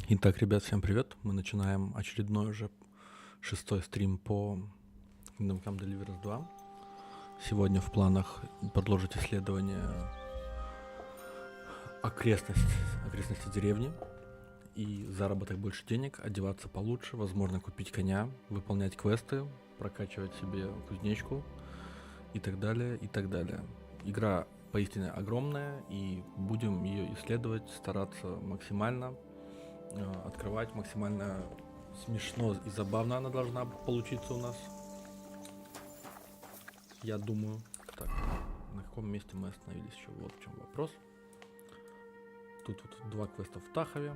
Итак, ребят, всем привет. Мы начинаем очередной уже 6-й стрим по Deliverance II. Сегодня в планах продолжить исследование окрестности деревни и заработать больше денег, одеваться получше, возможно купить коня, выполнять квесты, прокачивать себе кузнечку и так далее, и так далее. Игра поистине огромная, и будем ее исследовать, стараться максимально открывать, максимально смешно и забавно она должна получиться у нас. Я думаю. Так, на каком месте мы остановились еще? Вот в чем вопрос. Тут вот 2 квеста в Тахове,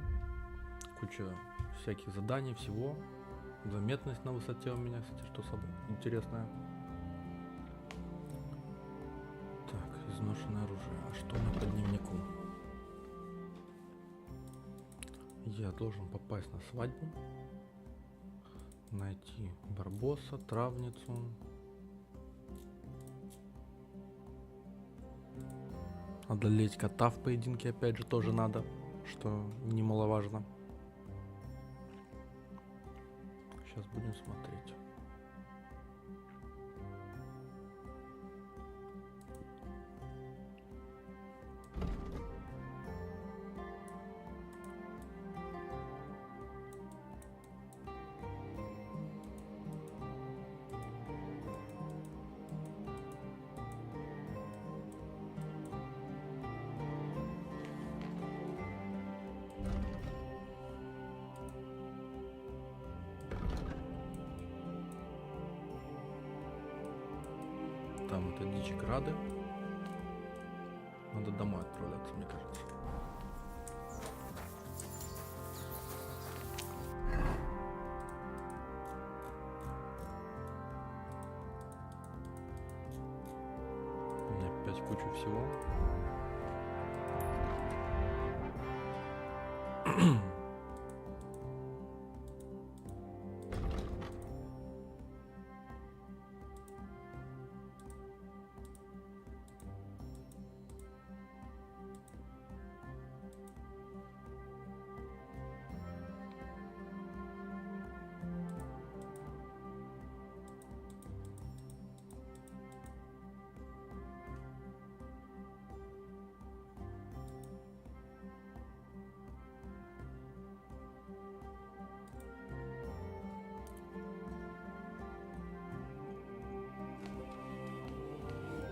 куча всяких заданий, всего. Заметность на высоте у меня, кстати, что самое интересное. Так, изношенное оружие. А что у меня по дневнику? Я должен попасть на свадьбу, найти барбоса, травницу, одолеть кота в поединке, опять же, тоже надо, что немаловажно. Сейчас будем смотреть. Там это дичь грады. Надо домой отправляться, мне кажется. У меня опять куча всего.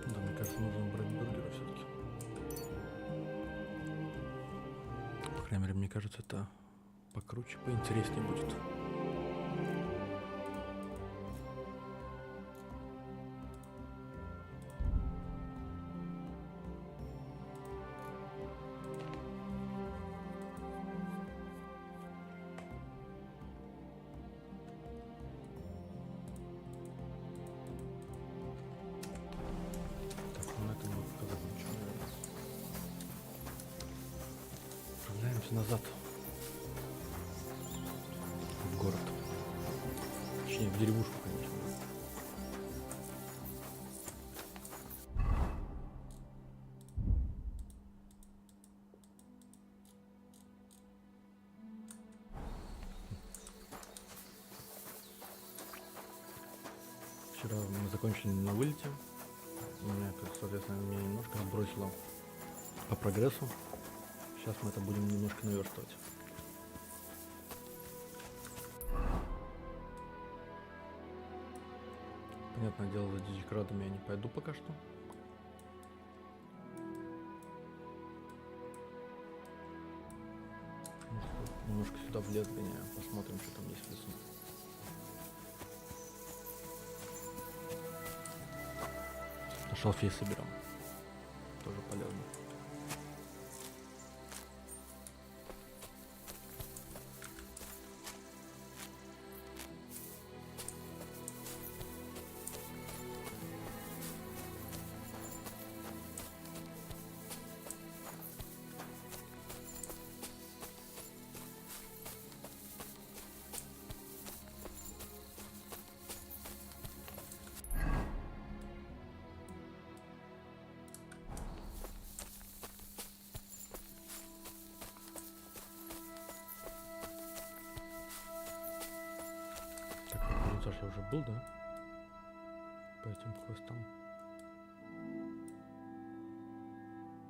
Да, мне кажется, нужно брать бургеры все-таки. По крайней мере, мне кажется, это покруче, поинтереснее будет. Назад в город, точнее в деревушку, конечно. Вчера мы закончили на вылете, меня, соответственно, меня немножко отбросило по прогрессу. Сейчас мы это будем немножко наверстывать. Понятное дело, за дизикрадами я не пойду пока что. Немножко сюда в лес гоняю, посмотрим, что там есть в лесу. Шалфей соберем. Тоже полезно. я уже был, да? По этим квестам.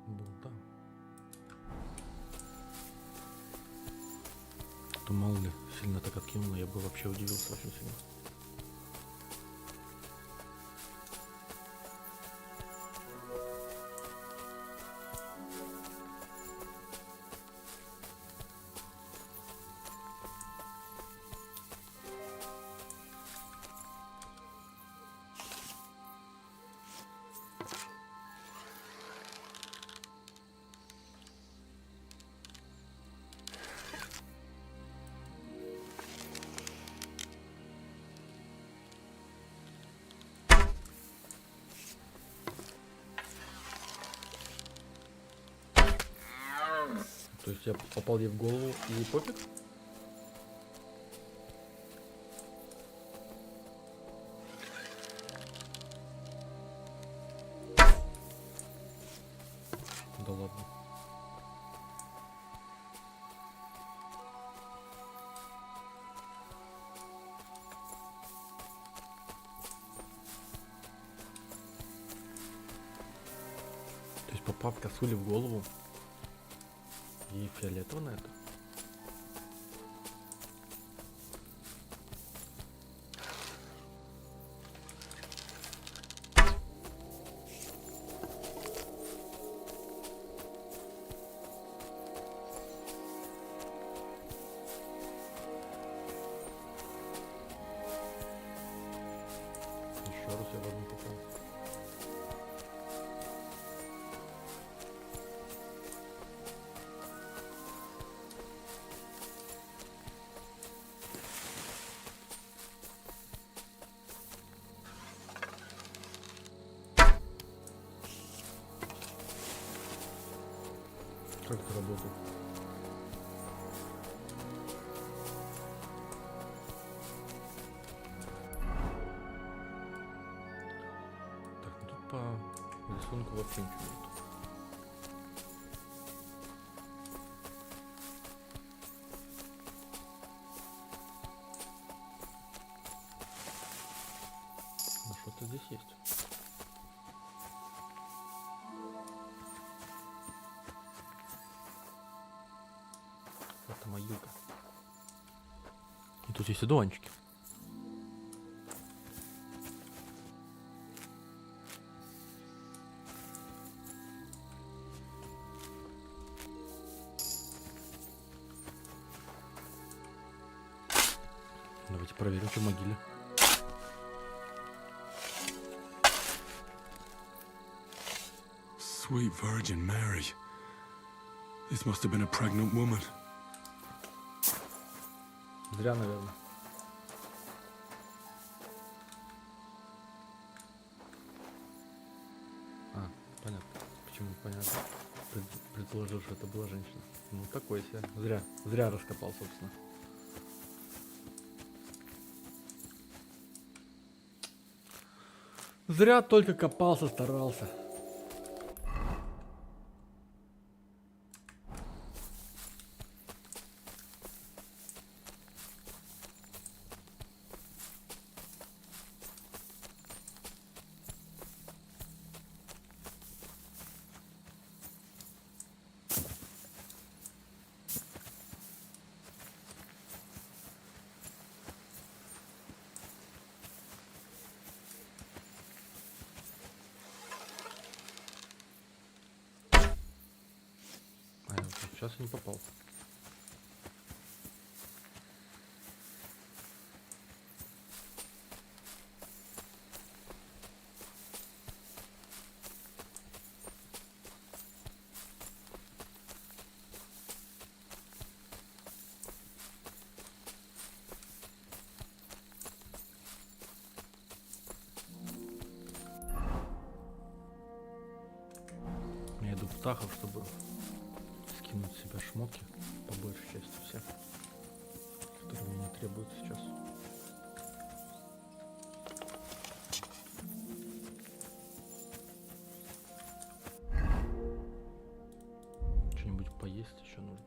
Был, да. То мало ли, сильно так откинуло, я бы вообще удивился очень сильно. То есть я попал ей в голову и пофиг? Да ладно. То есть попав косуле в голову, и фиолетово на это. Еще раз я в одну попал. Как это работает? Так, ну тут по рисунку вообще ничего нет. Ну что-то здесь есть. Это могилка. И тут есть одуванчики. Давайте проверим, что в могиле. Sweet Virgin Mary. This must have been a pregnant woman. Зря, наверное. А, понятно. Почему понятно? Предположил, что это была женщина. Ну, такой себе. Зря раскопал, собственно. Зря только копался, старался. Сейчас я не попал. Я иду в птахов, чтобы скинуть с себя шмотки, по большей части все, которые мне не требуются сейчас. Что-нибудь поесть еще нужно.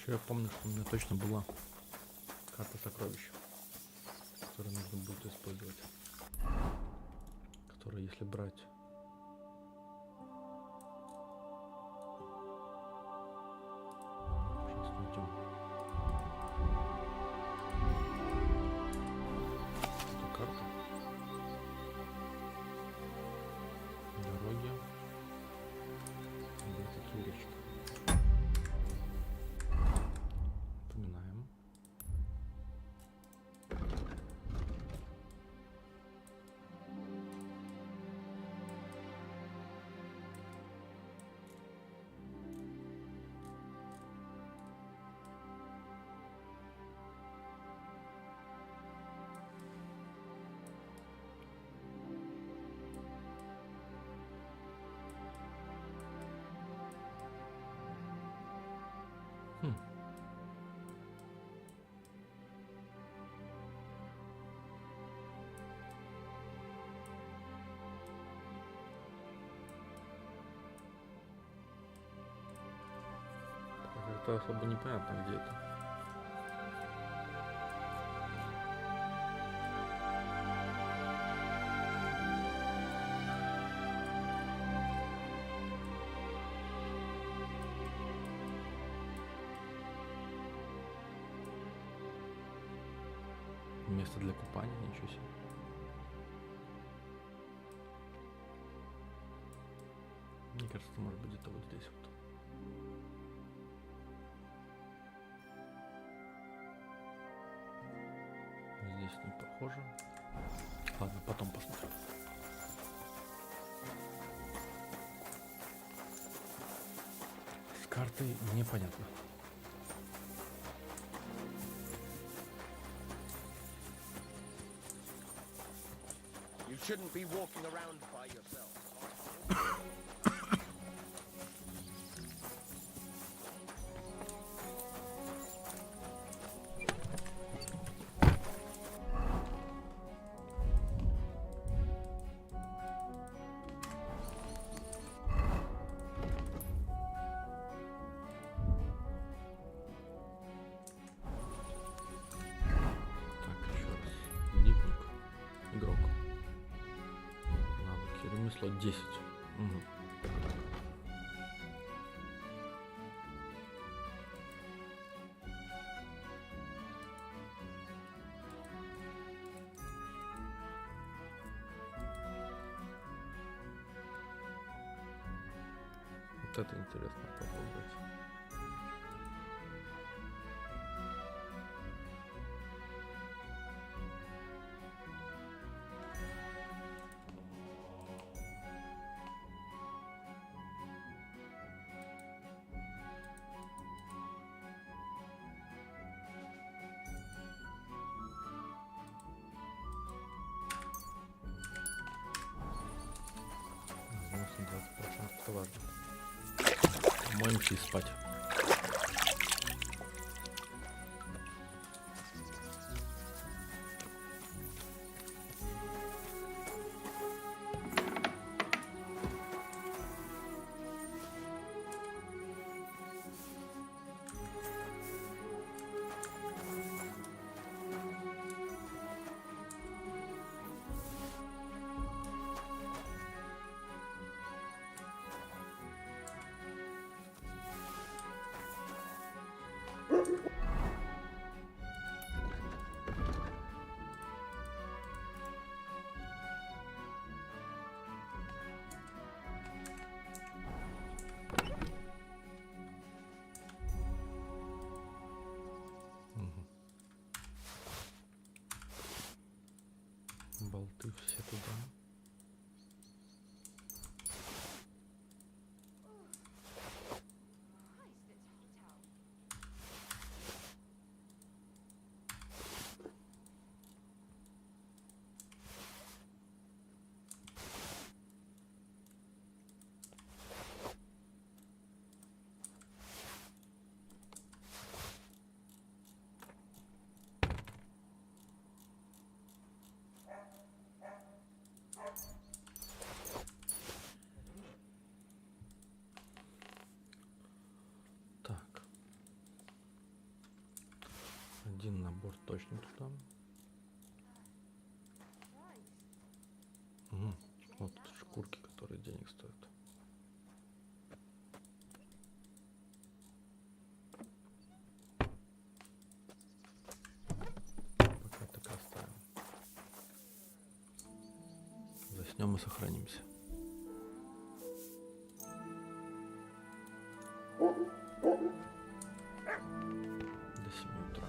Еще я помню, что у меня точно была карта сокровищ, которую нужно будет использовать. Которая, если брать сейчас найдем эту карту. Дороги. Вот такие речки. Вспоминаем. Это особо непонятно, где это. Место для купания, ничего себе. Мне кажется, может быть где-то вот здесь вот. Здесь не похоже. Ладно, потом посмотрим. С картой непонятно. You shouldn't be walking around by yourself. Ремесло 10. Угу. Вот это интересно попробовать. Это важно. Моемся и спать. Один набор точно туда. Вот шкурки, которые денег стоят. Пока так оставим. Заснем и сохранимся. До 7 утра.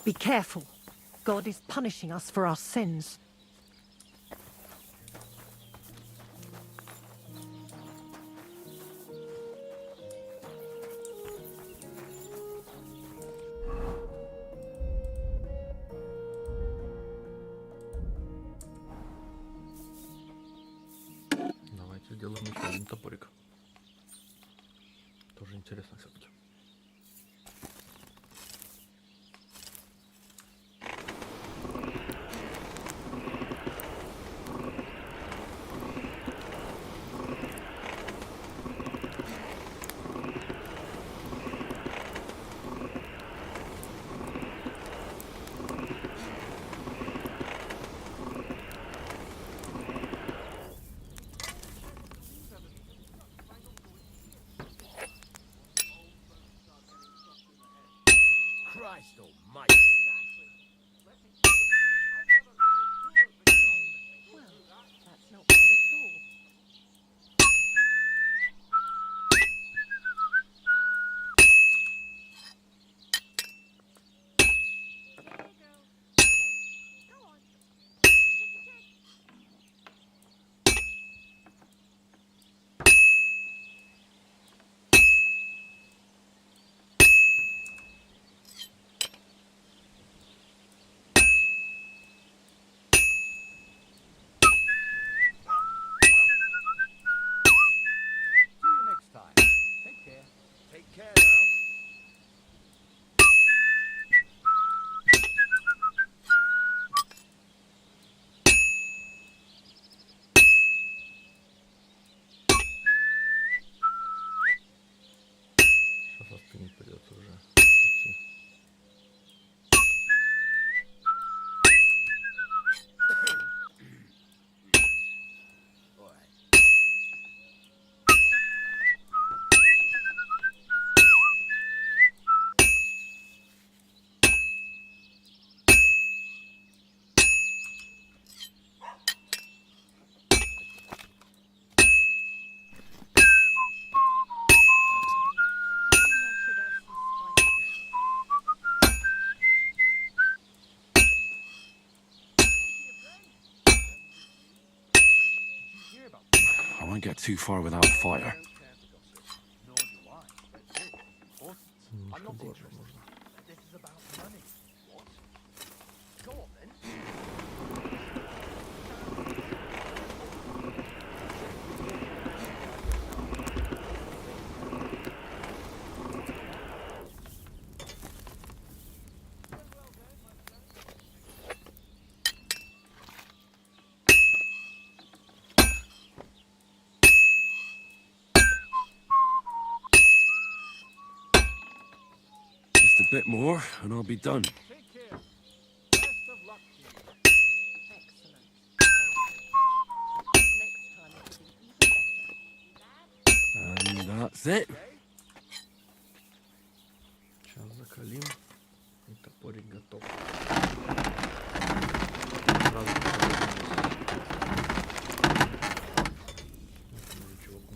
Be careful. God is punishing us for our sins. Давайте сделаем еще один топорик. Тоже интересно все-таки. Christ almighty. Well, that's not bad at all. See you next time. Take care. Take care now. Сейчас остынет, придется уже идти. All right. I won't get too far without fire. Nor do I. That's it. What? I'm not Немножко interested. можно. This is about money. What? Go on then. Just a bit more, and I'll be done. Take care. Best of luck to you. Excellent. Next time it will be even better. And that's it. Сейчас закалим. И топорик готов. Сразу чуваку.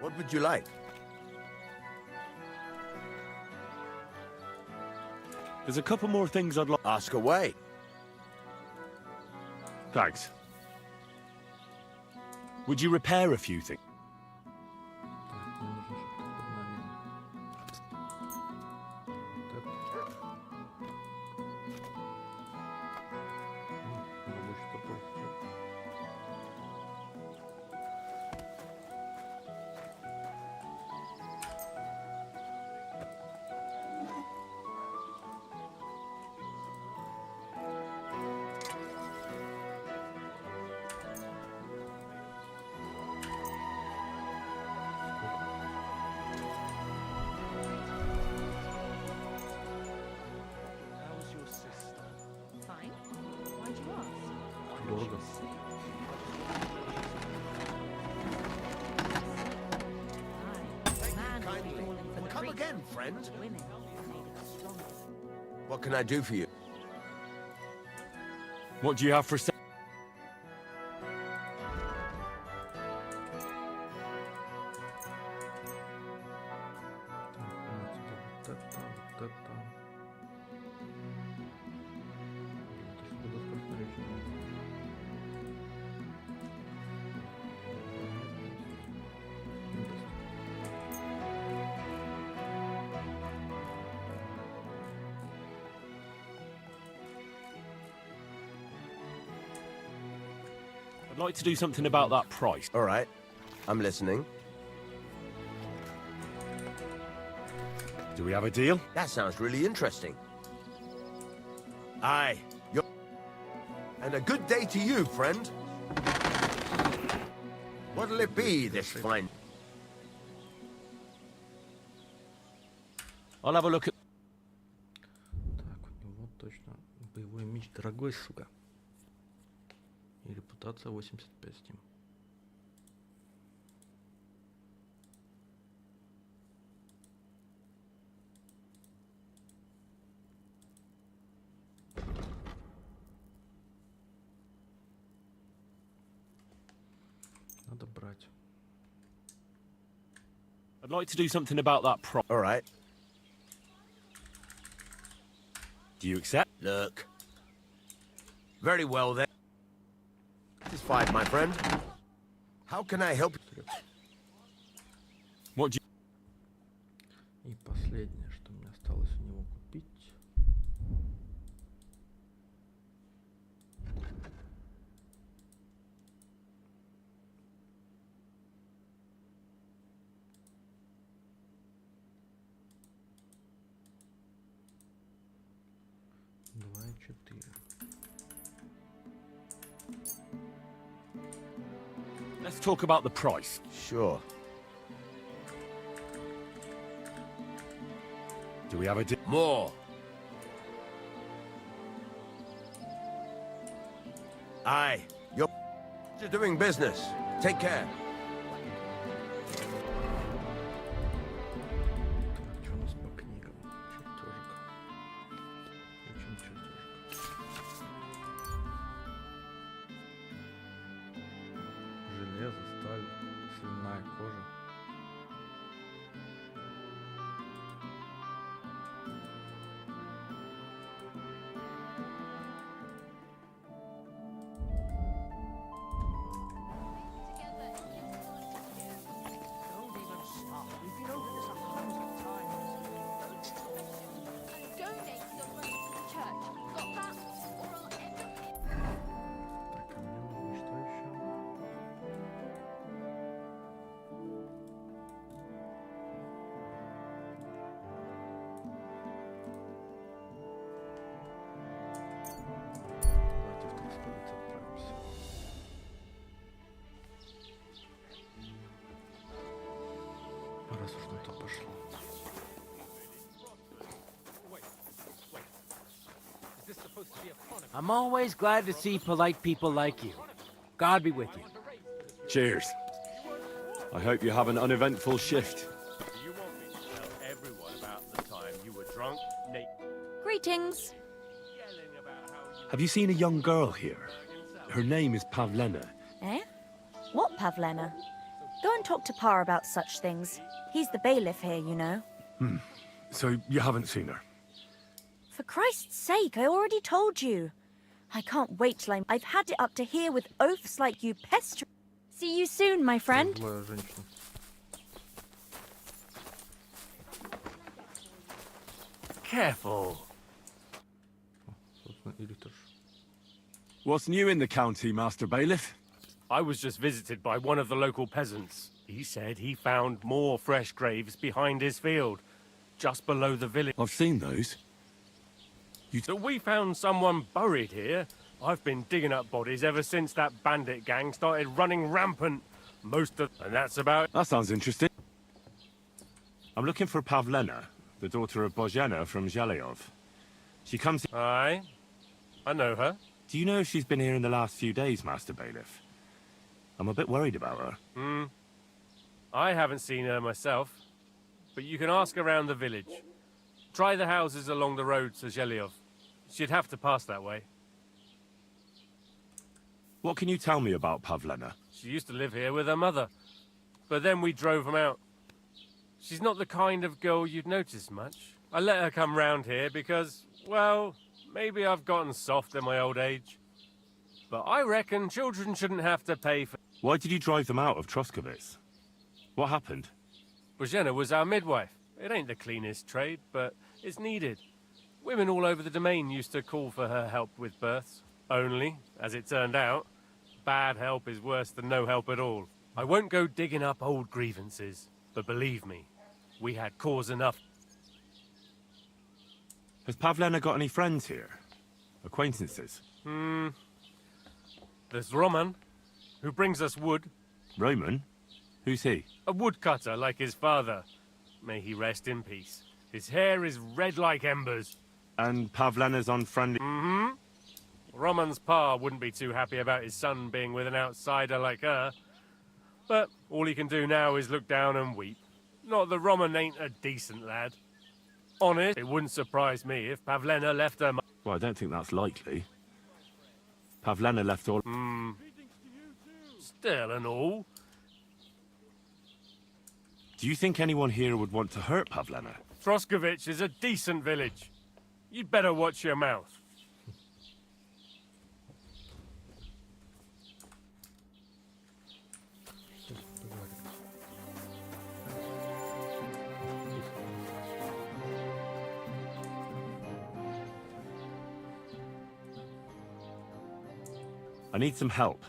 What would you like? There's a couple more things I'd like. Ask away. Thanks. Would you repair a few things? Дорого. Come again, friend. What can I do for you? What do you have for sale? Вот это, вот это. Это ж куда скоростречнее. I'd like to do something about that price. All right, I'm listening. Do we have a deal? That sounds really interesting. Aye, you're... And a good day to you, friend. What'll it be this fine... I'll have a look at... Так, у него точно боевой меч дорогой, сука. И репутация 85 с ним. Надо брать. I'd like to do something about that price. All right, Do you accept? look. Very well then. Satisfied, my friend. How can I help you? What do you... И последнее, что мне осталось у него купить. Два и 4. Let's talk about the price. Sure. Do we have a deal? More. Aye, you're doing business. Take care. Так, что у нас по книгам? Чертежик. Очень чертежик. Железо, сталь, свиная кожа. Don't even start. We've been over this 100 times. Donate some money to the church. Got that? Or I'll end up here. Так, а мне нужно что еще? Давайте в Трокновский отправимся. Раз уж на то пошло. I'm always glad to see polite people like you. God be with you. Cheers. I hope you have an uneventful shift. You want me to tell everyone about the time you were drunk, naked, Greetings. yelling about how you... Have you seen a young girl here? Her name is Pavlena. Eh? What Pavlena? Go and talk to Pa about such things. He's the bailiff here, you know. So you haven't seen her? For Christ's sake, I already told you. I can't wait till I've had it up to here with oafs like you pester. See you soon, my friend. Злая женщина. Careful. Собственно, Иритаж. What's new in the county, Master Bailiff? I was just visited by one of the local peasants. He said he found more fresh graves behind his field, just below the village. I've seen those. So we found someone buried here. I've been digging up bodies ever since that bandit gang started running rampant. And that's about... That sounds interesting. I'm looking for Pavlena, the daughter of Bozhena from Zhelyov. She comes... Aye, I know her. Do you know if she's been here in the last few days, Master Bailiff? I'm a bit worried about her. I haven't seen her myself, but you can ask around the village. Try the houses along the road to Zhelyov. She'd have to pass that way. What can you tell me about Pavlena? She used to live here with her mother, but then we drove them out. She's not the kind of girl you'd notice much. I let her come round here because, well, maybe I've gotten soft in my old age. But I reckon children shouldn't have to pay for... Why did you drive them out of Troskovitz? What happened? Bożena was our midwife. It ain't the cleanest trade, but it's needed. Women all over the domain used to call for her help with births. Only, as it turned out, bad help is worse than no help at all. I won't go digging up old grievances, but believe me, we had cause enough. Has Pavlena got any friends here? Acquaintances? There's Roman, who brings us wood. Roman? Who's he? A woodcutter like his father. May he rest in peace. His hair is red like embers. And Pavlena's on friendly... Roman's pa wouldn't be too happy about his son being with an outsider like her. But all he can do now is look down and weep. Not that Roman ain't a decent lad. Honest, it wouldn't surprise me if Pavlena left her... Well, I don't think that's likely. Pavlena left all... Still and all. Do you think anyone here would want to hurt Pavlena? Troskovitch is a decent village. You'd better watch your mouth. I need some help.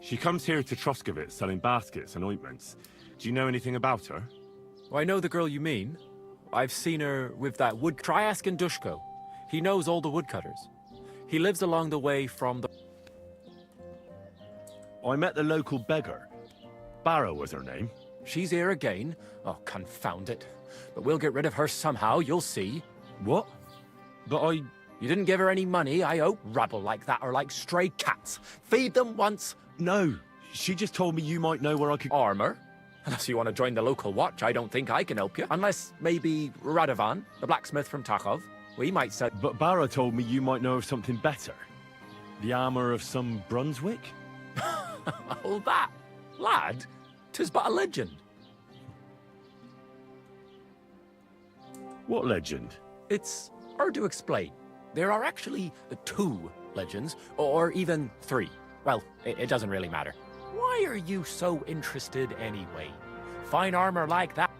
She comes here to Troskovitz selling baskets and ointments. Do you know anything about her? I know the girl you mean. I've seen her with that wood... Try asking Dushko. He knows all the woodcutters. He lives along the way from the... I met the local beggar. Barrow was her name. She's here again. Oh, confound it. But we'll get rid of her somehow, you'll see. What? But I... You didn't give her any money, I hope? Rabble like that are like stray cats. Feed them once. No. She just told me you might know where I could... Armor? Unless you want to join the local watch, I don't think I can help you. Unless, maybe, Radovan, the blacksmith from Takhov. We might sell... But Barrow told me you might know of something better. The armor of some Brunswick? All that? Lad, 'tis but a legend. What legend? It's hard to explain. There are actually 2 legends, or even 3. Well, it doesn't really matter. Why are you so interested anyway? Fine armor like that.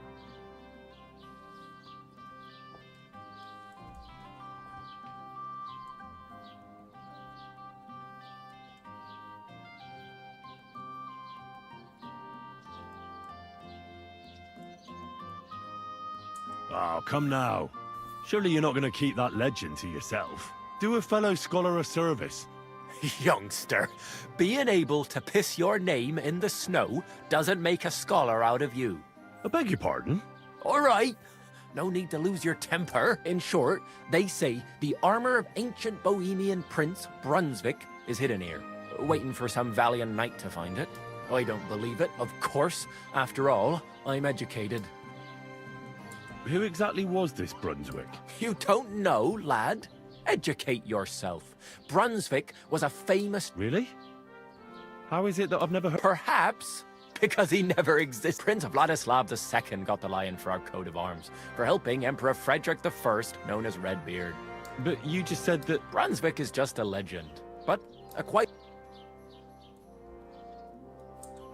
Oh, come now. Surely you're not going to keep that legend to yourself. Do a fellow scholar a service. Youngster, being able to piss your name in the snow doesn't make a scholar out of you. I beg your pardon? All right. No need to lose your temper. In short, they say the armor of ancient Bohemian Prince Brunswick is hidden here, waiting for some valiant knight to find it. I don't believe it, of course. After all, I'm educated. Who exactly was this Brunswick? You don't know, lad? Educate yourself. Brunswick was a famous... Really? How is it that I've never heard... Perhaps because he never existed. Prince Vladislav II got the lion for our coat of arms, for helping Emperor Frederick I, known as Redbeard. But you just said that... Brunswick is just a legend, but a quite...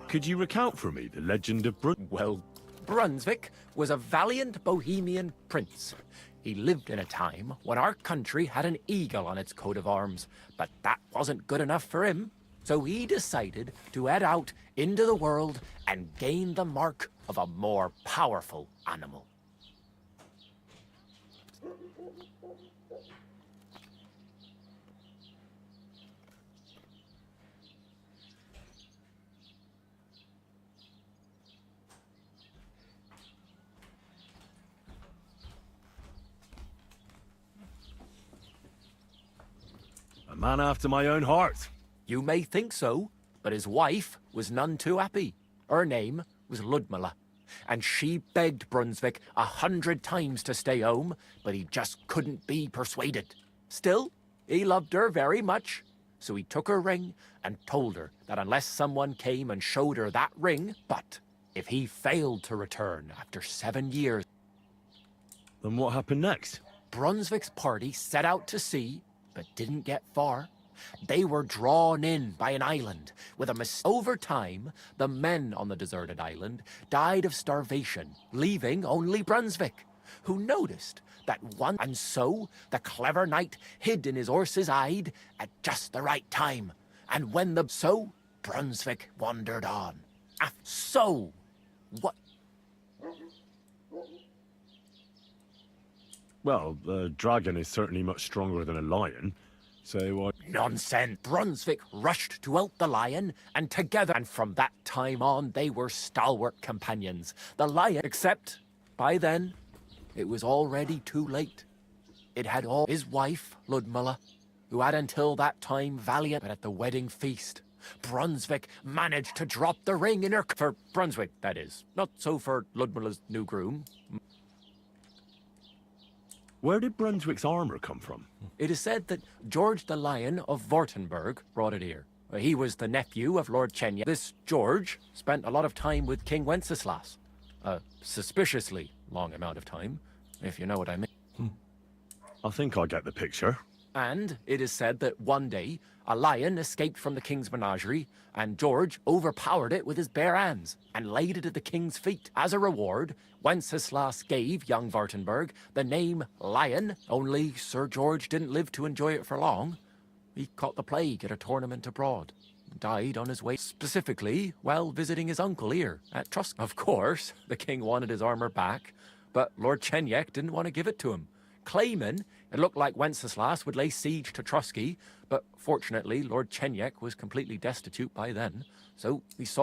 Could you recount for me the legend of Well, Brunswick was a valiant Bohemian prince. He lived in a time when our country had an eagle on its coat of arms, but that wasn't good enough for him. So he decided to head out into the world and gain the mark of a more powerful animal. A man after my own heart. You may think so, but his wife was none too happy. Her name was Ludmilla, and she begged Brunswick 100 times to stay home, but he just couldn't be persuaded. Still, he loved her very much, so he took her ring and told her that unless someone came and showed her that ring, but if he failed to return after 7 years... Then what happened next? Brunswick's party set out to sea, but didn't get far. They were drawn in by an island with a Over time, the men on the deserted island died of starvation, leaving only Brunswick, who noticed that one... And so the clever knight hid in his horse's hide at just the right time. And when the... So Brunswick wandered on. So, what... Well, the dragon is certainly much stronger than a lion, so Nonsense! Brunswick rushed to out the lion, and together... And from that time on, they were stalwart companions. The lion... Except, by then, it was already too late. It had all... His wife, Ludmilla, who had until that time valiant... But at the wedding feast, Brunswick managed to drop the ring in her... For Brunswick, that is. Not so for Ludmilla's new groom. Where did Brunswick's armor come from? It is said that George the Lion of Württemberg brought it here. He was the nephew of Lord Chenya. This George spent a lot of time with King Wenceslas. A suspiciously long amount of time, if you know what I mean. I think I get the picture. And it is said that one day, a lion escaped from the king's menagerie, and George overpowered it with his bare hands and laid it at the king's feet. As a reward, Wenceslas gave young Württemberg the name Lion, only Sir George didn't live to enjoy it for long. He caught the plague at a tournament abroad, died on his way, specifically while visiting his uncle here at Trust. Of course, the king wanted his armor back, but Lord Chenyek didn't want to give it to him, claiming it looked like Wenceslas would lay siege to Trosky, but fortunately Lord Chenyek was completely destitute by then, so he saw...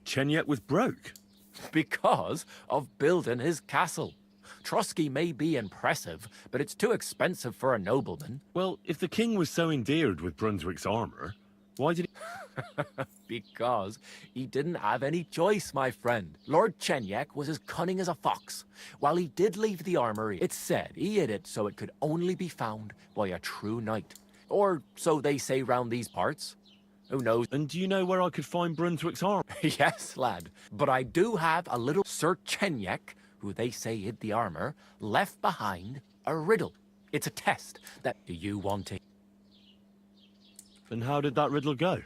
Chenyek was broke? Because of building his castle. Trosky may be impressive, but it's too expensive for a nobleman. Well, if the king was so endeared with Brunswick's armor, why did he... Because he didn't have any choice, my friend. Lord Chenyek was as cunning as a fox. While he did leave the armory, it's said he hid it so it could only be found by a true knight. Or so they say round these parts. Who knows? And do you know where I could find Brunswick's armor? Yes, lad. But I do have a little Sir Chenyek, who they say hid the armor, left behind a riddle. It's a test that... Do you want to... And how did that riddle go?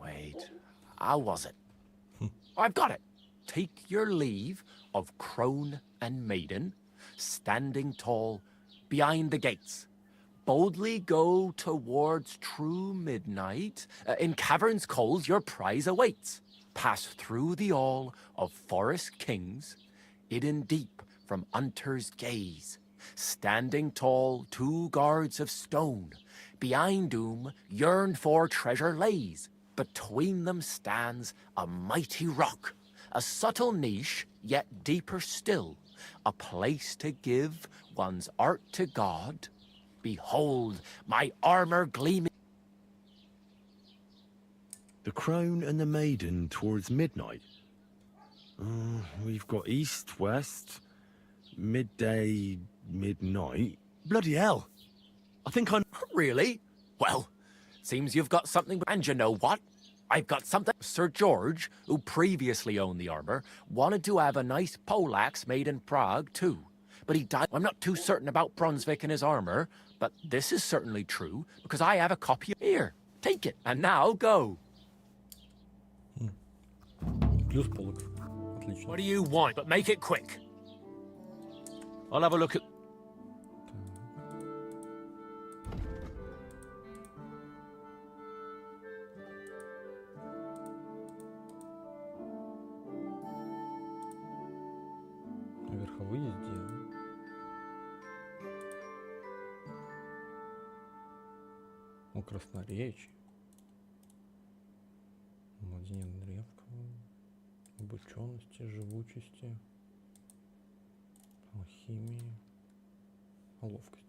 Wait, how was it? I've got it. Take your leave of crone and maiden, standing tall behind the gates. Boldly go towards true midnight. In caverns cold your prize awaits. Pass through the all of forest kings, hidden deep from hunter's gaze. Standing tall, 2 guards of stone, behind whom yearned for treasure lays. Between them stands a mighty rock, a subtle niche, yet deeper still, a place to give one's art to God. Behold, my armor gleaming. The crone and the maiden towards midnight. We've got east, west, midday, midnight. Bloody hell. I think I... Really? Well, seems you've got something. And you know what? I've got something. Sir George, who previously owned the armor, wanted to have a nice poleaxe made in Prague, too. But he died. I'm not too certain about Brunswick and his armor, but this is certainly true, because I have a copy here. Take it, and now go. Плюс полок. Отлично. What do you want? But make it quick. I'll have a look at... Верховые сделаны. Ну, красноречие. Владение древком. Обученности, живучести. Алхимии. Ловкость.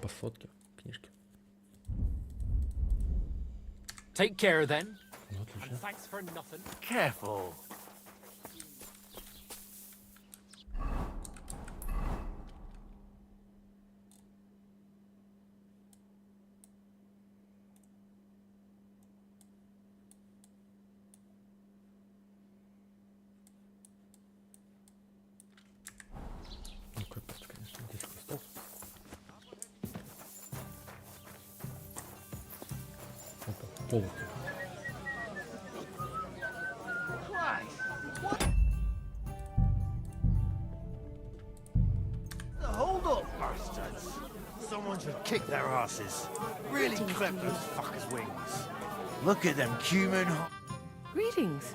По сотке книжки. Take care then. Ну, отлично. Thanks for nothing. Careful. Ну, крепость, конечно, 10 листов. Это полностью. Hold up, bastards. Someone should kick their asses. Really clip those fuckers' wings. Look at them cumin. Greetings.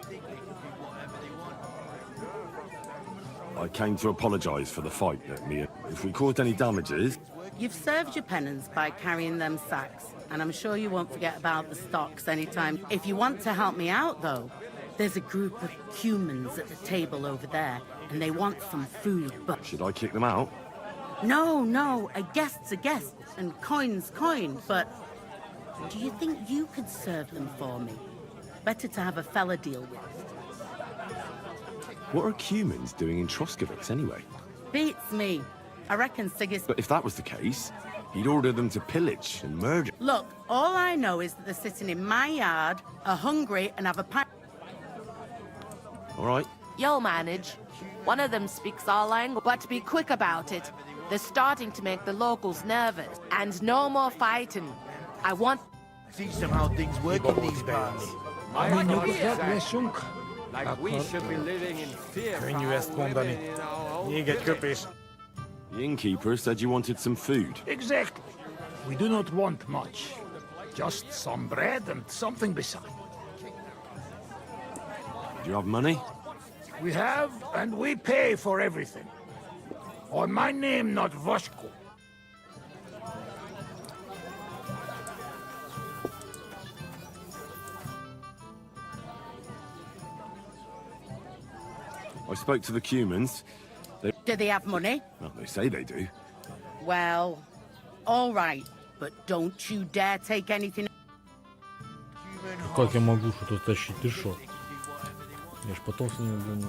I came to apologise for the fight, Mia. If we caused any damages... You've served your penance by carrying them sacks, and I'm sure you won't forget about the stocks anytime. If you want to help me out, though, there's a group of humans at the table over there, and they want some food, but... Should I kick them out? No, a guest's a guest, and coin's coin, but... Do you think you could serve them for me? Better to have a fella deal with. What are humans doing in Troskovitz anyway? Beats me. I reckon Sigis... But if that was the case, he'd order them to pillage and murder. Look, all I know is that they're sitting in my yard, are hungry, and have a pint... All right. You'll manage. One of them speaks our language, but be quick about it. They're starting to make the locals nervous. And no more fighting. I want... See somehow things work in these parts. Like we should be living in fear. The innkeeper said you wanted some food. Exactly. We do not want much. Just some bread and something beside. Do you have money? We have, and we pay for everything. On my name, not Voshko. I spoke to the Cumans. Do they have money? Well, they say they do. Well, all right, but don't you dare take anything... Как я могу что-то тащить? Ты шо? Я ж потом с ними, блин,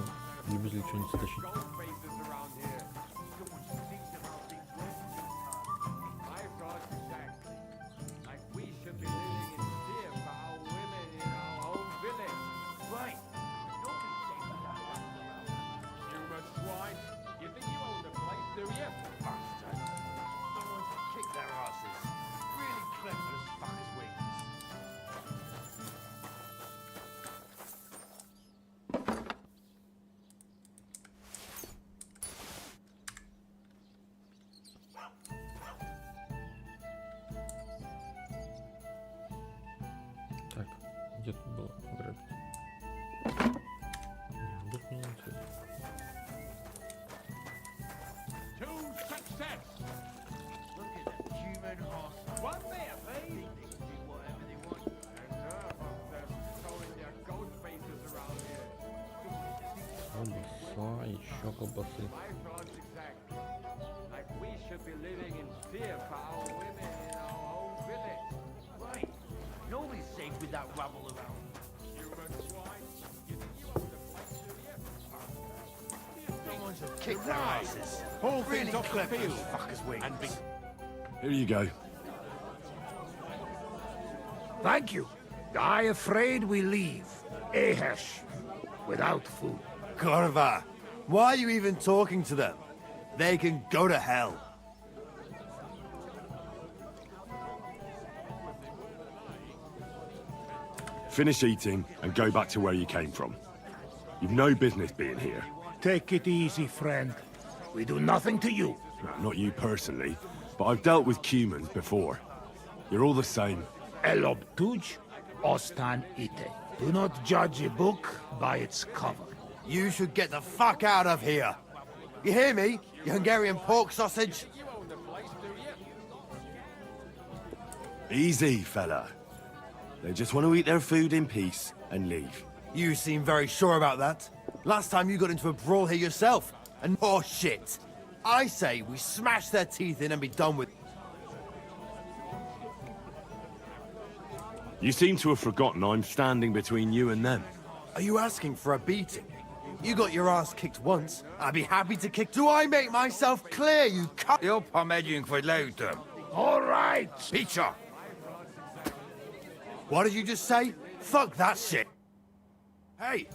любитель что-нибудь тащить. Так, где тут было грабить? Вот меня интересно. Колбаса, еще колбасы. Nobody's safe with that rabble around. Someone should kick their asses. Whole thing's off the field. Fuckers' wings. Here you go. Thank you. I afraid we leave. Ahesh. Without food. Korva, why are you even talking to them? They can go to hell. Finish eating and go back to where you came from. You've no business being here. Take it easy, friend. We do nothing to you. No, not you personally, but I've dealt with Cumans before. You're all the same. Elob tuj, ostan ite. Do not judge a book by its cover. You should get the fuck out of here. You hear me, you Hungarian pork sausage? Easy, fella. They just want to eat their food in peace and leave. You seem very sure about that. Last time you got into a brawl here yourself, and more shit. I say we smash their teeth in and be done with... You seem to have forgotten I'm standing between you and them. Are you asking for a beating? You got your ass kicked once. I'd be happy to kick. Do I make myself clear, you cunt? Upp har medjing för lauter. All right. Peacher! What did you just say? Fuck that shit! Hey,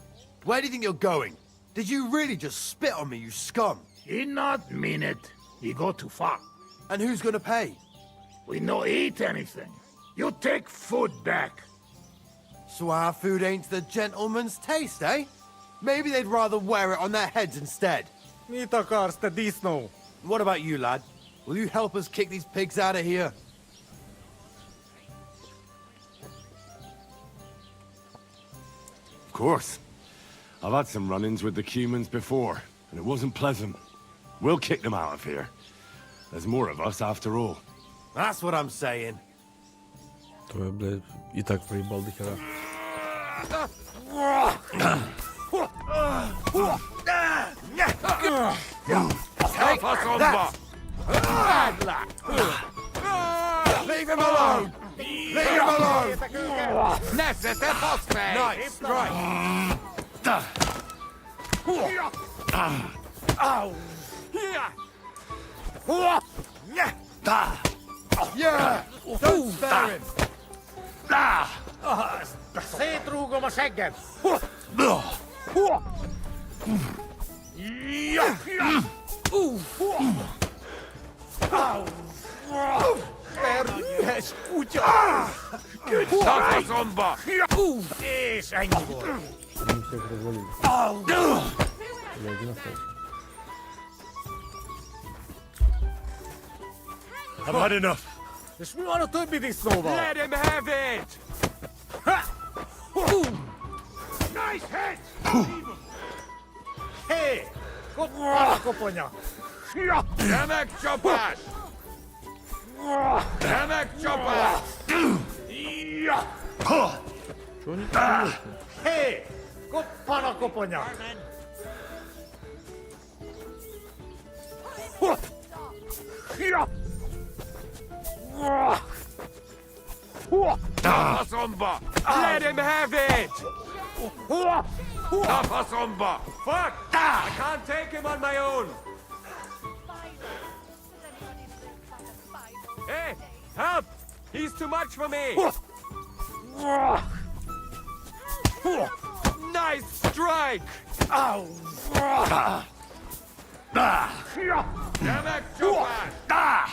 where do you think you're going? Did you really just spit on me, you scum? He not mean it. He go too far. And who's gonna pay? We no eat anything. You take food back. So our food ain't the gentleman's taste, eh? Maybe they'd rather wear it on their heads instead. What about you, lad? Will you help us kick these pigs out of here? Of course. I've had some run-ins with the Cumans before, and it wasn't pleasant. We'll kick them out of here. There's more of us after all. That's what I'm saying. То я, блядь, и так проебал до хера. Take that! Leave him alone! Leave him alone! Nice, right. Yeah! Don't spare him! Se trugo med skägget! I've had enough. Let him have it! Nice hit! Hey! Kopania! Demek çopar! Demek çopar! Hey! Kopana kopania! Kafasomba! Let him have it! Kafasomba! Fuck! I can't take him on my own! Hey! Help! He's too much for me! Nice strike! Ow! Demek çopar!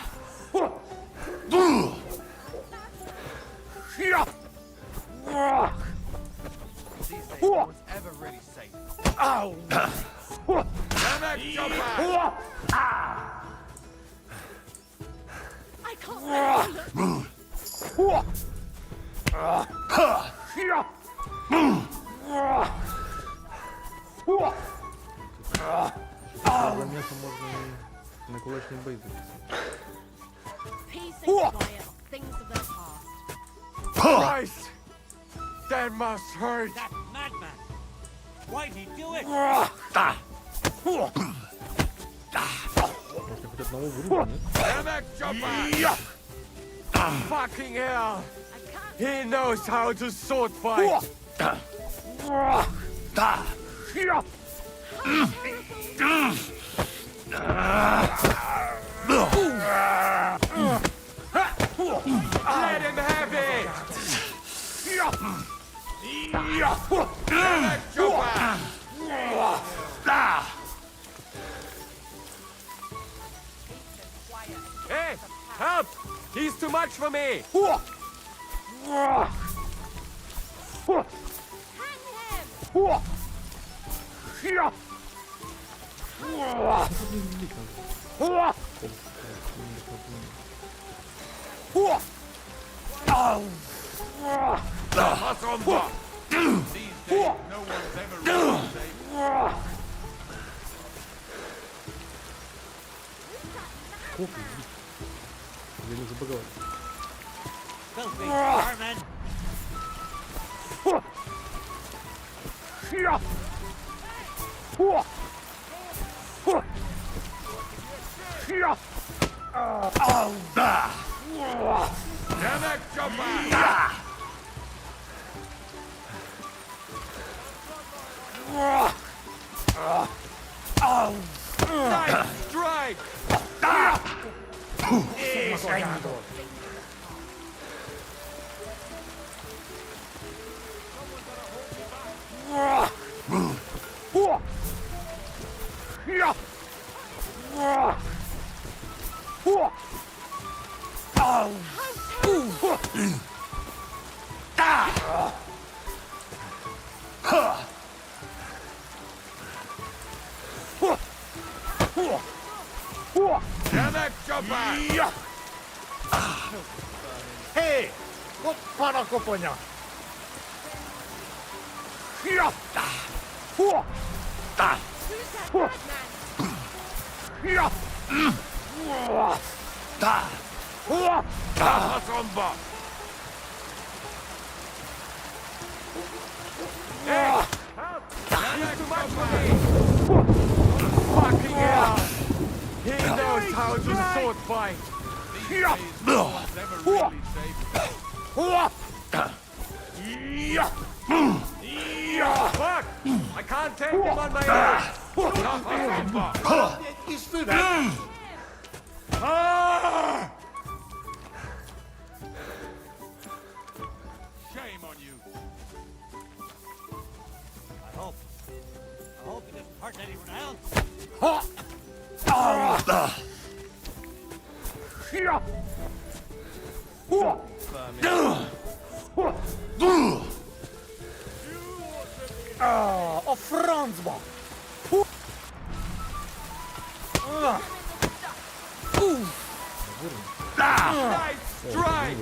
No one's ever really safe. Ow! Demek çopar! I can't let you look. За мясо можно и на кулачный бой записать. Peace and quiet, things of the past. Christ! That must hurt! That madman! Why'd he do it? Может, хоть одного вырубил, нет? Demek çopar! Fucking hell! He knows how to sword fight! Let him have it! Demek çopar! Hey! Help! He's too much for me! Kafasomba! These days, no one's ever really safe. Я не забаговал. Filthy vermin! Demek çopar! Nice strike! Hei! Koppana koponia! Fucking hell! He knows how to sword fight! Fuck! I can't take him on my own! He's food. Shame on you! I hope it doesn't hurt anyone else. Oh, Franzma! Nice strike!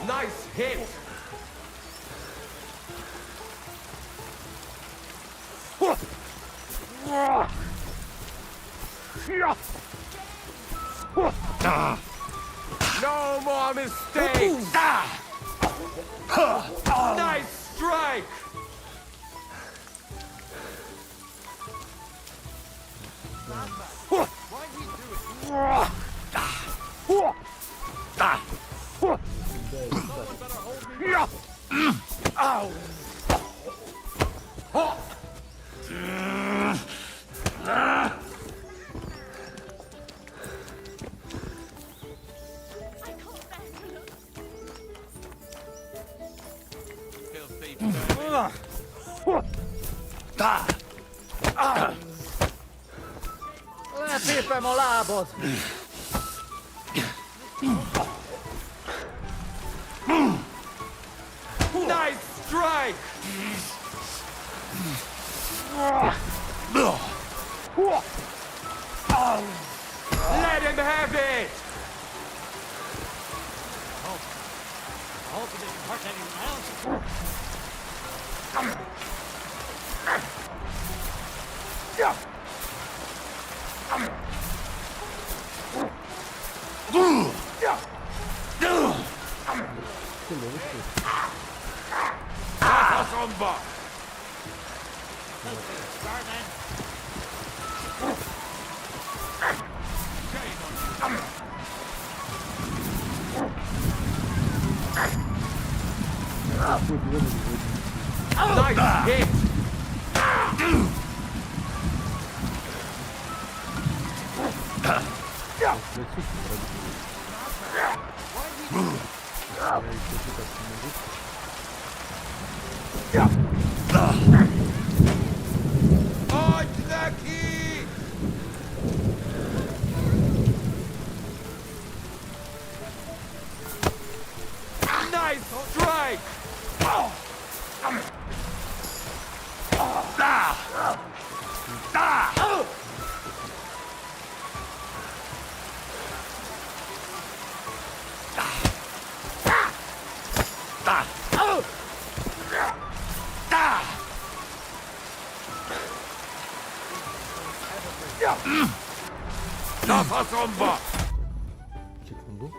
Nice hit! No more mistakes! Nice strike! Läpi molabot! Nice strike! Let him have it! I hope it doesn't hurt anyone else. Nice hit! Nice strike! Секунду.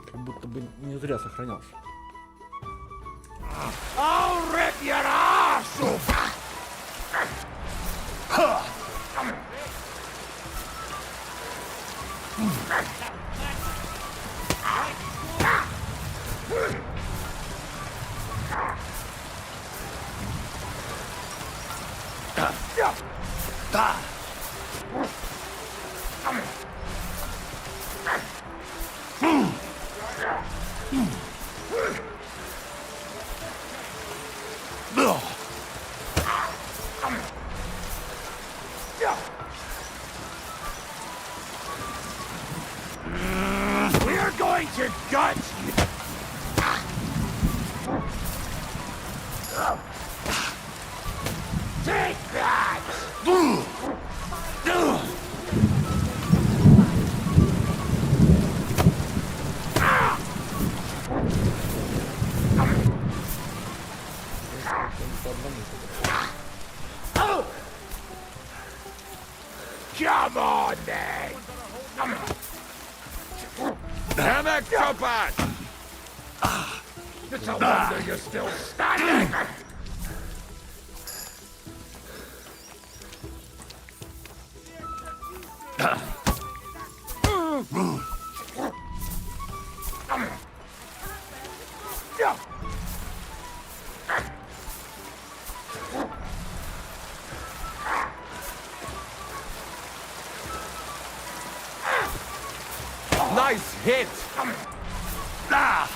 Как будто бы не зря сохранялся. I'll rip your ass off! We're going to gut you! Take that! Come on, then! Hammock Topaz! It's a wonder you're still standing! Nice hit! Ah!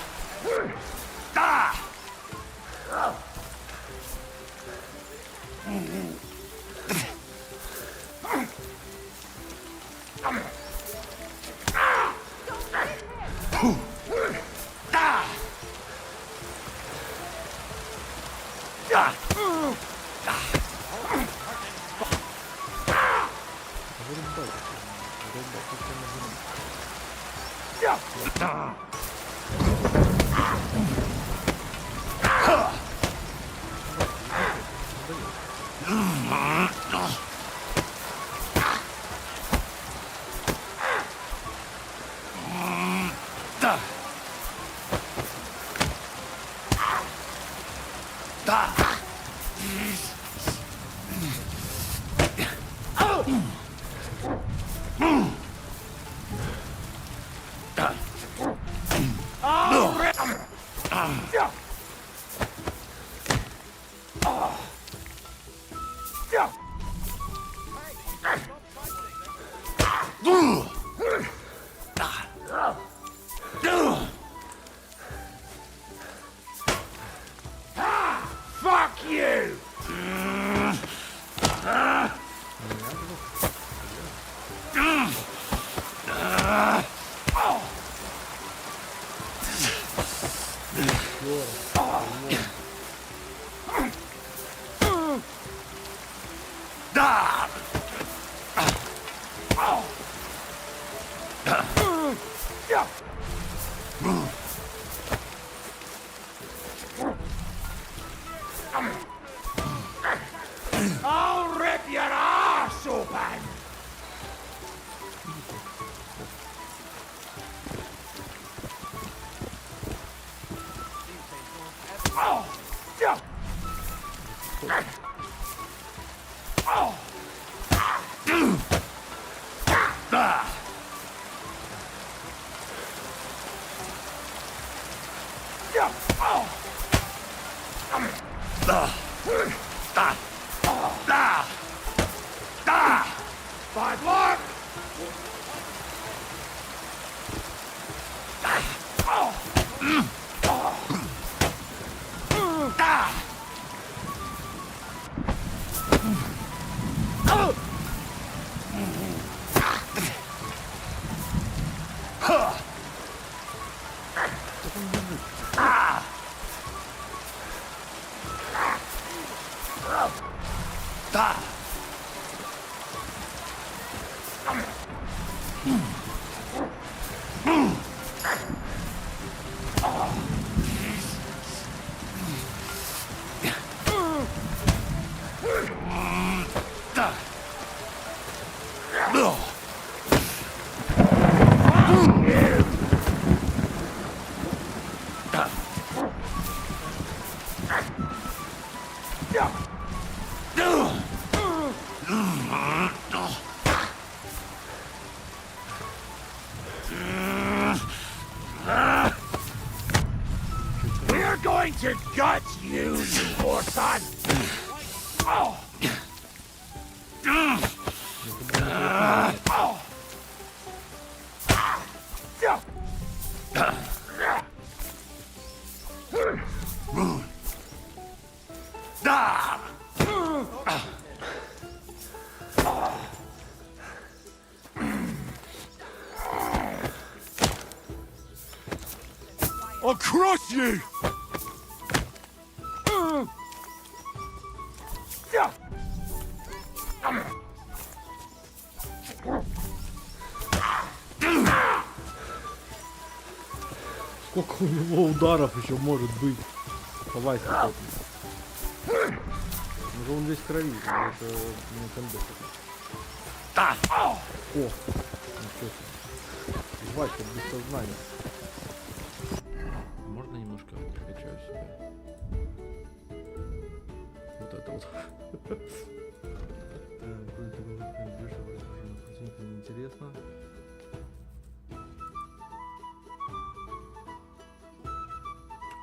Ah! Fuck you! I'll rip your ass open! Oh! Yeah! Oh! Bad luck! We're going to gut you, you poor son! Oh. I'll crush you! Сколько у него ударов еще может быть? Попасть. Уже он весь в крови. Это не кондуктор. О! Ничего себе. Жвачка без сознания. Можно немножко прокачаю себя? Вот это вот. Интересно.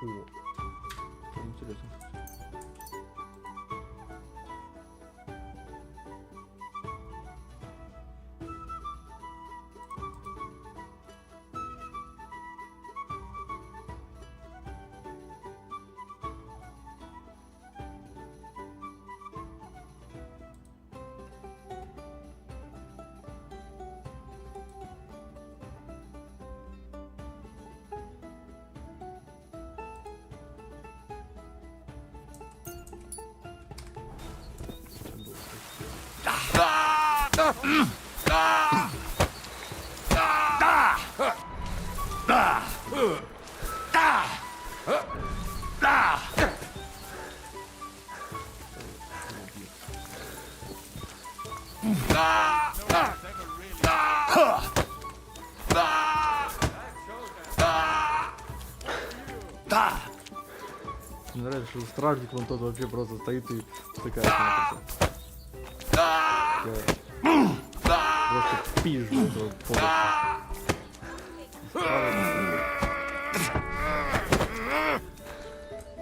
О, интересно. Мне нравится, что стражник вон тот вообще просто стоит и втыкает. Просто пизжу этого повода.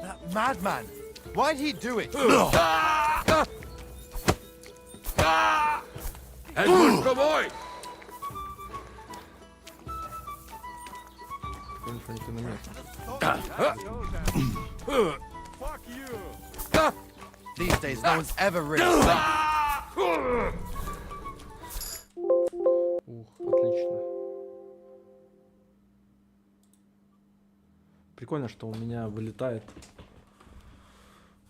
That madman! Why'd he do it? Edward, come on! These days, no one's ever really. Ух, отлично. Прикольно, что у меня вылетает.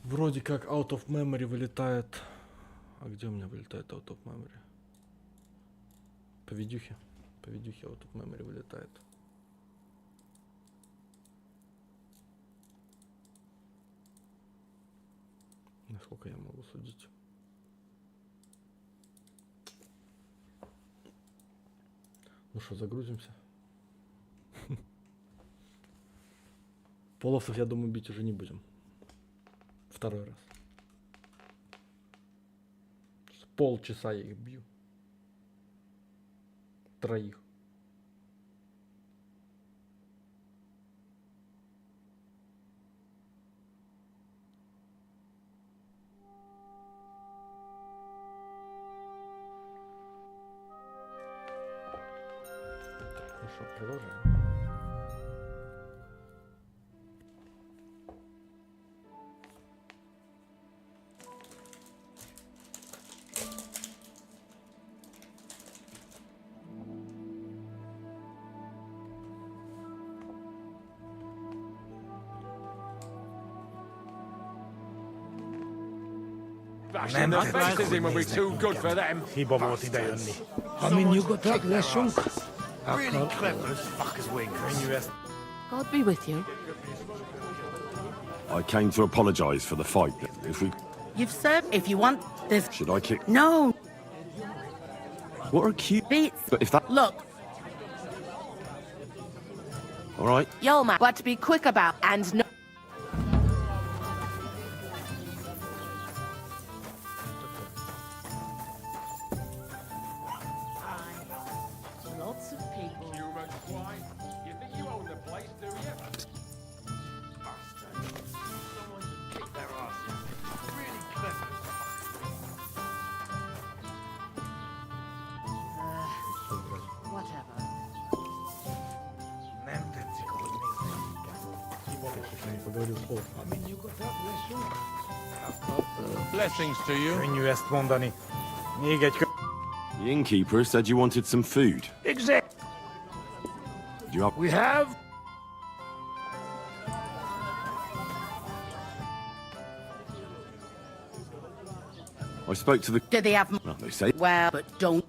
Вроде как out of memory вылетает. А где у меня вылетает out of memory? По видюхе. По видюхе out of memory вылетает. Насколько я могу судить? Ну что, загрузимся? Половцев, я думаю, бить уже не будем. Второй раз. Полчаса я их бью. Троих. Ну что, продолжаем. That baptism will be too good for them. Really clever as fuckers' wings. God be with you. I came to apologize for the fight. If we... You've served. If you want this... Should I kick... No. What are cute... Beats. But if that... Look. All right. Yo, man. But be quick about and no. Lots of people. Human swine. You think you own the place, do you? Someone should kick their asses. Really clever. Whatever. Blessings to you. The innkeeper said you wanted some food. Exact. Do you have... We have... I spoke to the... Do they have... Well, they say... Well, but don't...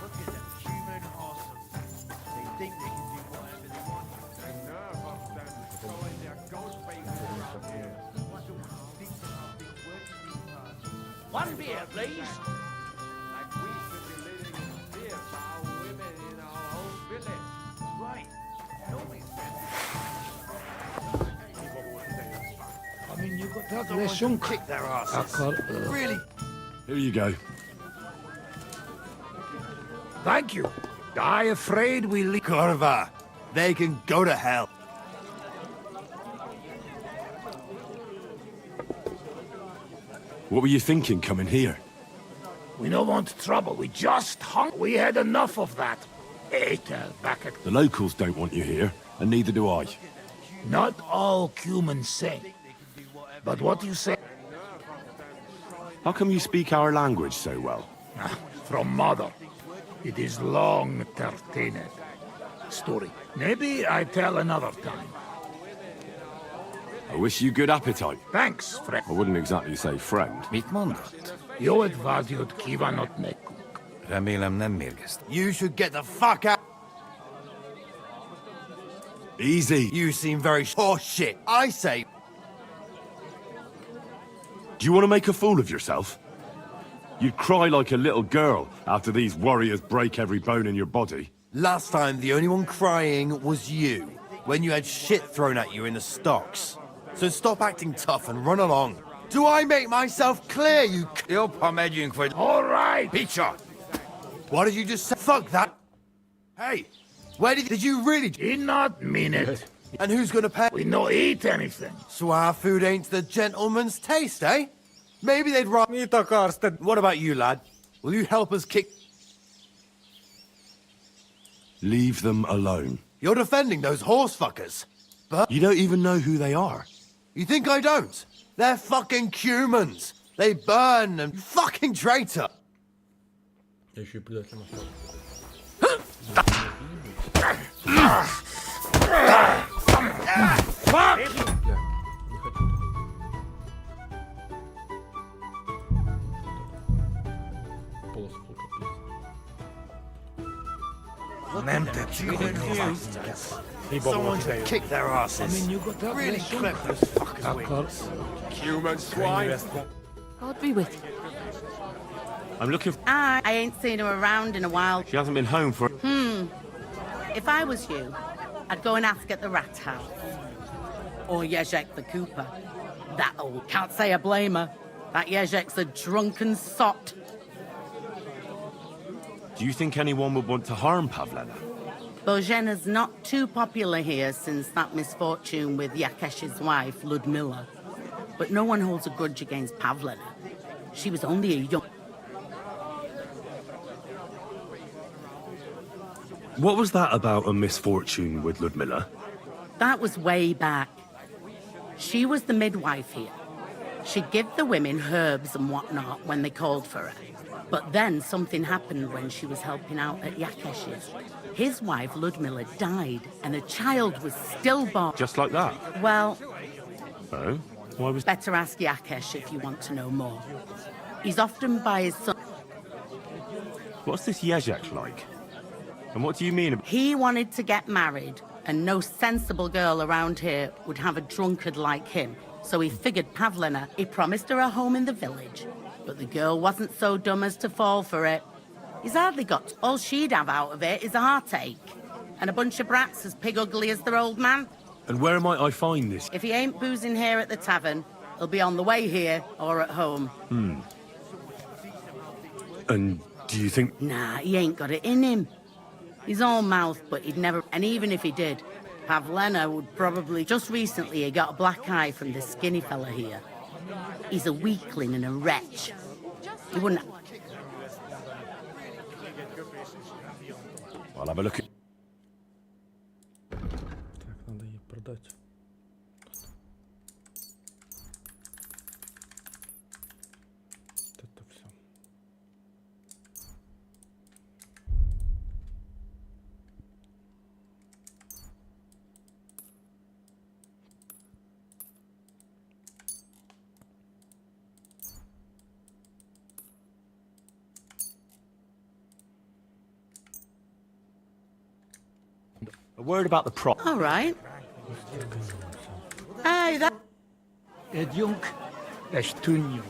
Look at them human asses. They think they can do whatever they want. They nerve us them destroying their ghost faces around here. One beer, please. Like we should be living in fear for our women in our own village. Right. Someone should kick their asses. Really. Here you go. Thank you. I afraid we leave... Corva. They can go to hell. What were you thinking coming here? We don't want trouble. We just hung... We had enough of that. Back at... The locals don't want you here, and neither do I. Not all humans say. But what you say... How come you speak our language so well? From mother. It is long, Tertine. Story. Maybe I tell another time. I wish you good appetite. Thanks, friend. I wouldn't exactly say friend. Jó advágyod kívánok nekünk. Remélem nem mérgezt. You should get the fuck out. Easy. You seem very horse shit. I say. Do you want to make a fool of yourself? You'd cry like a little girl after these warriors break every bone in your body. Last time, the only one crying was you, when you had shit thrown at you in the stocks. So stop acting tough and run along. Do I make myself clear, you All right. Peacher? What did you just say? Fuck that. Hey, where did you really... Did not mean it. And who's gonna pay? We no eat anything. So our food ain't the gentleman's taste, eh? Maybe they'd rather... What about you, lad? Will you help us kick... Leave them alone. You're defending those horse fuckers. But... You don't even know who they are. You think I don't? They're fucking humans. They burn and fucking traitor. Я еще и предатель нашел. Someone should kick their asses. Really clip those fuckers' wings. Human swine. God be with you. I'm looking for... I ain't seen her around in a while. She hasn't been home for... If I was you, I'd go and ask at the rat house. Or Jezek the Cooper. That old... Can't say I blame her. That Jezek's a drunken sot. Do you think anyone would want to harm Pavlena? Božena's not too popular here since that misfortune with Yakesh's wife, Ludmilla. But no one holds a grudge against Pavlena. She was only a young... What was that about a misfortune with Ludmilla? That was way back. She was the midwife here. She'd give the women herbs and whatnot when they called for her. But then something happened when she was helping out at Yakesh's. His wife, Ludmilla, died, and a child was stillborn. Just like that? Well, Oh? Why was... Better ask Yakesh if you want to know more. He's often by his son. What's this Yazak like? And what do you mean? He wanted to get married, and no sensible girl around here would have a drunkard like him. So he figured Pavlina, he promised her a home in the village. But the girl wasn't so dumb as to fall for it. He's hardly got... All she'd have out of it is a heartache. And a bunch of brats as pig ugly as their old man. And where might I find this? If he ain't boozing here at the tavern, he'll be on the way here or at home. And do you think... Nah, he ain't got it in him. He's all mouth, but he'd never... And even if he did, Pavlena would probably... Just recently, he got a black eye from this skinny fella here. He's a weakling and a wretch. He wouldn't... I'll have a look at... Так, надо ей продать. Вот это все. A word about the prop. All right. Hey, that... Edjunk, Estunjunk.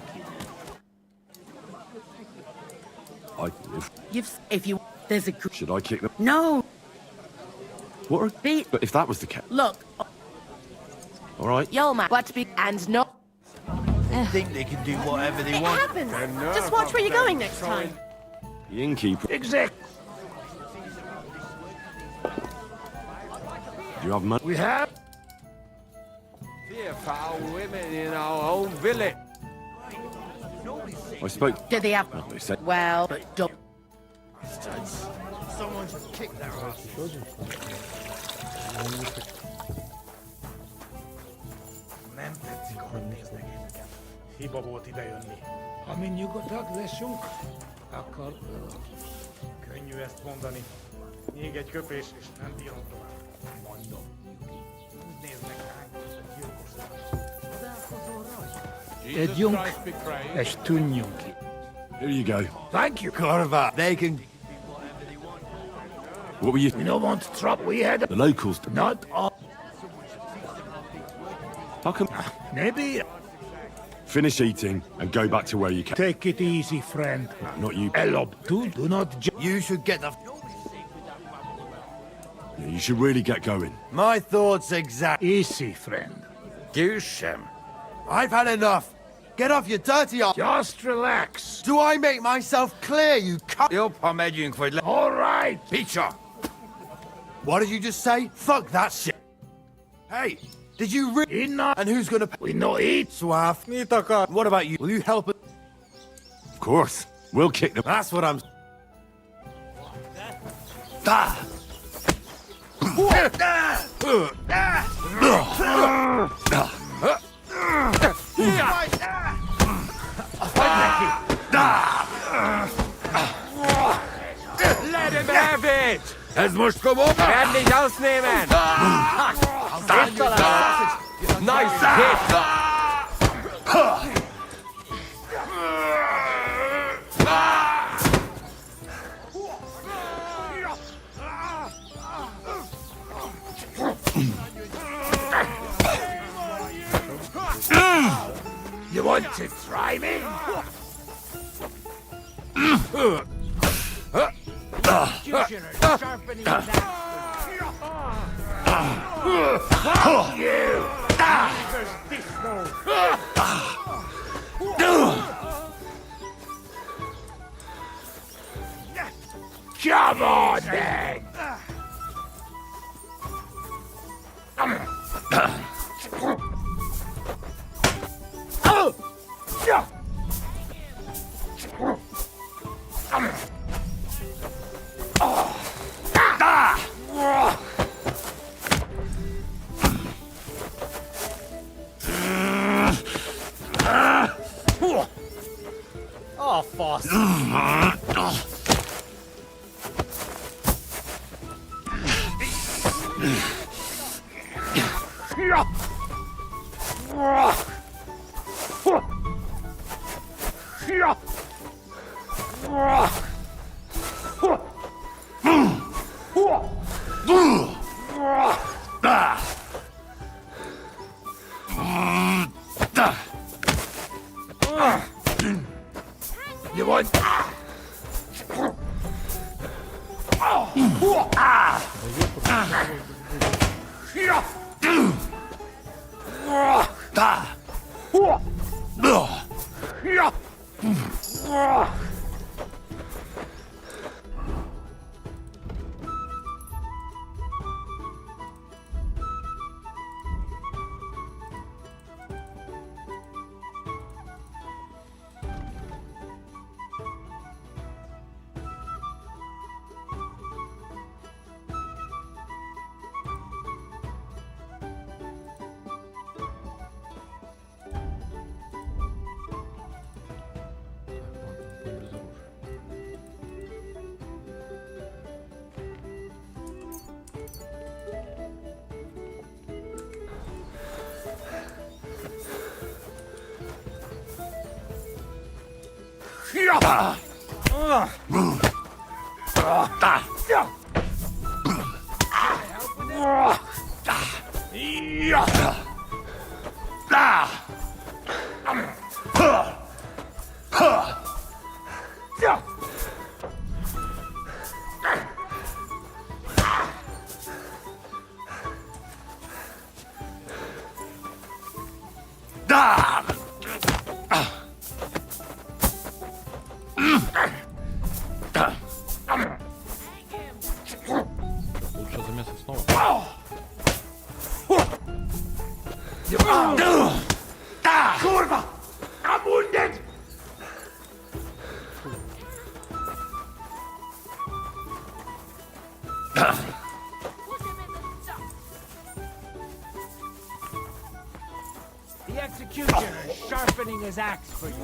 If you... There's a... Should I kick them? No. What are... Be... But if that was the case... Look. All right. Yo, man. But be... And no... They think they can do whatever they want. Happens. Just watch where you're going next time. The innkeeper... Exact. Do you have money? We have... Fear foul women in our own village. I spoke... Do they have... Well, they said... Well, but don't... Someone should kick their ass. Nem tetszik, ahogy néznek engem. Hiba volt idejönni. Ha mi nyugodtak leszünk, akkor... Könnyű ezt mondani. Még egy köpés, és nem bírom tovább. Mondom. Úgy néznek ránk, hogy gyilkosok. Edjunk, és tűnjünk ki. Here you go. Thank you. Korva, they can... What were you... We don't want trouble. We had... The locals... Not all... How come... Maybe... Finish eating and go back to where you came. Take it easy, friend. Not you. Elob, do not... You should get the... Yeah, you should really get going. My thoughts exact... Easy, friend. Douche. I've had enough. Get off your dirty ass. Just relax. Do I make myself clear, you cunt? All right. Peter! What did you just say? Fuck that shit. Hey, did you really... Enough. And who's gonna... We no eat. Suave. What about you? Will you help us? Of course. We'll kick them. That's what I'm... Ah! Let him have it! Es muss gewonnen! Werden nicht ausnehmen! Nice hit! You want to try me? Come on, then! Oh, Foss. Лучше замес снова. Kurva! I'm wounded! The executioner is sharpening his axe for you.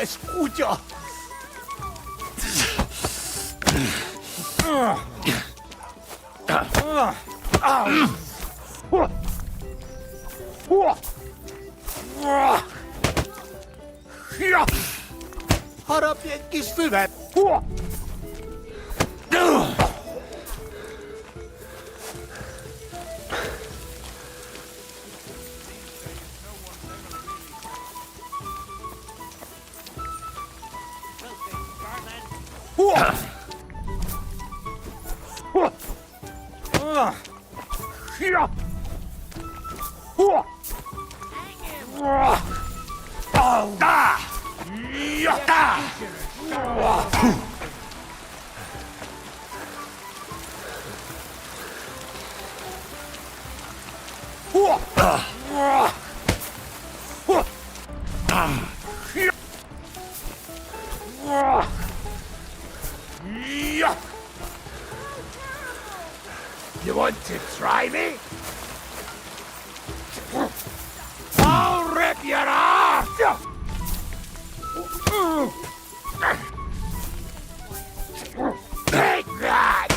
Escucha. Harap egy kis füvet! You want to try me? All Take that!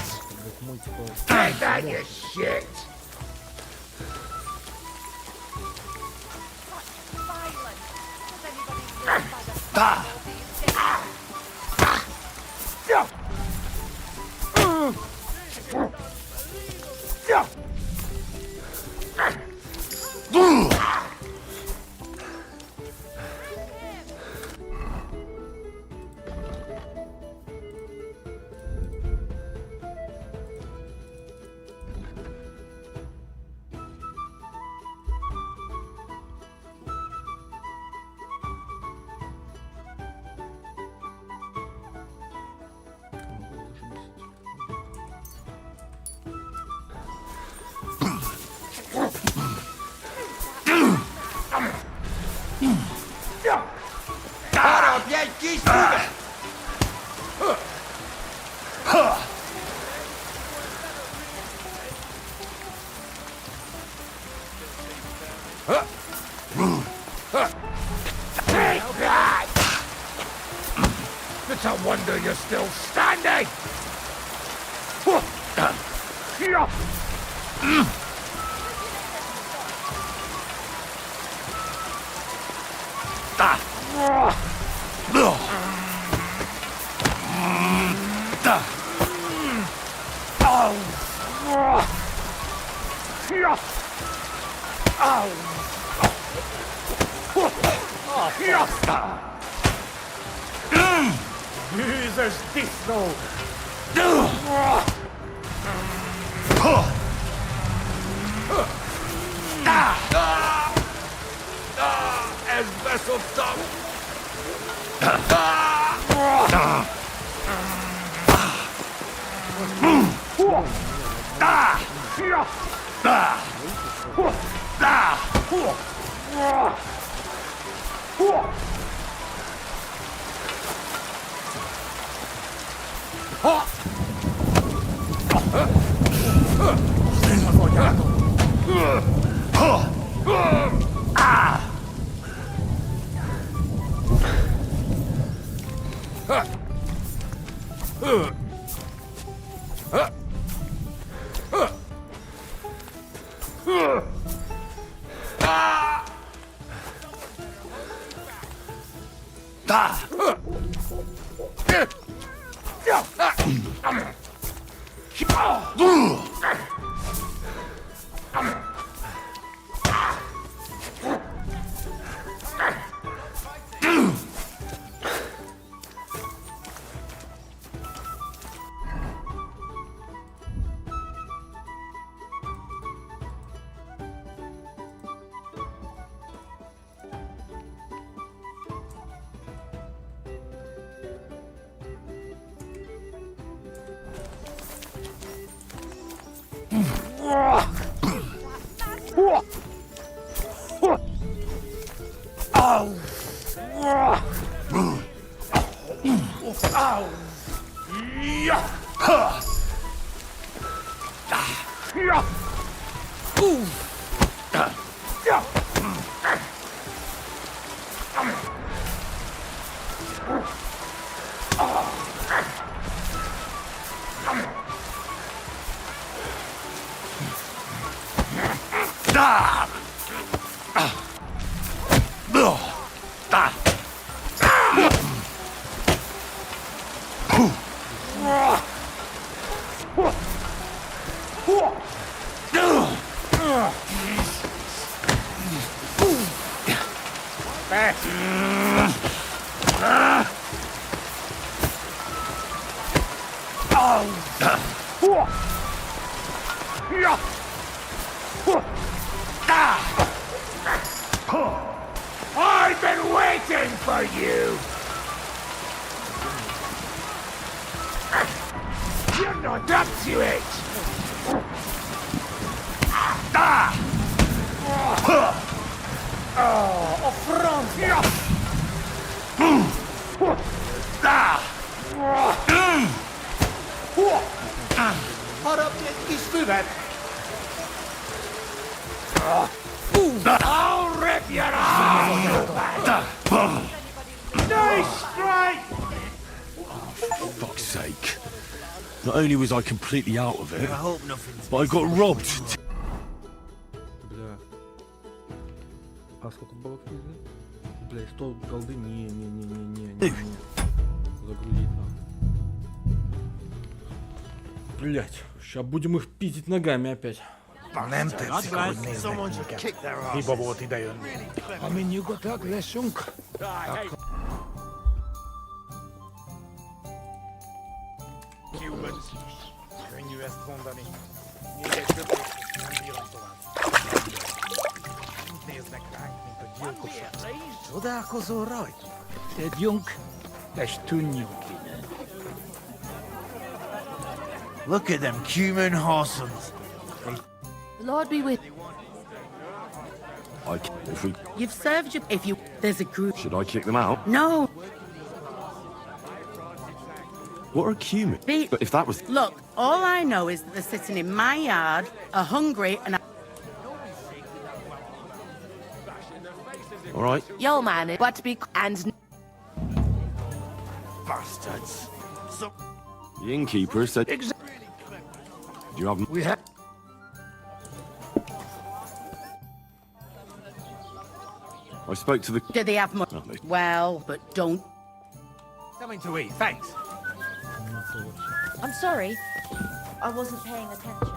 Take that, you shit! It's a wonder you're still standing! Jesus, this no! As vessel tongue! I've been waiting for you! You're not up to it! Oh, Francia! Para istuvät! I'll rip your arm! Nice strike! Not only was I completely out of it, but I got robbed. Бля. А сколько бабок нужно? Бля, 100 голды? Не. Загрузить надо. Блять, сейчас будем их пиздить ногами опять. Nem tetszik, hogy néznek minket. Hiba volt idejönni. Amin nyugodtak leszünk, akkor... Cubans. Könnyű ezt mondani. Még egy köpés, nem bírom tovább. Úgy néznek ránk, mint a gyilkosok. Csodálkozol rajta? Tegyünk, és tűnjünk innen. Look at them cumin horsons. The Lord be with If we... You've served your... If you... There's a group... Should I kick them out? No. What are cumin? But if that was... Look, all I know is that they're sitting in my yard, are hungry, and... All right. Yo, man, but be and Bastards. So... The innkeeper said... Do you have... We have... I spoke to the... Do they have much? Oh, they... Well, but don't... Something to eat, thanks. I'm sorry. I wasn't paying attention.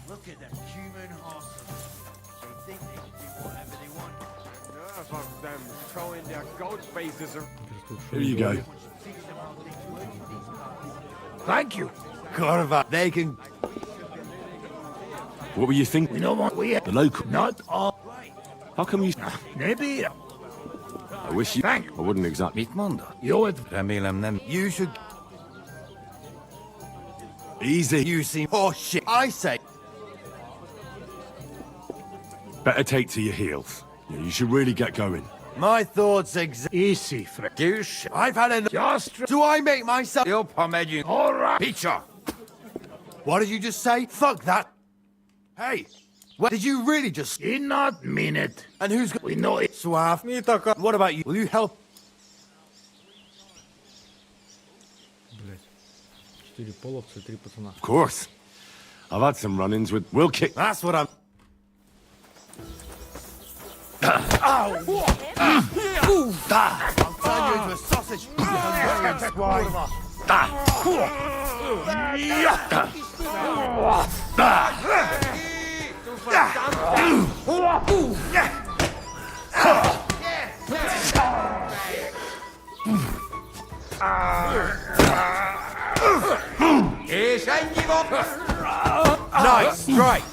Look at them cumin horsons. They think they can do whatever they want. Enough of them throwing their goat faces around. Here you go. Thank you. Corva, they can... What were you thinking? We don't want... We have... The local... Not all... How come you... Maybe... I wish you... Thank you. I wouldn't exactly... Mit mondod? Jó, it... Remélem nem... You should... Easy. You seem horseshit. I say... Better take to your heels. Yeah, you should really get going. My thoughts Easy, Fred. Douche. I've had enough. Just... Do I make myself... All right. Picture. What did you just say? Fuck that. Hey. What did you really just... Did not mean it. And who's... We know it. Suave. What about you? Will you help? Блять. 4 половца и 3 пацана. Of course. I've had some run-ins with... We'll kick... That's what I'm... I'll turn you into a sausage. Nice strike.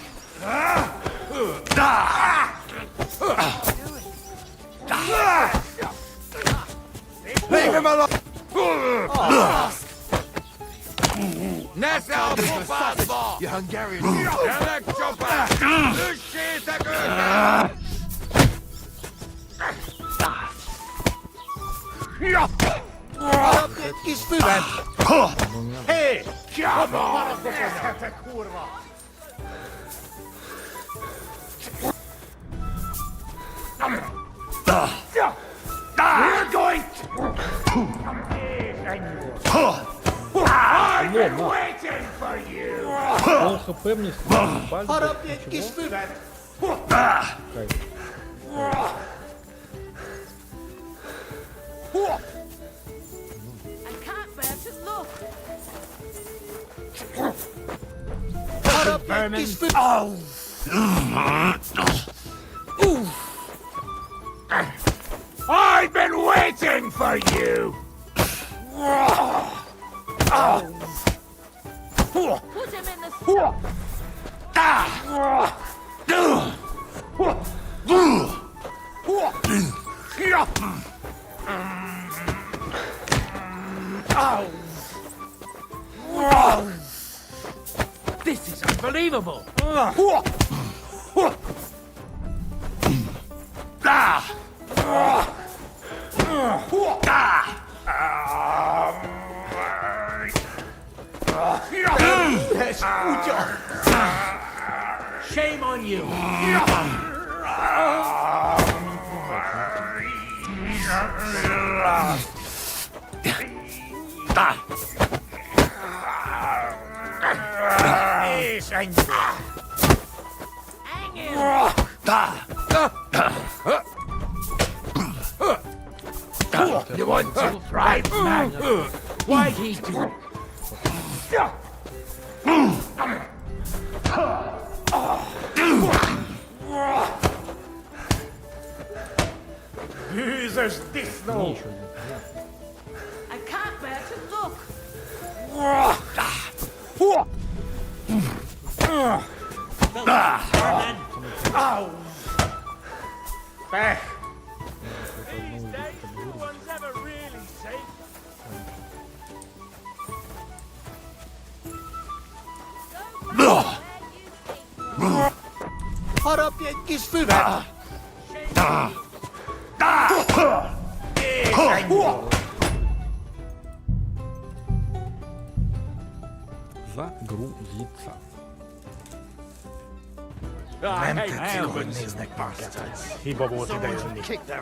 Leave him alone. You Hungarian. Hey! Come on! We're going I've been waiting for you! Он хп мне снимает пальцы. Чего? Кайф. I can't bear to look. Put up, vermin! I've been waiting for you! Put him in the This is unbelievable! Shame on you! És ennyi. You want to try, man? Why did you? Jesus, this no. I can't bear to look. Ow! Back. These days, no one's ever really safe. Harapja egy kis füvet! És ennyi. Загрузиться. Nem tetszik, ahogy néznek minket. Hiba volt idejönni.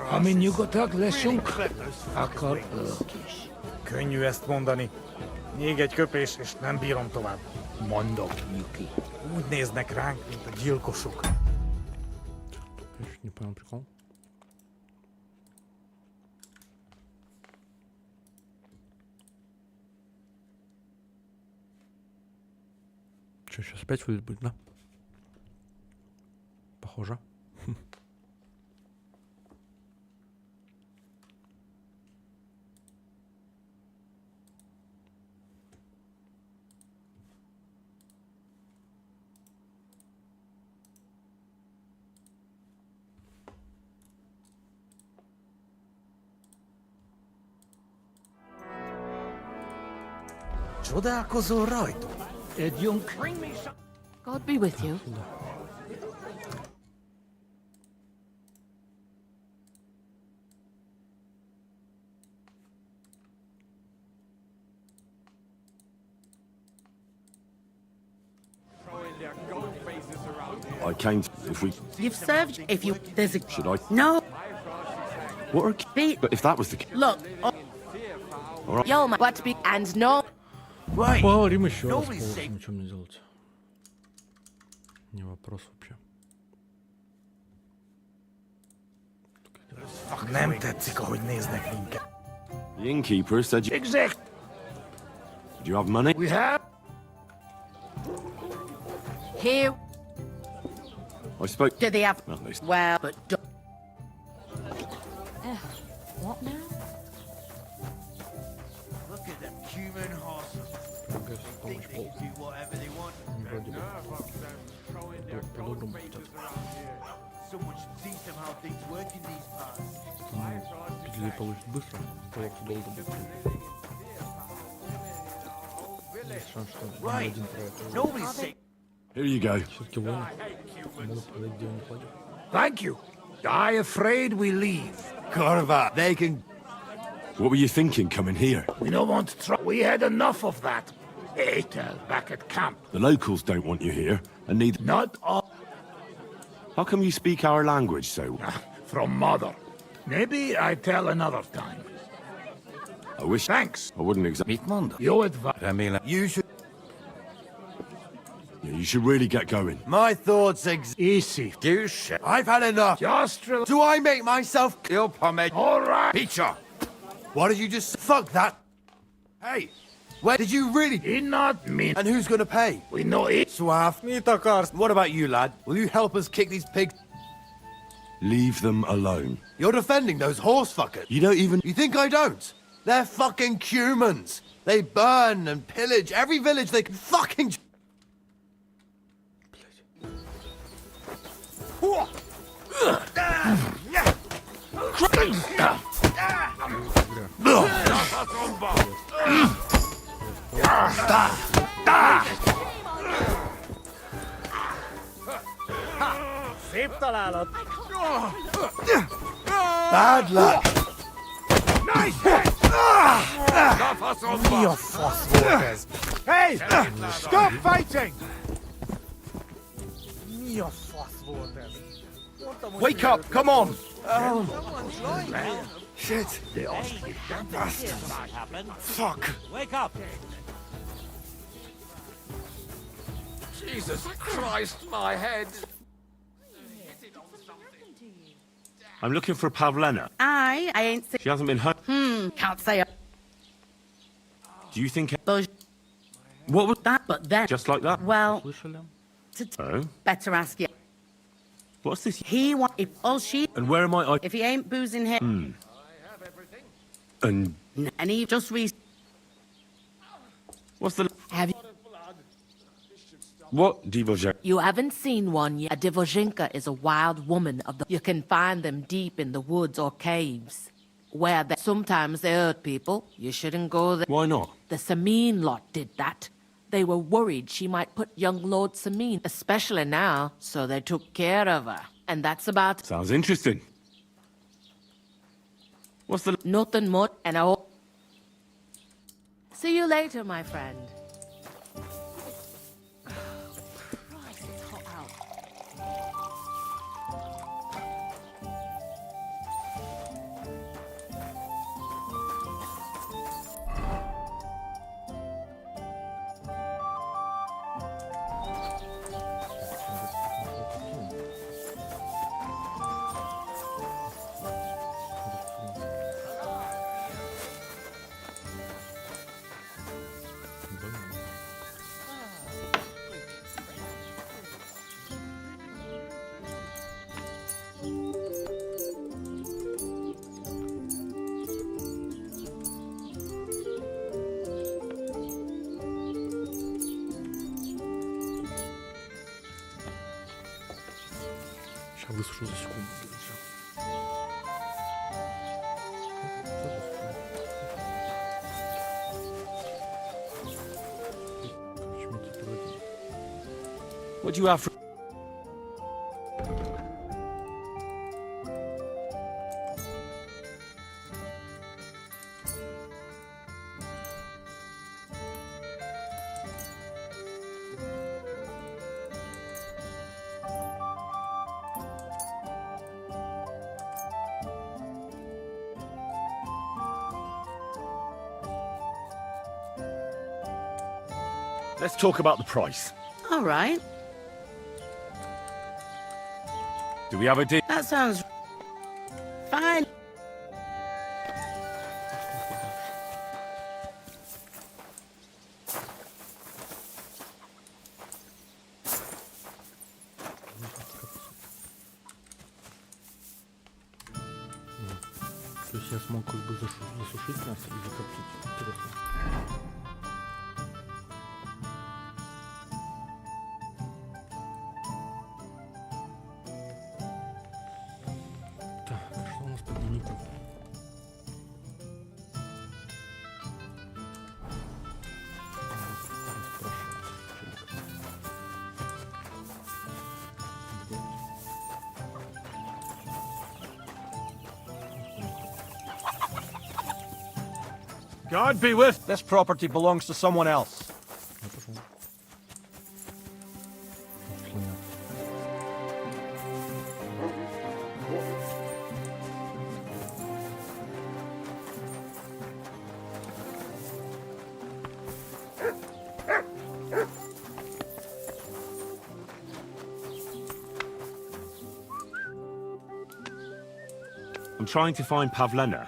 Ha mi nyugodtak leszünk, akkor... Könnyű ezt mondani. Még egy köpés, és nem bírom tovább. Mondom, Yuki. Úgy néznek ránk, mint a gyilkosok. Не понял прикол. Что, сейчас опять вылет будет, да? Похоже. Csodálkozol rajtunk? Együnk. God be with you. I came if we... You've served. If you... There's a... Should I? No. What are... But if that was the... Look. Yo, my what be and no. Right. Поговорим еще раз, Nobody's safe. ничего мне делать. Не вопрос вообще. Nem tetszik, ahogy néznek minket. The innkeeper said you... Exact. Do you have money? We have... Here. I spoke... Do they have... At least. Well, but... What now? Look at them human horses. Think they can do whatever they want. Someone should teach them how things work in these parts. Петли получит быстро, колоться долго будет. Есть шанс, что ни один проект. Nobody's safe. Here you go. Все-таки воины могут продать, где он не платит. Thank you. I afraid we leave. Corva, they can... What were you thinking coming here? We don't want to try. We had enough of that. Etel back at camp. The locals don't want you here, and neither... Not all... How come you speak our language so... From mother. Maybe I tell another time. I wish... Thanks. I wouldn't exactly... Mit mondod? Your advice. Remélem. You should... Yeah, you should really get going. My thoughts Easy. You shit. I've had enough. Just relax. Do I make myself kill pomade? All right. Peter! What did you just... Fuck that! Hey! Where did you really... He not mean. And who's gonna pay? We know it. Suave. What about you, lad? Will you help us kick these pigs? Leave them alone. You're defending those horse fuckers. You don't even... You think I don't? They're fucking humans. They burn and pillage every village they can fucking... Szép találat. Bad luck. Nice hit. Mi a fasz volt ez? Hey! Stop fighting! Mi a fasz volt ez? Wake up! Come on! Oh. Shit! Fuck! Wake up! Jesus Christ, my head! I'm looking for Pavlena. I ain't She hasn't been home. Can't say Do you think... what was that, but then... Just like that? Well, Oh? better ask you. What's this? He want if all she... And where am I? If he ain't boozing him... And... And he just What's the... Have you... What? Divoje? You haven't seen one yet. A Divozhinka is a wild woman of the... You can find them deep in the woods or caves. Where they... Sometimes they hurt people. You shouldn't go there. Why not? The Semin lot did that. They were worried she might put young Lord Semin, especially now, so they took care of her. And that's about... Sounds interesting. What's the... Nothing much, and I... See you later, my friend. Christ, it's hot out. Сейчас высушу за секунду. What do you have for... Let's talk about the price. All right. Do we have a deal? That sounds... fine. То есть я смог как бы засушить мясо и закоптить. Интересно. Так, что у нас по дневнику? God be with. This property belongs to someone else. I'm trying to find Pavlena.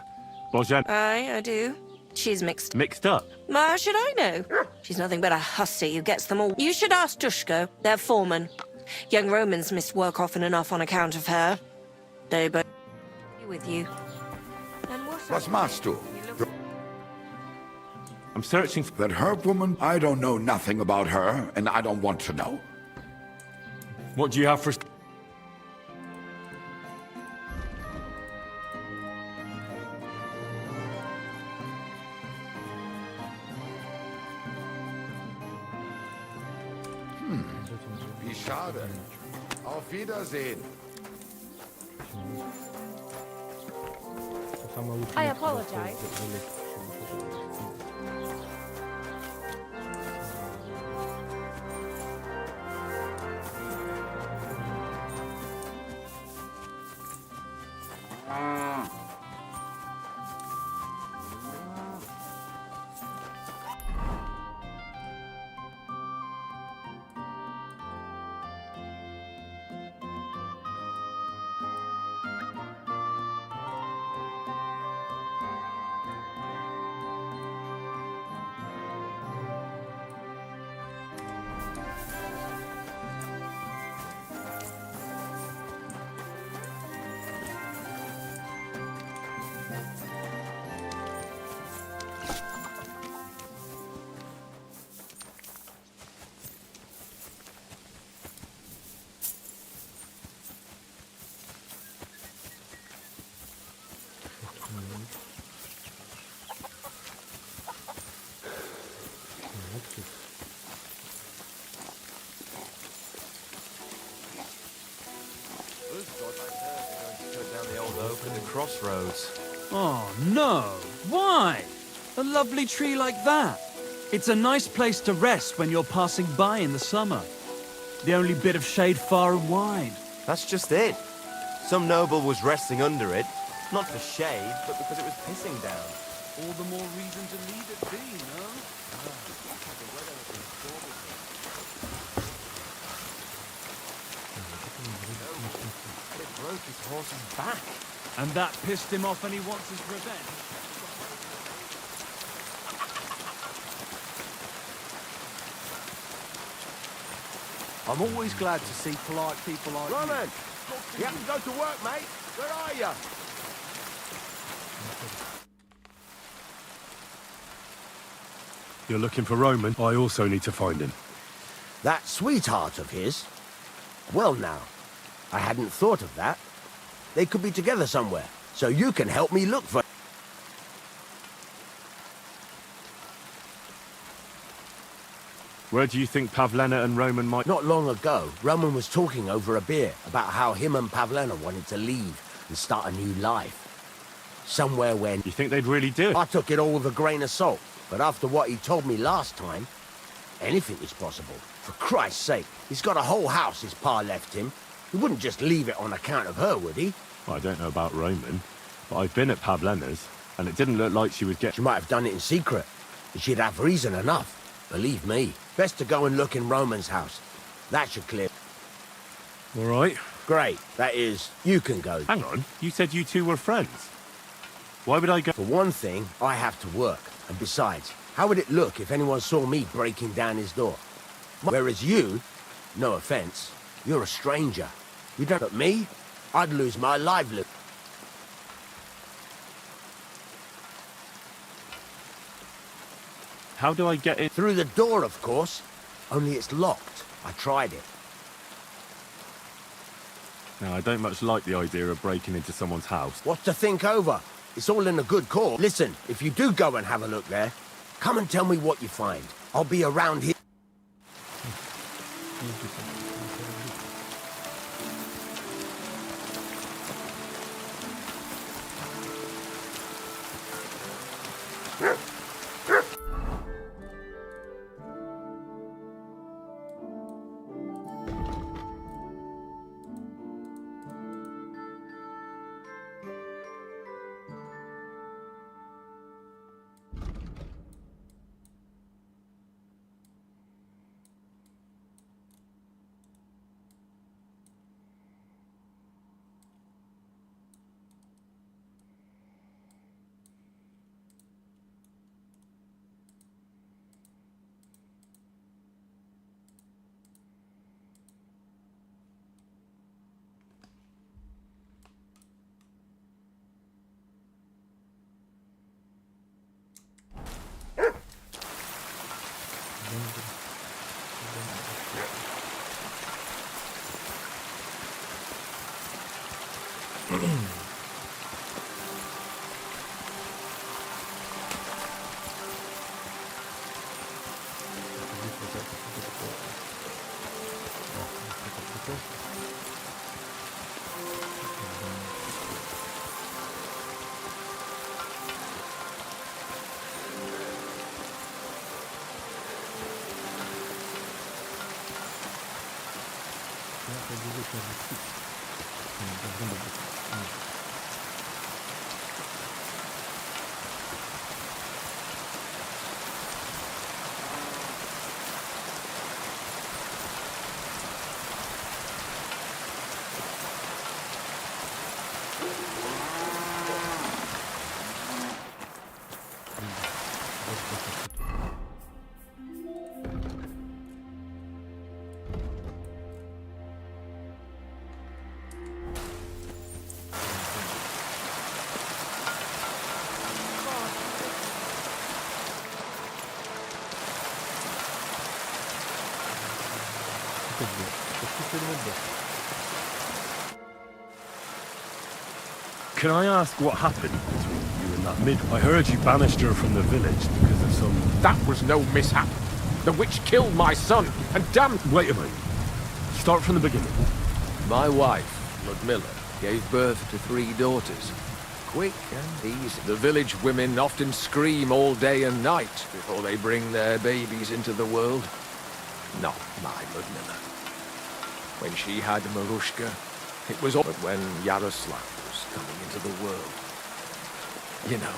Bojan... Aye, I do. She's mixed. Mixed up? How should I know? She's nothing but a hussy who gets them all. You should ask Dushko, their foreman. Young Romans miss work often enough on account of her. They both... with you. And What's master? I'm searching for... That herb woman? I don't know nothing about her, and I don't want to know. What do you have for... Wie schade. Auf Wiedersehen. I apologize. Crossroads. Oh, no. Why? A lovely tree like that. It's a nice place to rest when you're passing by in the summer. The only bit of shade far and wide. That's just it. Some noble was resting under it, not for shade, but because it was pissing down. All the more reason to leave it be, no? It broke his horse's back. And that pissed him off and he wants his revenge. I'm always glad to see polite people like Roman! You have to go to work, mate. Where are you? You're looking for Roman? I also need to find him. That sweetheart of his? Well now, I hadn't thought of that. They could be together somewhere, so you can help me look for... Where do you think Pavlena and Roman might... Not long ago, Roman was talking over a beer about how him and Pavlena wanted to leave and start a new life. Somewhere when... You think they'd really do it? I took it all with a grain of salt, but after what he told me last time, anything is possible. For Christ's sake, he's got a whole house his pa left him. He wouldn't just leave it on account of her, would he? Well, I don't know about Roman, but I've been at Pavlena's, and it didn't look like she was getting... She might have done it in secret, and she'd have reason enough. Believe me. Best to go and look in Roman's house. That should clear... All right. Great. That is, you can go. Hang on. You said you two were friends. Why would I go... For one thing, I have to work. And besides, how would it look if anyone saw me breaking down his door? Whereas you, no offense, you're a stranger. You don't... But me, I'd lose my livelihood. How do I get in? Through the door, of course. Only it's locked. I tried it. No, I don't much like the idea of breaking into someone's house. What's to think over? It's all in a good cause. Listen, if you do go and have a look there, come and tell me what you find. I'll be around here. Can I ask what happened between you and that mid? I heard you banished her from the village because of some... That was no mishap. The witch killed my son, and damn... Wait a minute. Start from the beginning. My wife, Ludmilla, gave birth to 3 daughters. Quick and easy. The village women often scream all day and night before they bring their babies into the world. Not my Ludmilla. When she had Marushka, it was all... But when Yaroslav was coming into the world, you know,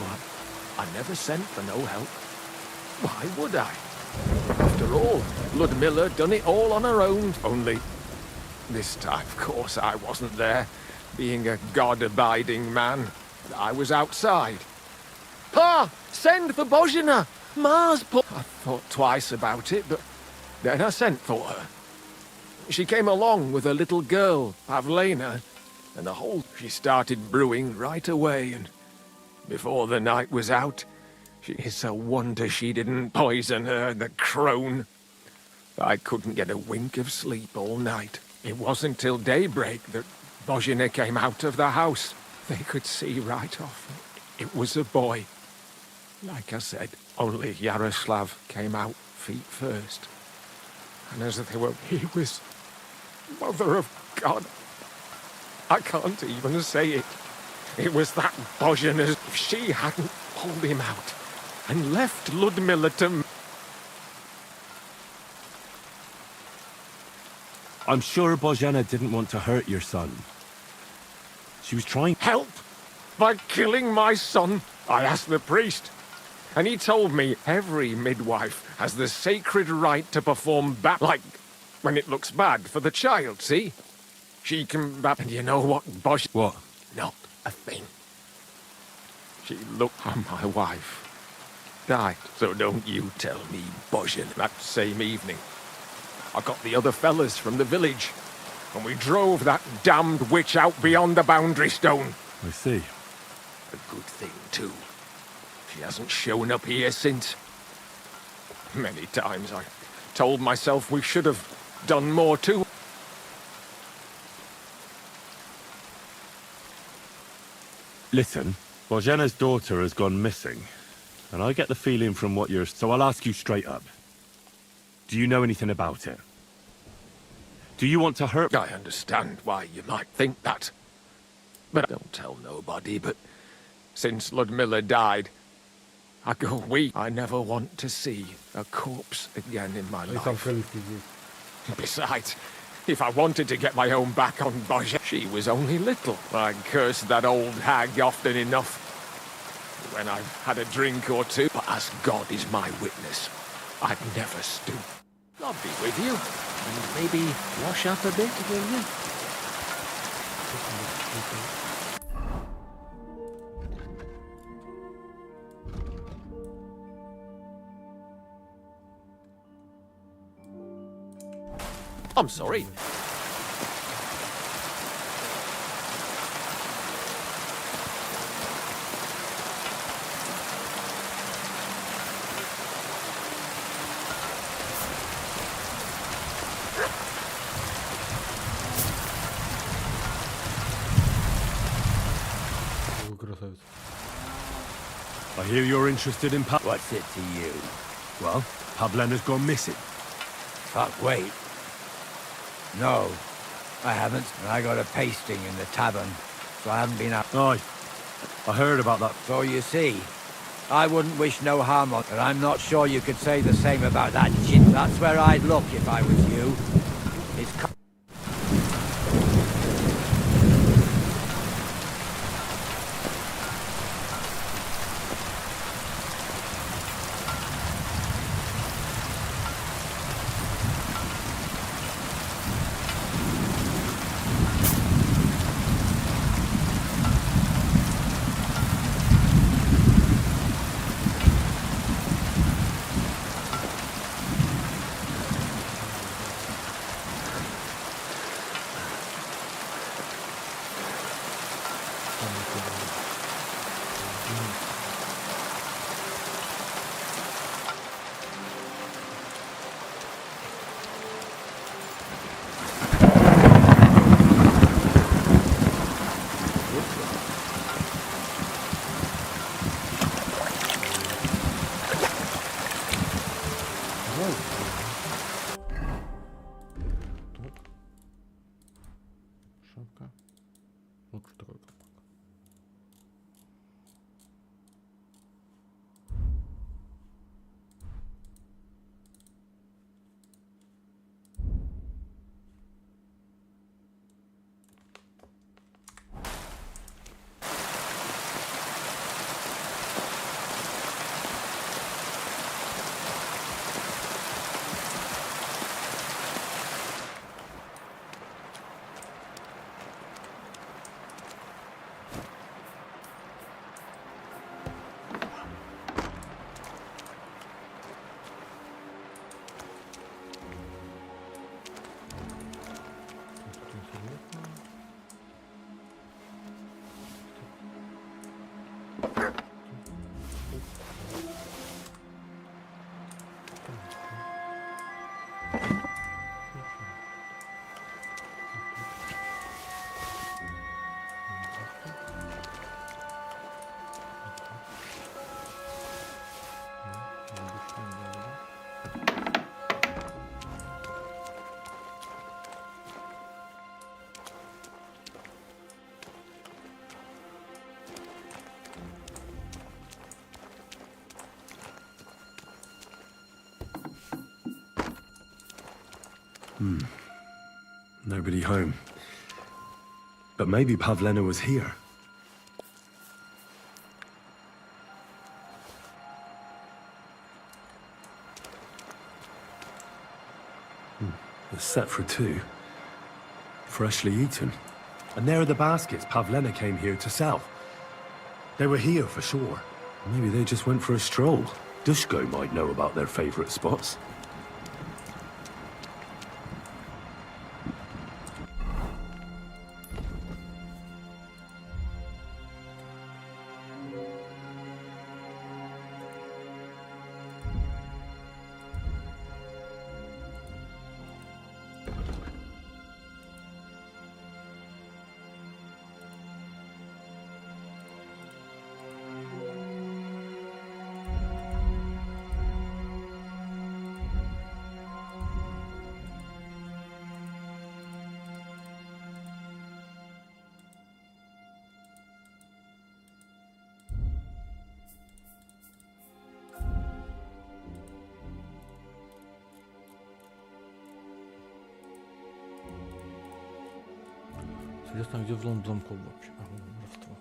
I never sent for no help. Why would I? After all, Ludmilla done it all on her own. Only, this time, of course, I wasn't there. Being a God-abiding man, I was outside. Pa! Send for Bozhina! Ma's put... I thought twice about it, but then I sent for her. She came along with a little girl, Pavlena, and the whole... She started brewing right away, and before the night was out, it's a wonder she didn't poison her, the crone. I couldn't get a wink of sleep all night. It wasn't till daybreak that Bozhina came out of the house. They could see right off. It was a boy. Like I said, only Yaroslav came out feet first. And as they were, he was... Mother of God. I can't even say it. It was that Bozhina's... If she hadn't pulled him out and left Ludmilla to... I'm sure Bozhena didn't want to hurt your son. She was trying... Help! By killing my son, I asked the priest. And he told me every midwife has the sacred right to perform like when it looks bad for the child, see? She can and you know what, Bosh? What? Not a thing. She looked at my wife. Died. So don't you tell me, Bozhin. That same evening, I got the other fellas from the village, and we drove that damned witch out beyond the boundary stone. I see. A good thing, too. She hasn't shown up here since. Many times I told myself we should have done more too. Listen, Bozhena's daughter has gone missing, and I get the feeling from what you're... So I'll ask you straight up. Do you know anything about it? Do you want to hurt... I understand why you might think that. But don't tell nobody, but since Ludmilla died, I go weak. I never want to see a corpse again in my life. Besides, if I wanted to get my own back on Bozhena, she was only little. I cursed that old hag often enough when I've had a drink or two. But as God is my witness, I'd never stoop. I'll be with you, and maybe wash up a bit, will you? I'm sorry. I hear you're interested in What's it to you? Well, Pavlena's gone missing. Fuck, wait. No, I haven't. I got a pasting in the tavern, so I haven't been out. Aye, I heard about that. So you see, I wouldn't wish no harm on, and I'm not sure you could say the same about that shit. That's where I'd look if I was you. It's... колпака. Вот что такое колпак. Nobody home. But maybe Pavlena was here. It's set for two. Freshly eaten. And there are the baskets Pavlena came here to sell. They were here for sure. Maybe they just went for a stroll. Dushko might know about their favorite spots. Интересно, где взлом замков вообще? Воровство.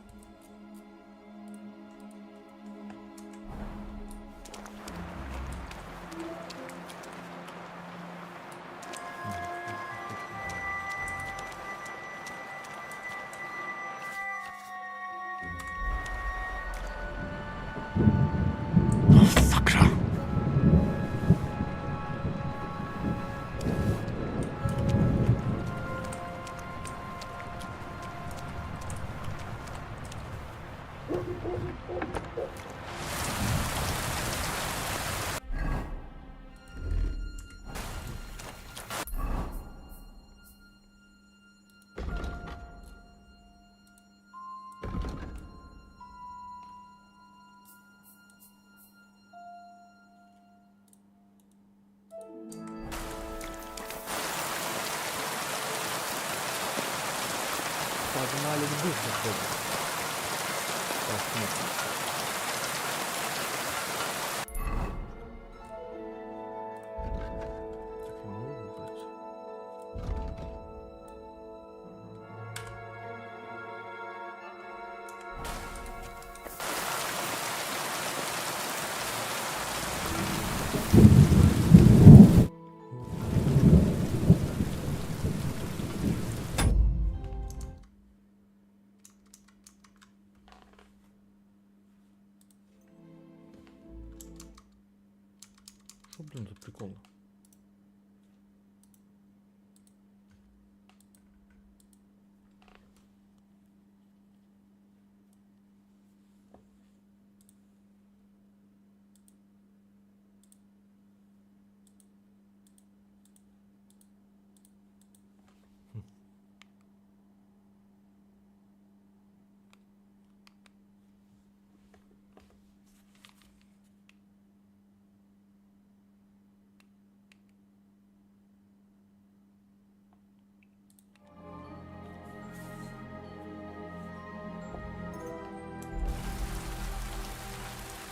Погнали в душ заходим. Посмотрим. Что, блин, тут прикол?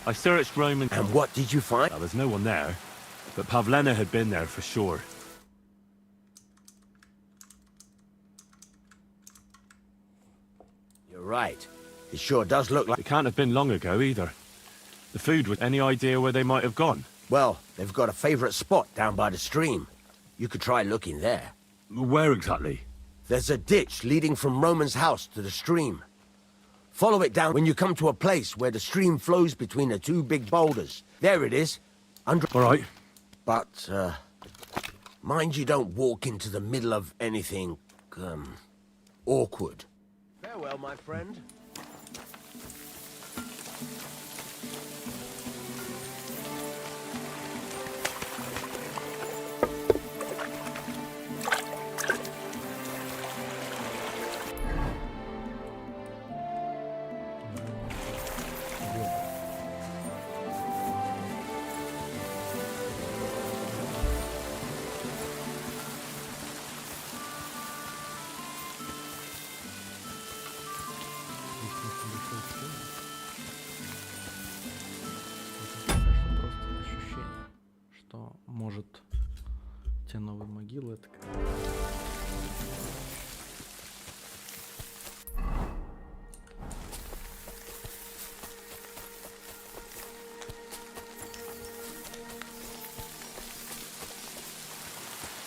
I searched Roman... And what did you find? Well, there's no one there, but Pavlena had been there for sure. You're right. It sure does look like... It can't have been long ago, either. The food was... Any idea where they might have gone? Well, they've got a favorite spot down by the stream. You could try looking there. Where exactly? There's a ditch leading from Roman's house to the stream. Follow it down when you come to a place where the stream flows between the two big boulders. There it is. All right. But, mind you don't walk into the middle of anything, awkward. Farewell, my friend. Может, те новые могилы это...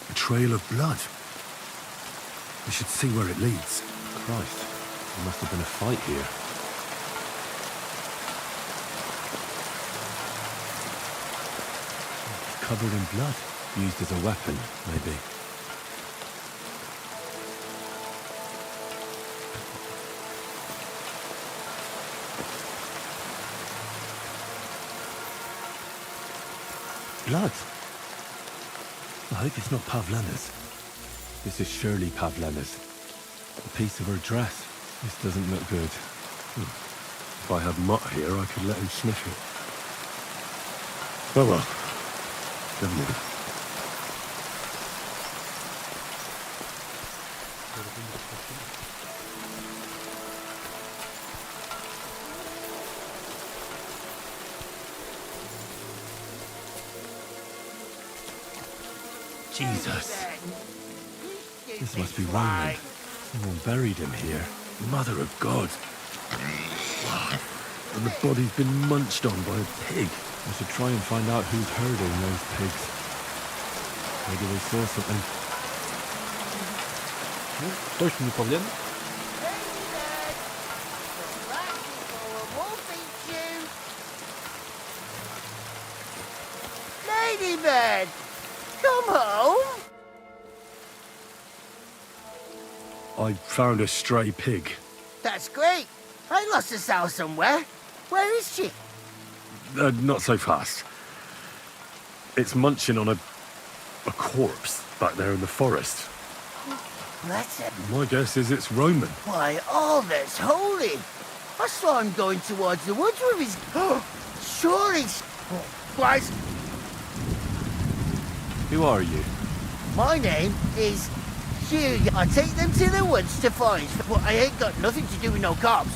A trail of blood. We should see where it leads. Christ, there must have been a fight here. Covered in blood. Used as a weapon, maybe. Blood. I hope it's not Pavlena's. This is surely Pavlena's. A piece of her dress. This doesn't look good. If I had Mutt here, I could let him sniff it. Oh well. Never mind. Jesus. This must be Roman. Someone buried him here. Mother of God. And the body's been munched on by a pig. I should try and find out who's herding those pigs. Maybe they saw something. Точно не Павлен? Ladybird, come home. I found a stray pig. That's great. I lost a sow somewhere. Where is she? Not so fast. It's munching on a corpse back there in the forest. Bless it. My guess is it's Roman. Why, all that's holy. I saw him going towards the woods with his... Surely... Why... Who are you? My name is Hugh. I take them to the woods to forage. But I ain't got nothing to do with no cops.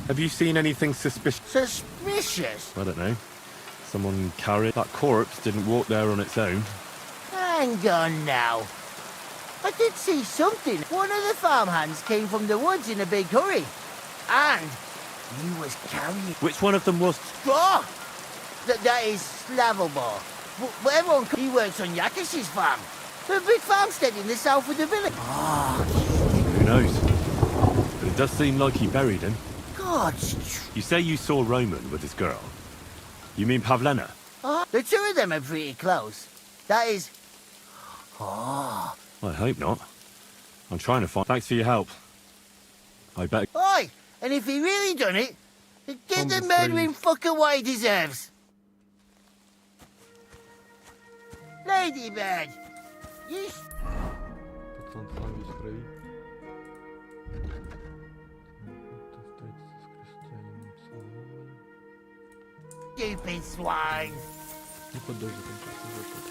Have you seen anything suspicious? Suspicious? I don't know. Someone carried... That corpse didn't walk there on its own. Hang on now. I did see something. One of the farmhands came from the woods in a big hurry. And he was carrying... Which one of them was... Straw! That is Slavelbar. But everyone... He works on Yakish's farm. A big farmstead in the south of the village. Who knows? But it does seem like he buried him. You say you saw Roman with his girl. You mean Pavlena? The two of them are pretty close. That is... Oh. I hope not. I'm trying to find... Thanks for your help. I bet... Oi! And if he really done it, give the murdering fucker what he deserves. Ladybird, you... Пацан сам весь в крови. Stupid swine. Ну хоть даже там что-то зашел.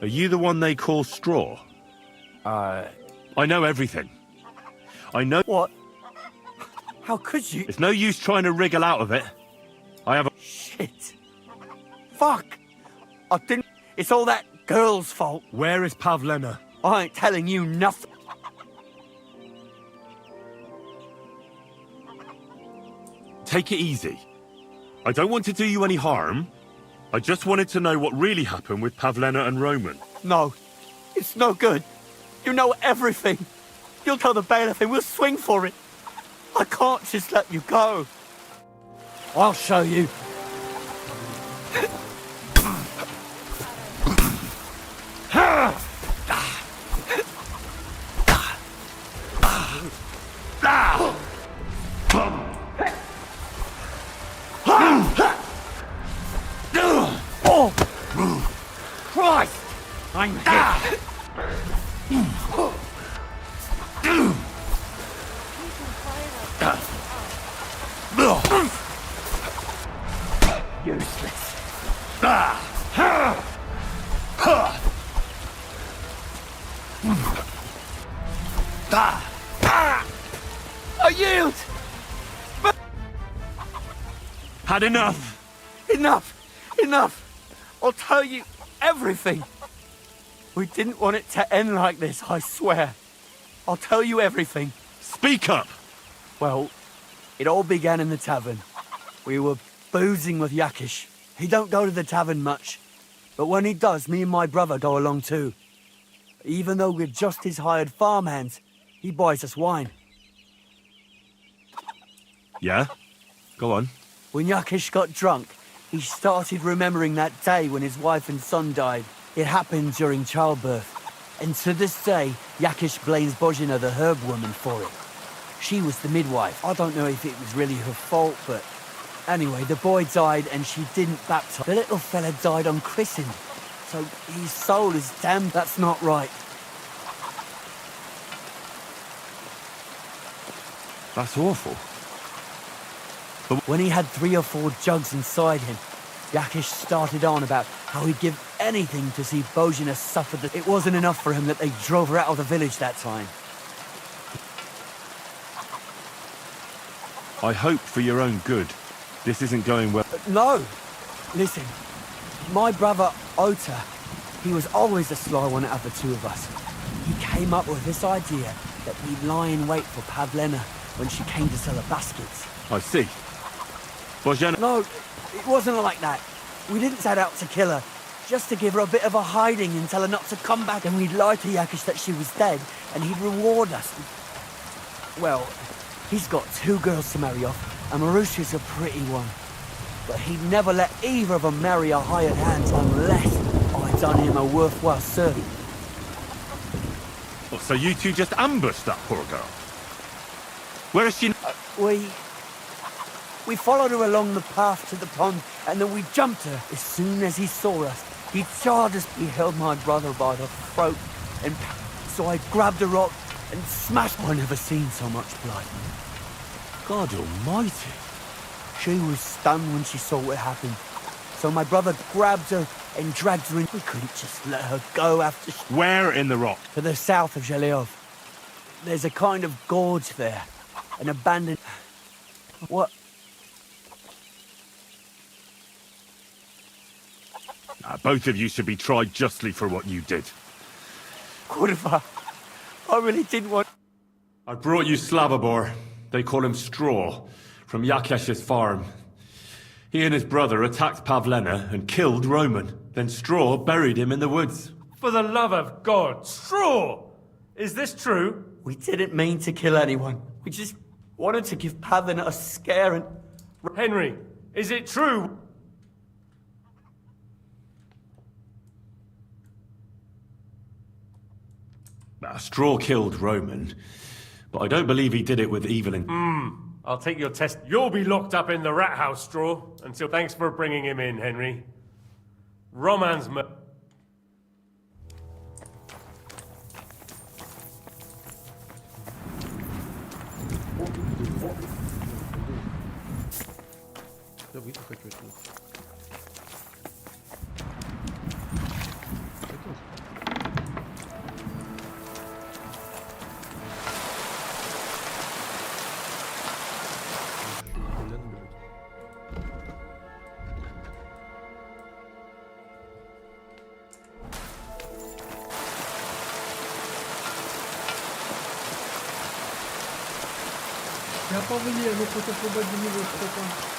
Are you the one they call Straw? I know everything. I know... What? How could you? It's no use trying to wriggle out of it. I have a... Shit. Fuck. I didn't... It's all that girl's fault. Where is Pavlena? I ain't telling you nothing. Take it easy. I don't want to do you any harm. I just wanted to know what really happened with Pavlena and Roman. No. It's no good. You know everything. You'll tell the bailiff and we'll swing for it. I can't just let you go. I'll show you. Oh! Christ! I'm dead! Useless. I yield! Had enough! Enough! Enough! I'll tell you everything. We didn't want it to end like this, I swear. I'll tell you everything. Speak up! Well, it all began in the tavern. We were boozing with Yakish. He don't go to the tavern much, but when he does, me and my brother go along too. Even though we're just his hired farmhands, he buys us wine. Yeah? Go on. When Yakish got drunk, he started remembering that day when his wife and son died. It happened during childbirth. And to this day, Yakish blames Bozhina, the herb woman, for it. She was the midwife. I don't know if it was really her fault, but... Anyway, the boy died and she didn't baptize. The little fella died unchristened. So his soul is damned. That's not right. That's awful. But when he had 3 or 4 jugs inside him, Yakish started on about how he'd give anything to see Bozhina suffer. It wasn't enough for him that they drove her out of the village that time. I hope for your own good. This isn't going well. No! Listen, my brother, Ota, he was always the sly one out of the two of us. He came up with this idea that we'd lie in wait for Pavlena when she came to sell her baskets. I see. Bozhena... No, it wasn't like that. We didn't set out to kill her, just to give her a bit of a hiding and tell her not to come back. And we'd lie to Yakish that she was dead, and he'd reward us. Well, he's got 2 girls to marry off, and Marusha's a pretty one. But he'd never let either of them marry a hired hand unless I'd done him a worthwhile service. Oh, so you two just ambushed that poor girl? Where is she? We followed her along the path to the pond, and then we jumped her. As soon as he saw us, he charged us. He held my brother by the throat, and so I grabbed a rock and smashed. I've never seen so much blood. God almighty. She was stunned when she saw what happened. So my brother grabbed her and dragged her in. We couldn't just let her go after... Where in the rock? To the south of Zheleov. There's a kind of gorge there. An abandoned... What? Both of you should be tried justly for what you did. Kurva. I really didn't want... I brought you Slavobor. They call him Straw, from Yakesh's farm. He and his brother attacked Pavlena and killed Roman. Then Straw buried him in the woods. For the love of God, Straw! Is this true? We didn't mean to kill anyone. We just wanted to give Pavlena a scare and... Henry, is it true? Straw killed Roman, but I don't believe he did it with evil in... I'll take your test. You'll be locked up in the rat house, Straw, until... Thanks for bringing him in, Henry. Roman's... Я выйду хочу отсюда. павле, хоть освободи его, что там.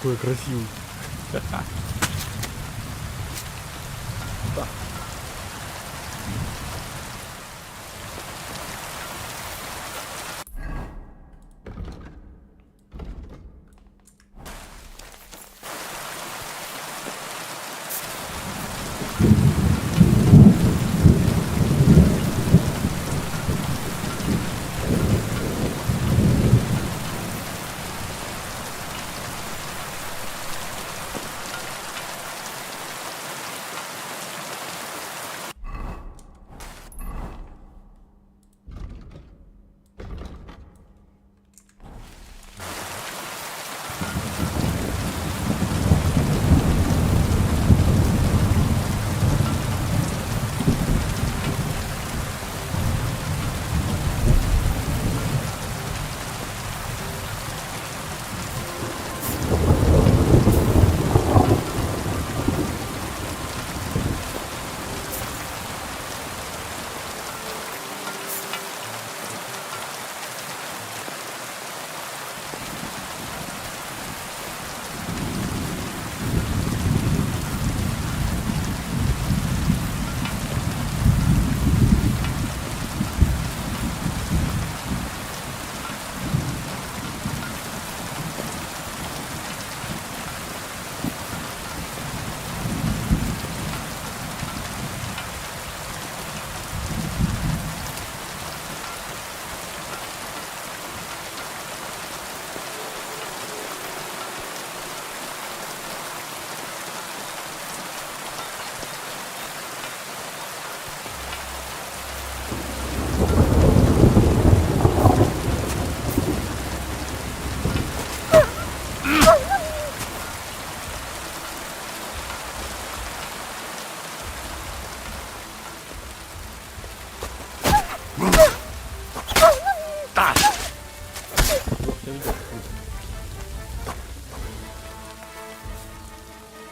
Какой красивый.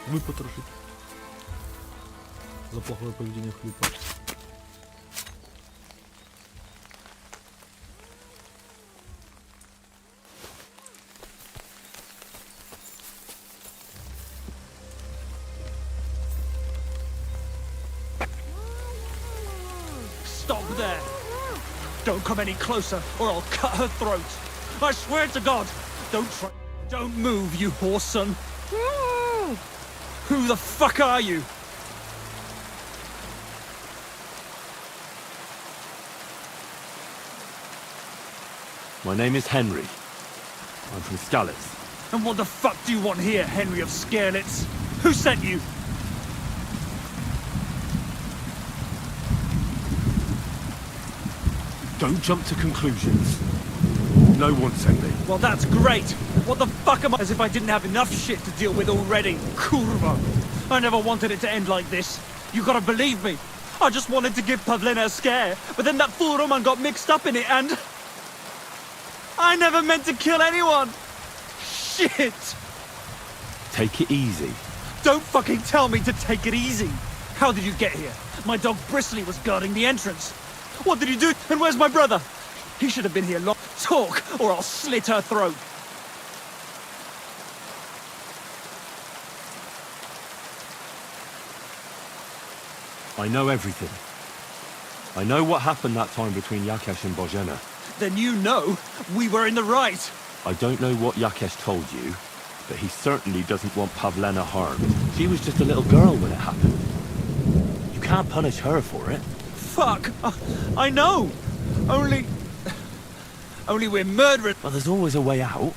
Выпотрошить за плохое поведение хлюпа. Stop there! Don't come any closer, or I'll cut her throat. I swear to God, don't try. Don't move, you whore son. Who the fuck are you? My name is Henry. I'm from Skalitz. And what the fuck do you want here, Henry of Skalitz? Who sent you? Don't jump to conclusions. No one sent me. Well, that's great. What the fuck am I? As if I didn't have enough shit to deal with already. Kurva. I never wanted it to end like this. You gotta believe me. I just wanted to give Pavlina a scare, but then that fool Roman got mixed up in it and... I never meant to kill anyone. Shit. Take it easy. Don't fucking tell me to take it easy. How did you get here? My dog Bristly was guarding the entrance. What did you do? And where's my brother? He should have been here long. Talk, or I'll slit her throat. I know everything. I know what happened that time between Yakesh and Bozhena. Then you know we were in the right. I don't know what Yakesh told you, but he certainly doesn't want Pavlena harmed. She was just a little girl when it happened. You can't punish her for it. Fuck! I know! Only we're murderers. Well, there's always a way out.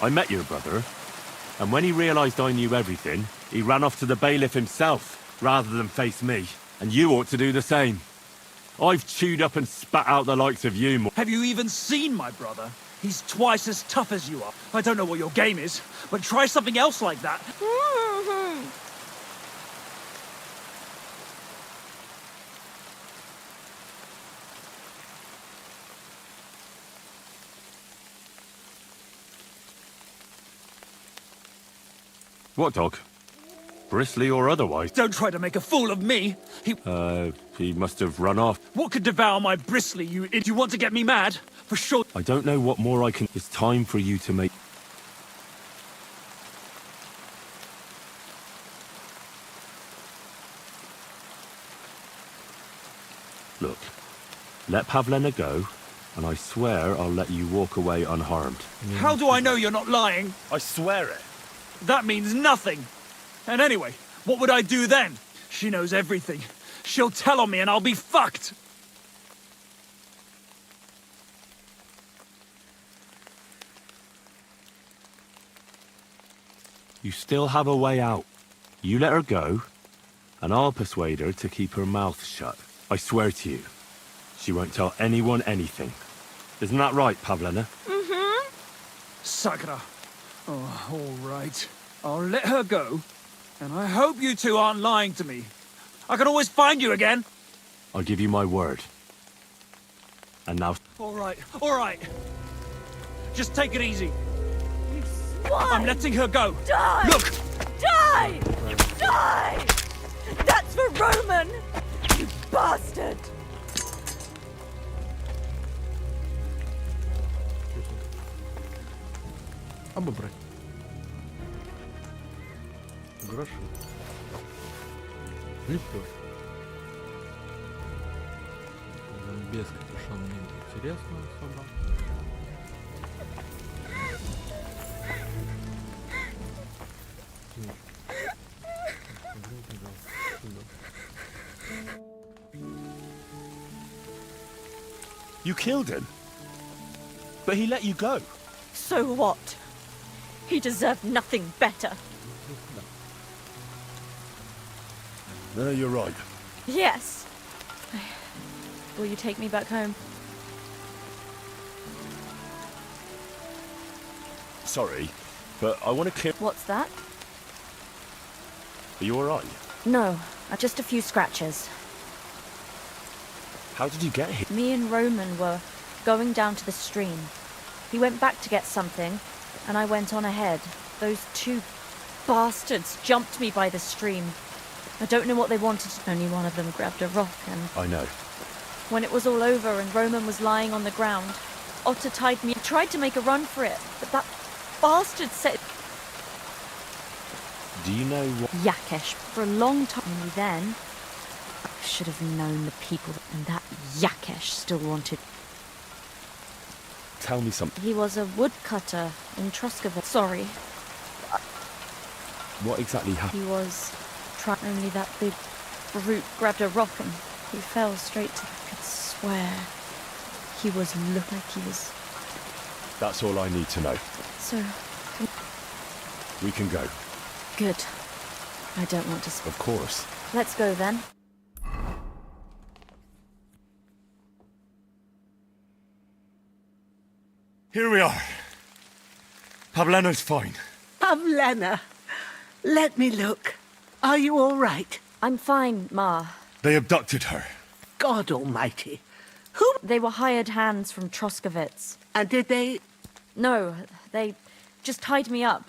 I met your brother, and when he realized I knew everything, he ran off to the bailiff himself, rather than face me. And you ought to do the same. I've chewed up and spat out the likes of you. Have you even seen my brother? He's twice as tough as you are. I don't know what your game is, but try something else like that. What dog? Bristly or otherwise? Don't try to make a fool of me. He must have run off. What could devour my Bristly, you idiot? You want to get me mad? For sure. I don't know what more I can... It's time for you to make... Look, let Pavlena go, and I swear I'll let you walk away unharmed. How do I know you're not lying? I swear it. That means nothing. And anyway, what would I do then? She knows everything. She'll tell on me and I'll be fucked. You still have a way out. You let her go, and I'll persuade her to keep her mouth shut. I swear to you, she won't tell anyone anything. Isn't that right, Pavlena? Mm-hmm. Sakra. Oh, all right. I'll let her go. And I hope you two aren't lying to me. I can always find you again. I'll give you my word. And now... All right. Just take it easy. You swine! I'm letting her go. Die! Look! Die! Die! That's for Roman! You bastard! Обобрать. Гроши. Лепёшь. Без капюшона мне не интересно особо. You killed him? But he let you go. So what? He deserved nothing better. No, you're right. Yes. Will you take me back home? Sorry, but I want to clear... What's that? Are you alright? No, just a few scratches. How did you get here? Me and Roman were going down to the stream. He went back to get something, and I went on ahead. Those two bastards jumped me by the stream. I don't know what they wanted. Only one of them grabbed a rock and... I know. When it was all over and Roman was lying on the ground, Otter tied me. I tried to make a run for it, but that bastard said... Do you know what... Yakesh, for a long time. Only then, I should have known the people, and that Yakesh still wanted... Tell me something. He was a woodcutter in Troskovitz. Sorry. What exactly happened? He was trying... Only that big brute grabbed a rock and he fell straight to... I could swear he was looking like he was... That's all I need to know. So... We can go. Good. I don't want to... Of course. Let's go then. Here we are. Pavlena's fine. Pavlena, let me look. Are you all right? I'm fine, Ma. They abducted her. God almighty. Who? They were hired hands from Troskovitz. And did they... No, they just tied me up.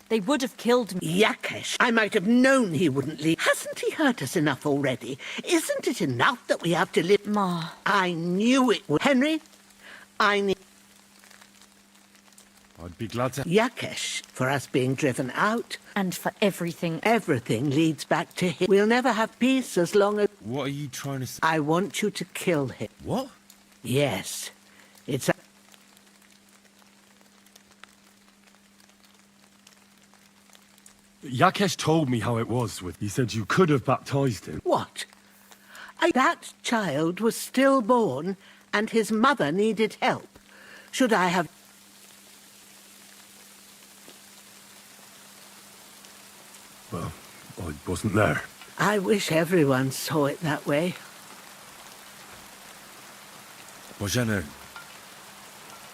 They would have killed me. Yakesh, I might have known he wouldn't leave. Hasn't he hurt us enough already? Isn't it enough that we have to live... Ma. I knew it would. Henry, I need... I'd be glad to... Yakesh, for us being driven out. And for everything. Everything leads back to him. We'll never have peace as long as... What are you trying to say? I want you to kill him. What? Yes. It's... Yakesh told me how it was with... He said you could have baptized him. What? That child was stillborn and his mother needed help. Should I have... Well, I wasn't there. I wish everyone saw it that way. Bozhena,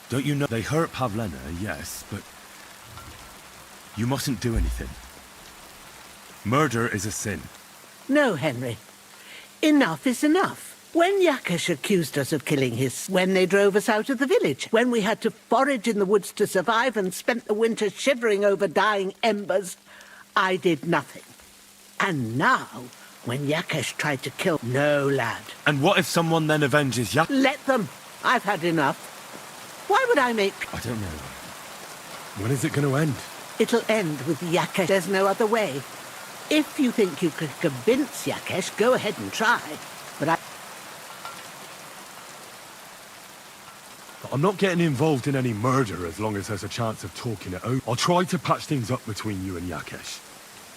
don't you know... They hurt Pavlena, yes, but... You mustn't do anything. Murder is a sin. No, Henry. Enough is enough. When Yakesh accused us of killing his... When they drove us out of the village. When we had to forage in the woods to survive and spent the winter shivering over dying embers, I did nothing. And now, when Yakesh tried to kill... No, lad. And what if someone then avenges Yakesh? Let them. I've had enough. Why would I make... I don't know. When is it going to end? It'll end with Yakesh. There's no other way. If you think you could convince Yakesh, go ahead and try. But I'm not getting involved in any murder as long as there's a chance of talking it out. I'll try to patch things up between you and Yakesh.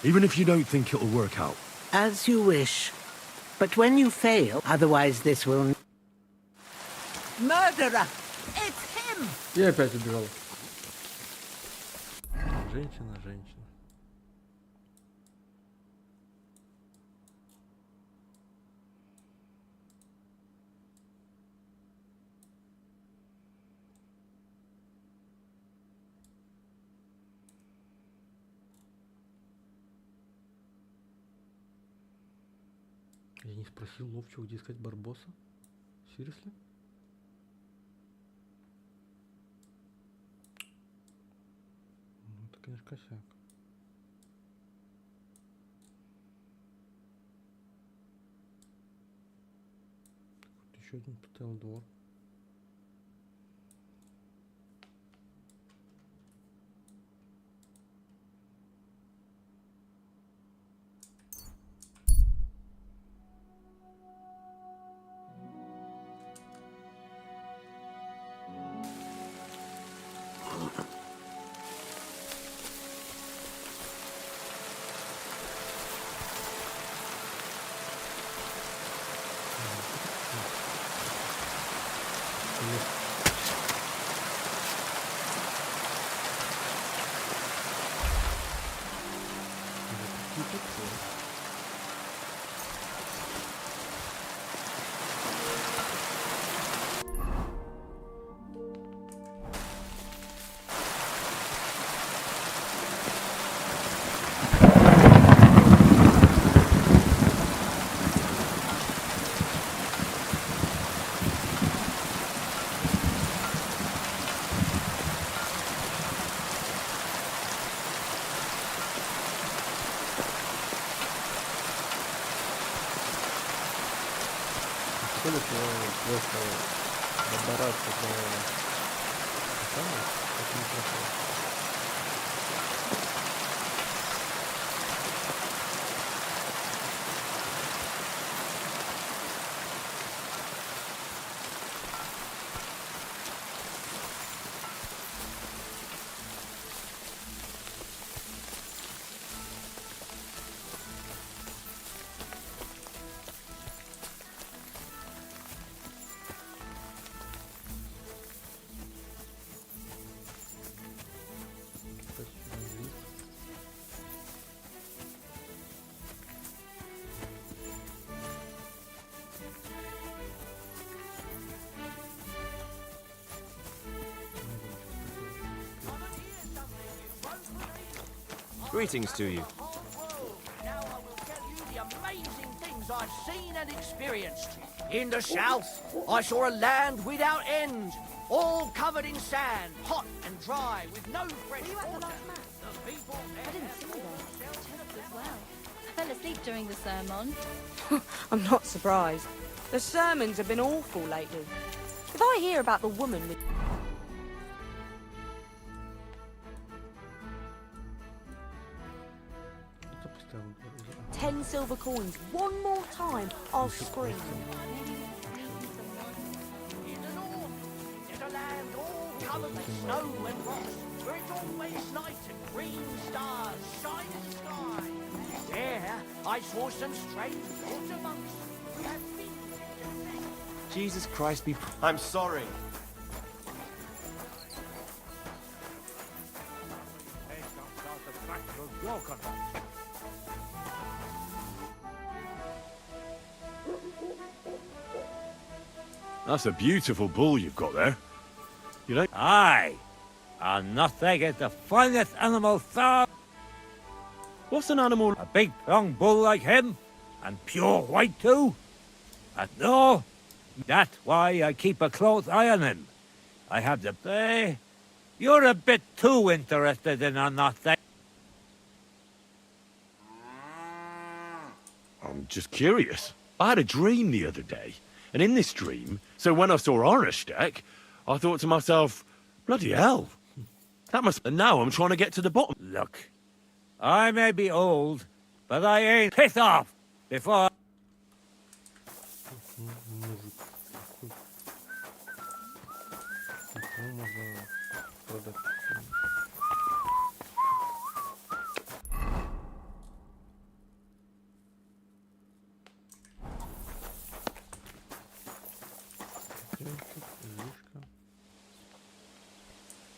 Even if you don't think it'll work out. As you wish. But when you fail, otherwise this will... Murderer! It's him! И опять убежал. Женщина, женщина. Я не спросил ловчего, где искать Барбоса? Seriously? Ну, это, конечно, косяк. Вот еще один постоялый двор. Подходит просто добираться до самого, это не проходит. Greetings to you. Now I will tell you the amazing things I've seen and experienced. In the south, I saw a land without end, all covered in sand, hot and dry, with no fresh water. The people I didn't see that. Chest as well. I fell asleep during the sermon. I'm not surprised. The sermons have been awful lately. If I hear about the woman with... $10 silver coins one more time, I'll scream. In the north, there's a land all covered with snow and frost, where it's always night and green stars shine in the sky. There, I saw some strange water monks who had feet. Jesus Christ be... I'm sorry. That's a beautiful bull you've got there. You know? Aye, and nothing is the finest animal found. What's an animal? A big strong bull like him, and pure white too. But no, that's why I keep a close eye on him. I have to say, you're a bit too interested in nothing. I'm just curious. I had a dream the other day, and in this dream, so when I saw Orishtek, I thought to myself, bloody hell, that must... And now I'm trying to get to the bottom. Look, I may be old, but I ain't pissed off before...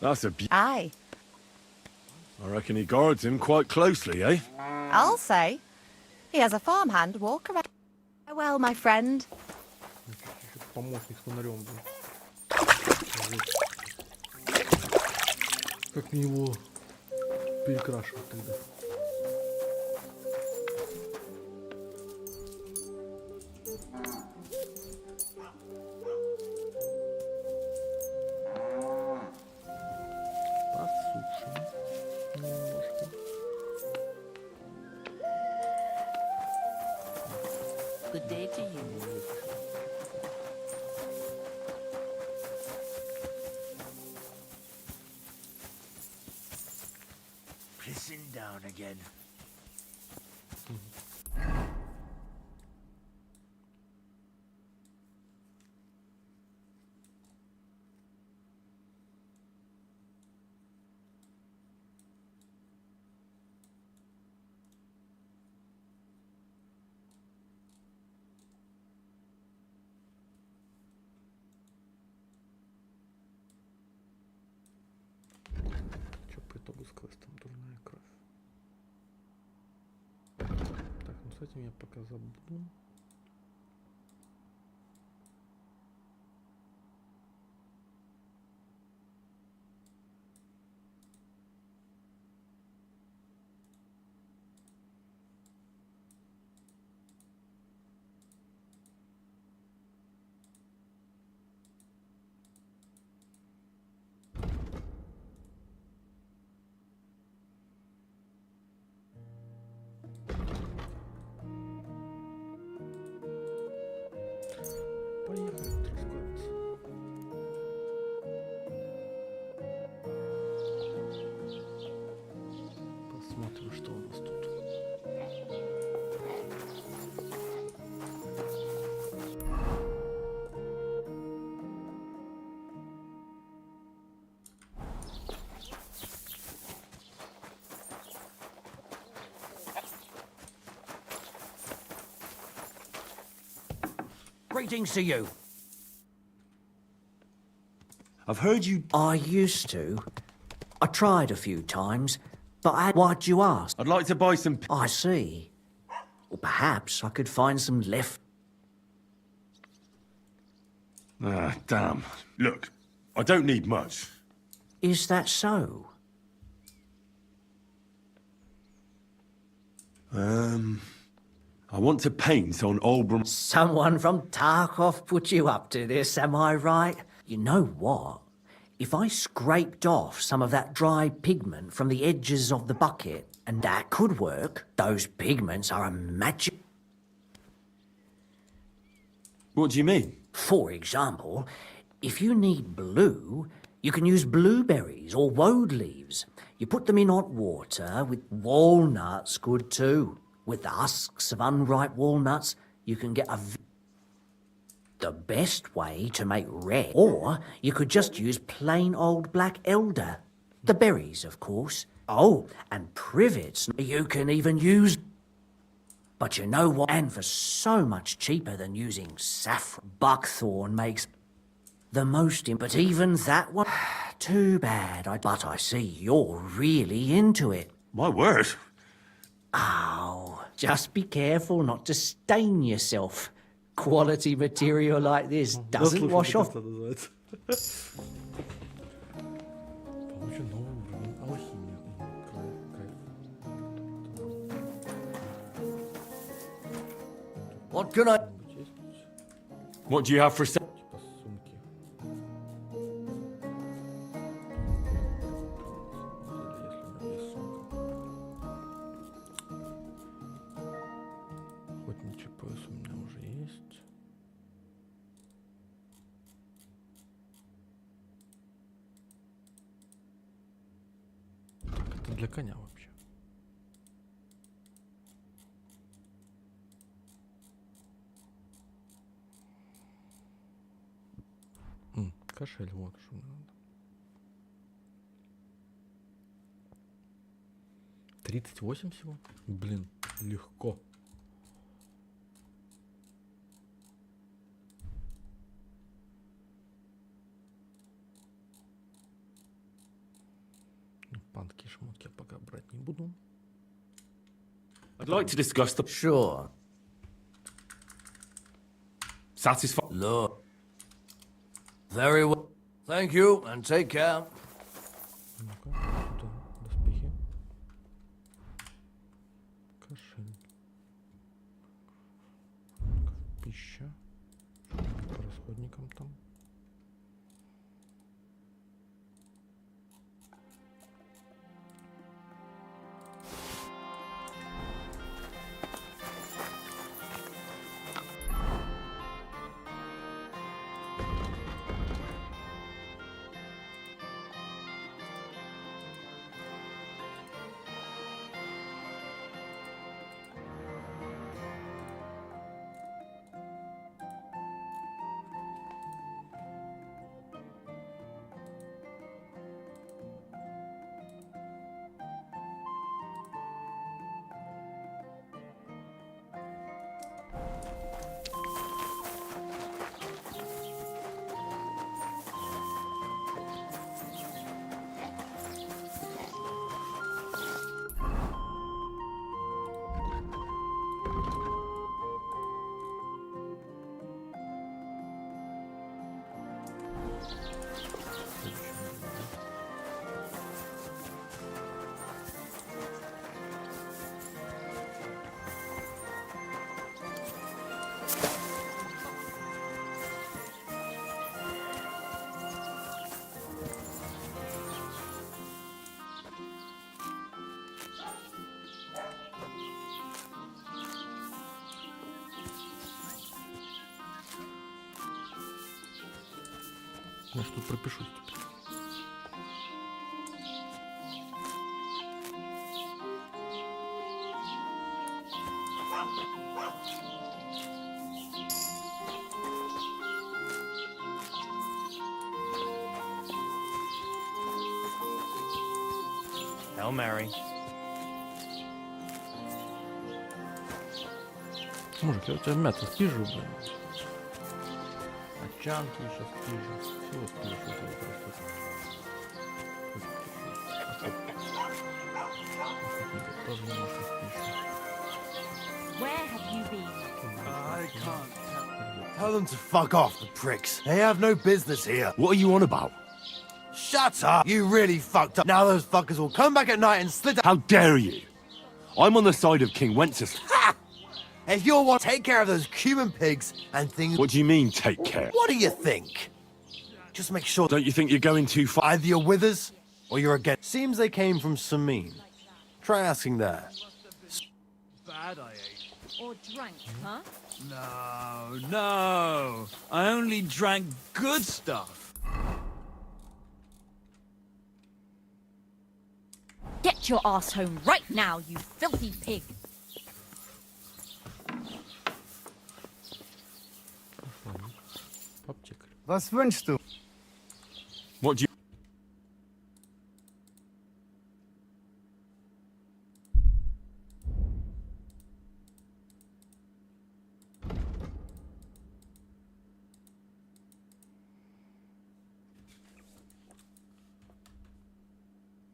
That's a Aye. I reckon he guards him quite closely, eh? I'll say. He has a farmhand walk around. Farewell, my friend. Помощник с фонарем был. Как мне его перекрашивать тогда? Good day to you. Pissing down again. Что по итогу с квестом? Дурная кровь. этим я пока забуду. Посмотрим, что у нас тут. Greetings to you. I've heard you... I used to. I tried a few times, but why'd you ask? I'd like to buy some... I see. Well, perhaps I could find some left. Ah, damn. Look, I don't need much. Is that so? I want to paint on Oldbrum... Someone from Tarkov put you up to this, am I right? You know what? If I scraped off some of that dry pigment from the edges of the bucket, and that could work, those pigments are a magic... What do you mean? For example, if you need blue, you can use blueberries or woad leaves. You put them in hot water with walnuts, good too. With the husks of unripe walnuts, you can get the best way to make red. Or you could just use plain old black elder. The berries, of course. Oh, and privets you can even use. But you know what? And for so much cheaper than using saffron. Buckthorn makes the most but even that one... Too bad. But I see you're really into it. My word. Oh, just be careful not to stain yourself. Quality material like this doesn't wash off. What can I... What do you have for sale? Охотничий пояс у меня уже есть. Так, это для коня вообще. Кошель, вот что мне надо. 38 всего? Блин, легко. Панки и шмотки я пока брать не буду. I'd like to discuss the... Sure. Satisfy... Look. Very well. Thank you, and take care. Ну-ка, сюда доспехи. Кошель. Пища. По расходникам там. Я ж тут пропишусь теперь. Hail Mary. Мужик, я у тебя мясо спижу, блин. Очанки еще спижу. Всего спижу, что это просто. Тоже немножко спижу. Where have you been? I can't tell them to fuck off, the pricks. They have no business here. What are you on about? Shut up! You really fucked up. Now those fuckers will come back at night and slit. How dare you? I'm on the side of King Wenceslas. Ha! If you want, take care of those Cuban pigs and things. What do you mean, take care? What do you think? Just make sure. Don't you think you're going too far? Either you're with us or you're against. Seems they came from Semina. Try asking there. Bad I ate. Or drank, huh? No, no. I only drank good stuff. Get your ass home right now, you filthy pig! Was wünschst du? What do you...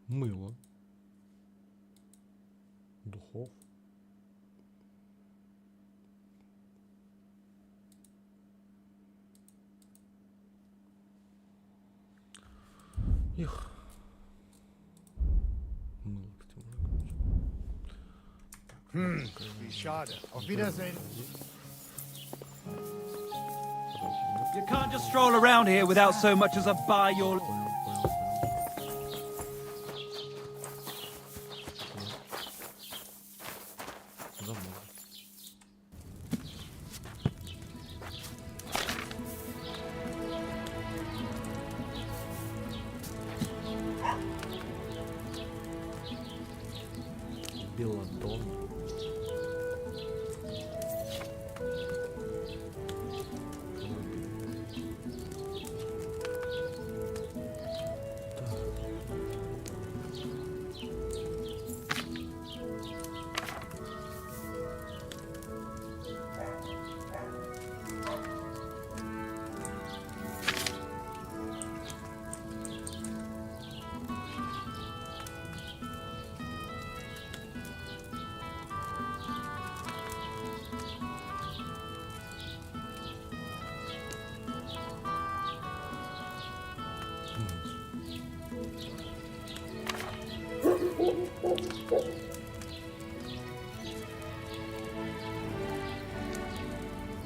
Мыло. Духов. Их. Мыло, кстати, можно говорить. Wie schade. Auf Wiedersehen. You can't just stroll around here without so much as a buy your... Белладон.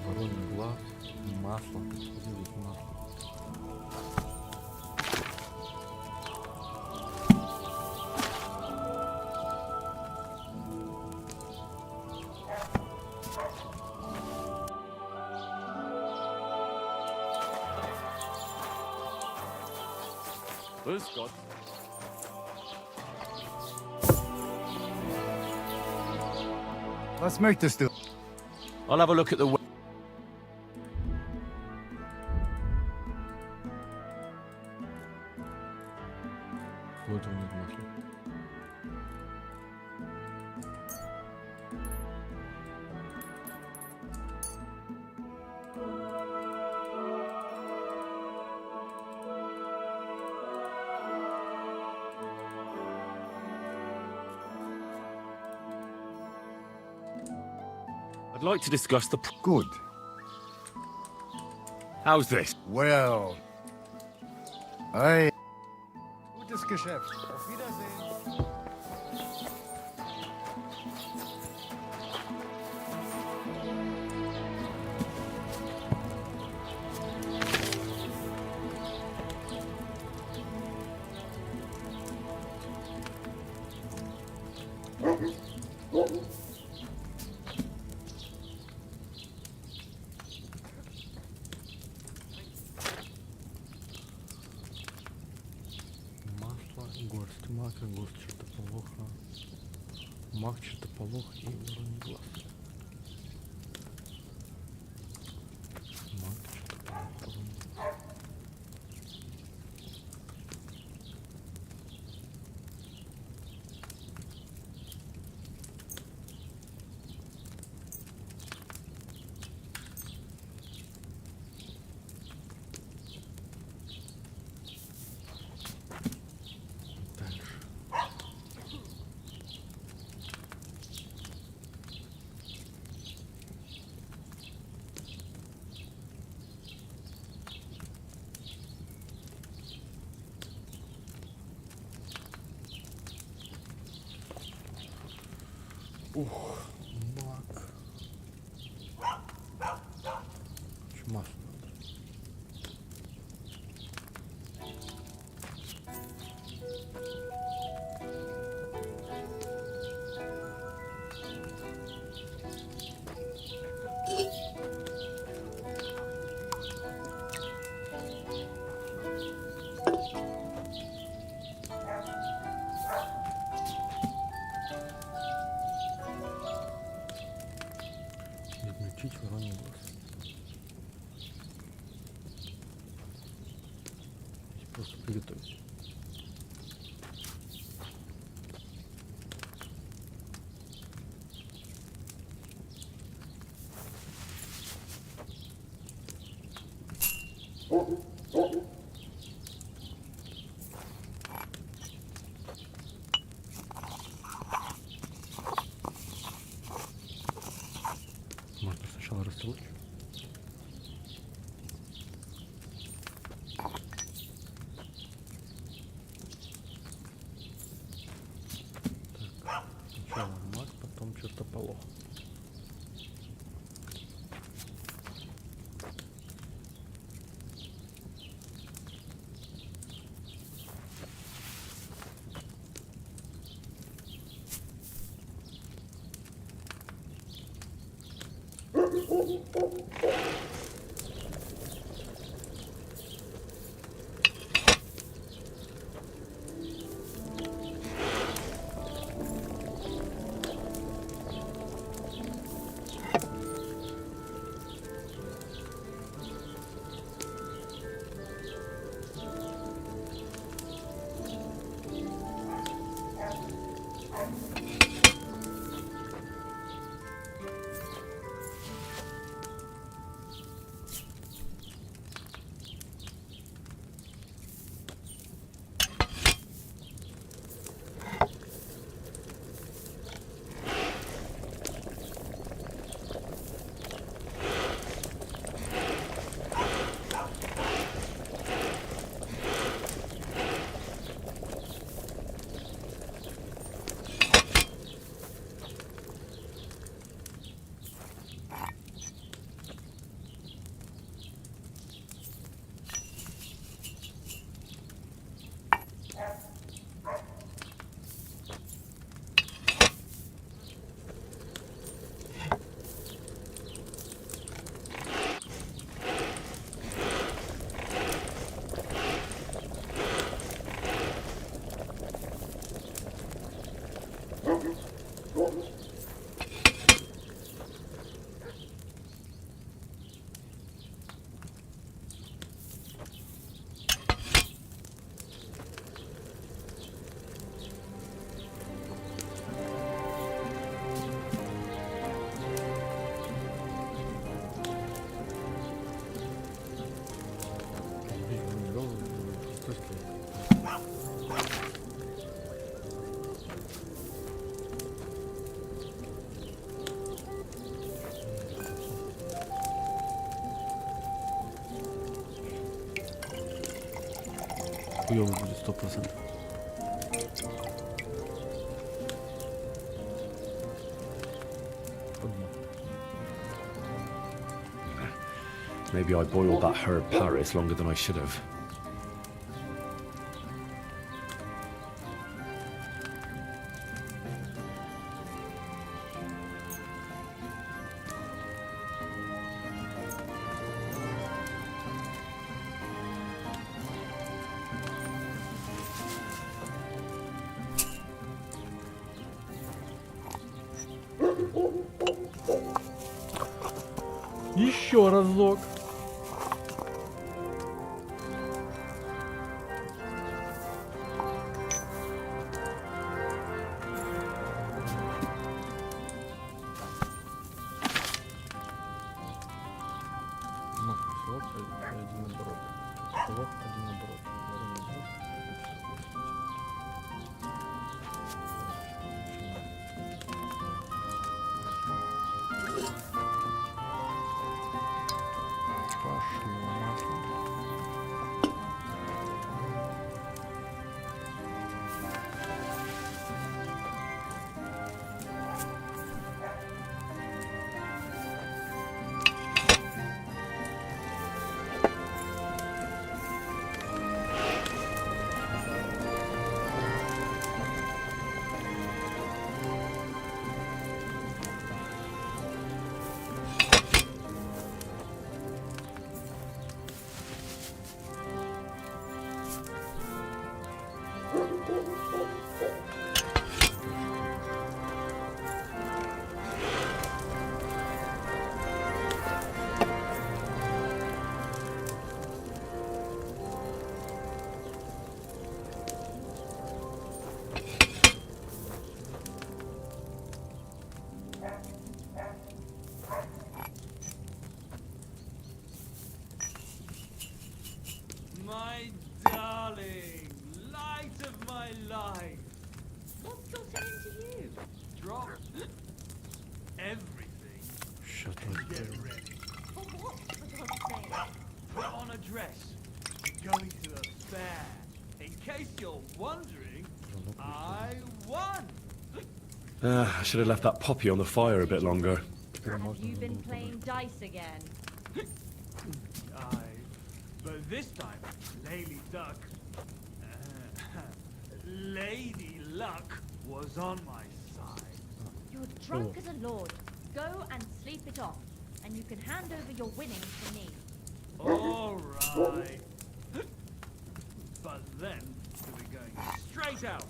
Вороний глаз, масло. Здесь масло. Grüß Gott. Was möchtest du? I'll have a look at the... Вот у них масло. I'd like to discuss the... Good. How's this? Well. Ei. Gutes Geschäft. Auf Wiedersehen. Горсть мака, горсть чертополоха, мак, чертополох и вороний глаз. Мак, чертополох, вороний глаз. Ух, мак. Чумас надо. Измельчить вороний глаз. Здесь просто приготовить. Можно сначала растолочь. Так, сначала мак, потом чертополох. Хуёво будет 100%. Maybe I boiled that herb Paris longer than I should have. Еще разок. My darling, light of my life. What's gotten into you? Drop everything. Shut and up. get ready. For what, for God's sake? Put on a dress. Going to a fair. In case you're wondering, I won. I should have left that poppy on the fire a bit longer. Have you been playing dice again? Aye, but this time, Lady Duck, Lady Luck was on my side. You're drunk as a lord. Go and sleep it off, and you can hand over your winnings to me. All right. But then, we're going straight out.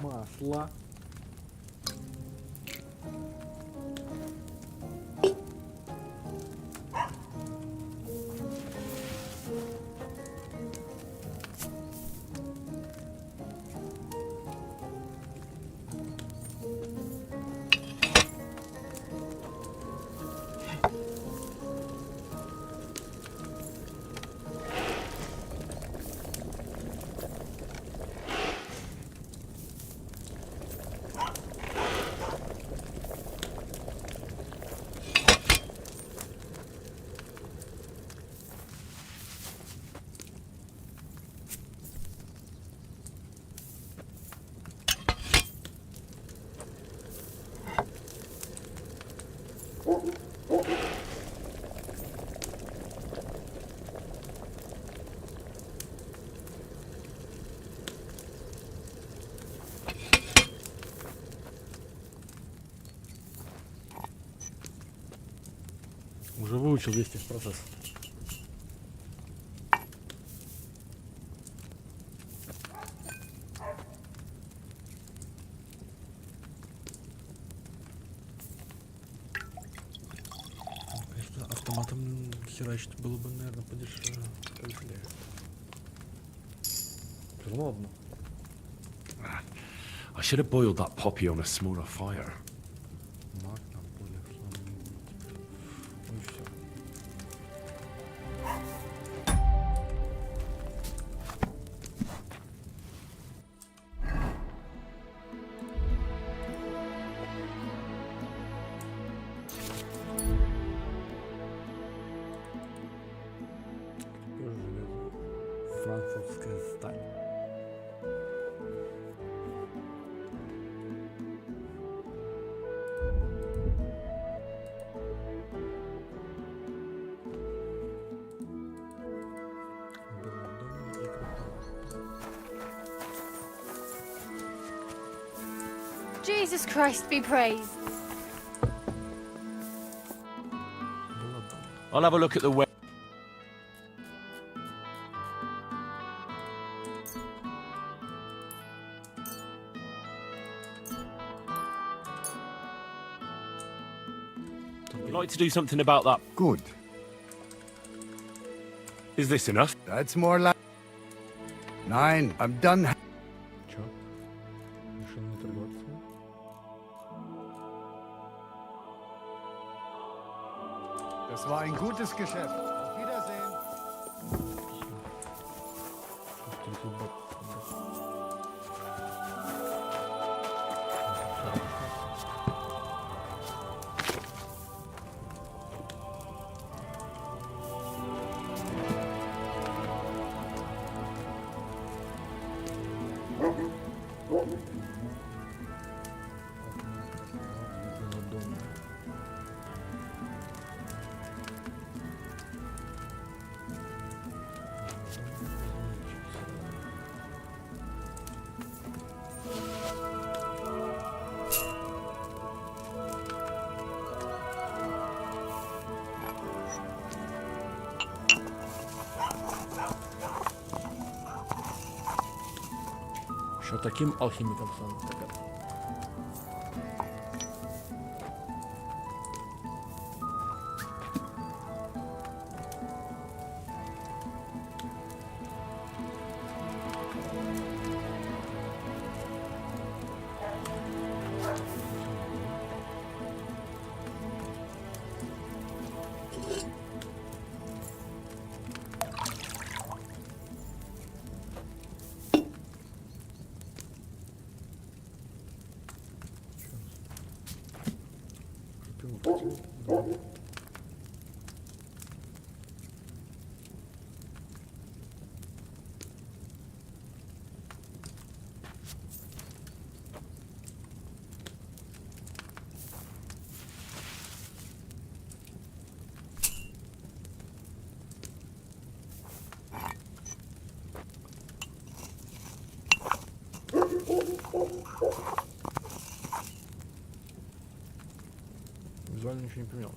Масло. Уже выучил весь техпроцесс. Конечно, автоматом херачить было бы, наверное, подешевле. Все равно одно. I should have boiled that poppy on a smaller fire. Французская сталь. Jesus Christ be praised. I'll have a look at the web. I'd like to do something about that. Good. Is this enough? That's more like... Nein, I'm done. Чё? Решил не торговаться? Das war ein gutes Geschäft. Auf Wiedersehen. Що таким алхіміком сам таке? Визуально ничего не поменялось.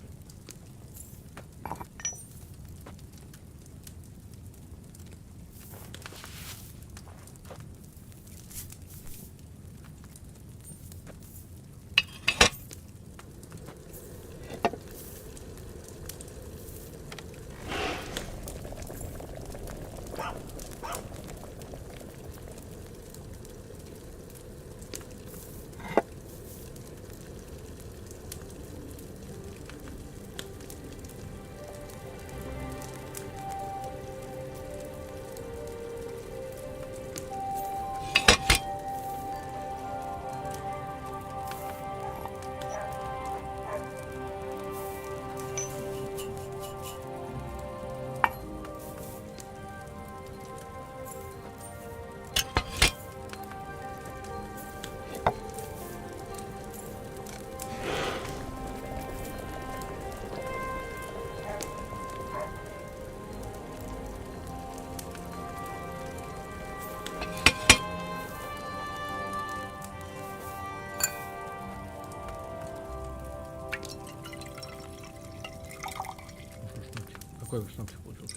Какой шансик получился?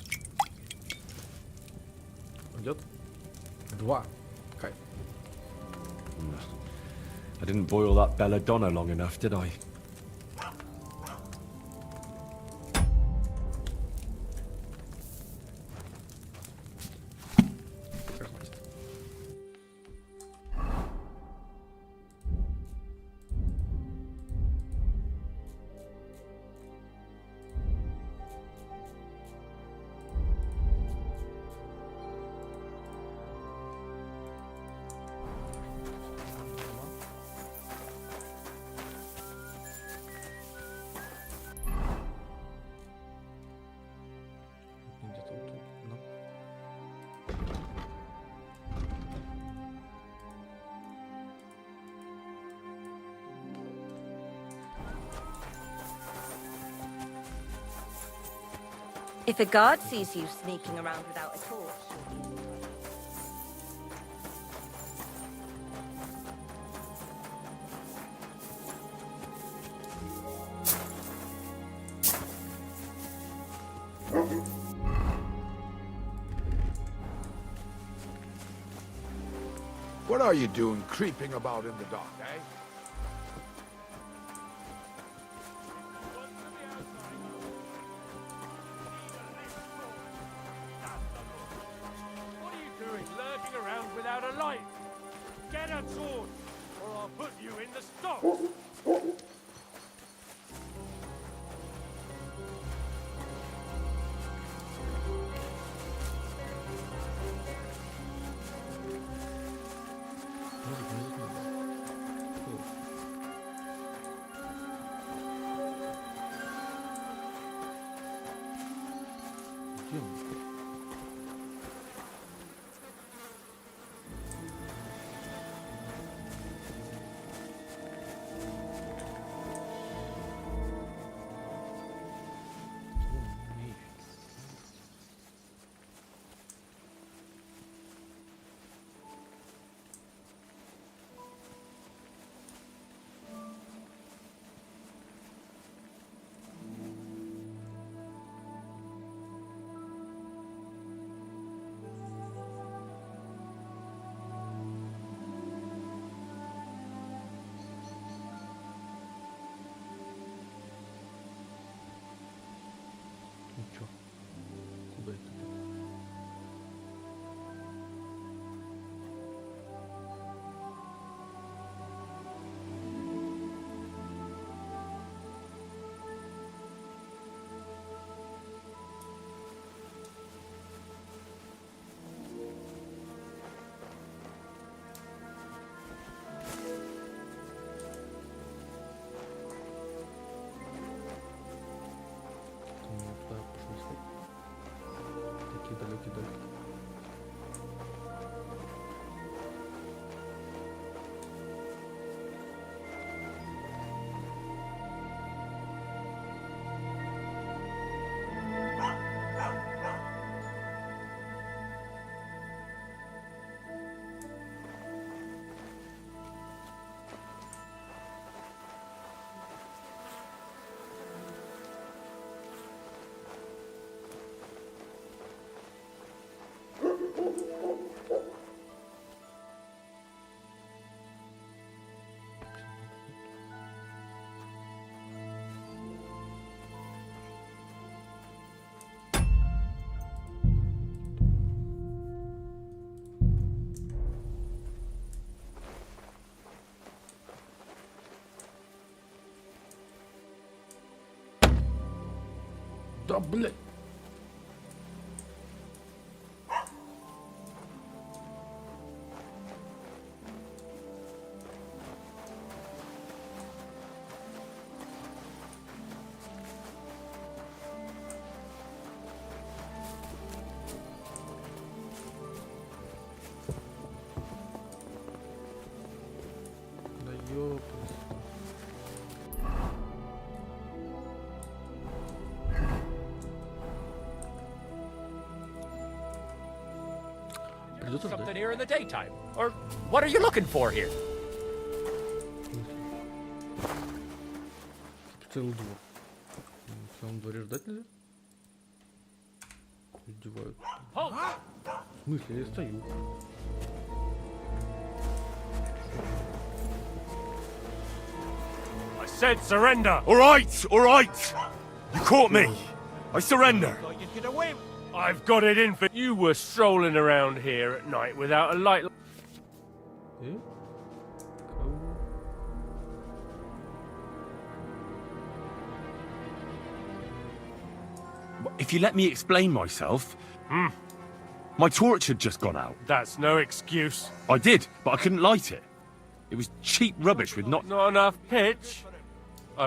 Пойдет? 2. Кайф. I didn't boil that belladonna long enough, did I? If a guard sees you sneaking around without a torch... What are you doing creeping about in the dark, eh? put you in the stocks. Ничего. Куда это? Такие далекие дороги. Да, блядь. Да ёпта. Something here in the daytime? Or what are you looking for here? Целый двор. В целом дворе ждать нельзя? Издевают. В смысле, я стою. I said surrender! All right! You caught me. I surrender. I've got it in for you. Were strolling around here at night without a light. If you let me explain myself... My torch had just gone out. That's no excuse. I did, but I couldn't light it. It was cheap rubbish with not enough pitch.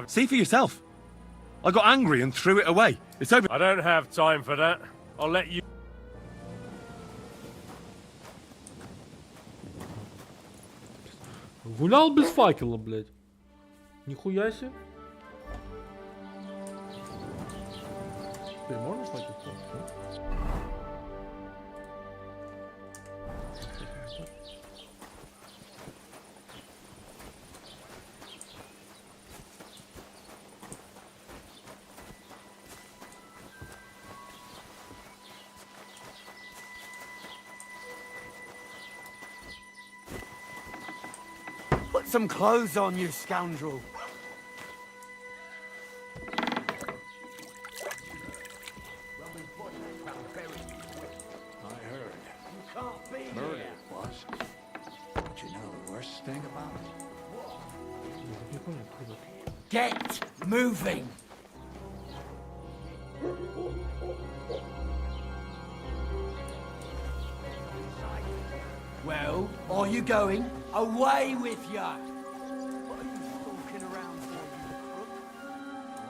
See for yourself. I got angry and threw it away. It's over. I don't have time for that. I'll let you... Гулял без факела, блядь. Нихуя себе. Теперь можно факел ставить? Put some clothes on, you scoundrel. I heard. You can't be murder it was. But you know the worst thing about it? Get moving! Well, are you going? Away with ya! What are you stalking around for, you crook?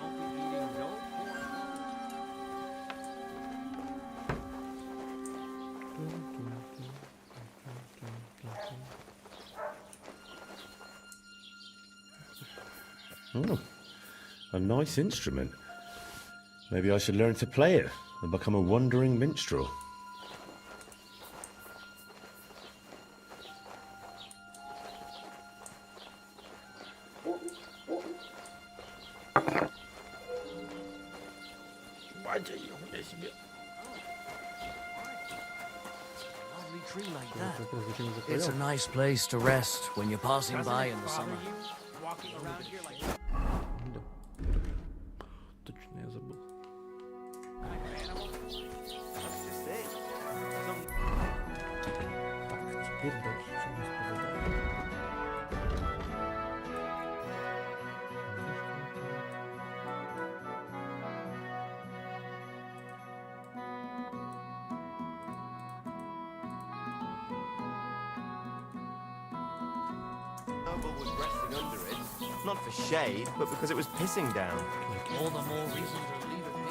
Won't be eating no Oh, a nice instrument. Maybe I should learn to play it and become a wandering minstrel. tree like that. It's a nice place to rest when you're passing by in the summer. Точно, я забыл. Так, теперь дальше что у нас по заданию? Was resting under it, not for shade, but because it was pissing down. All the more reason to leave it be.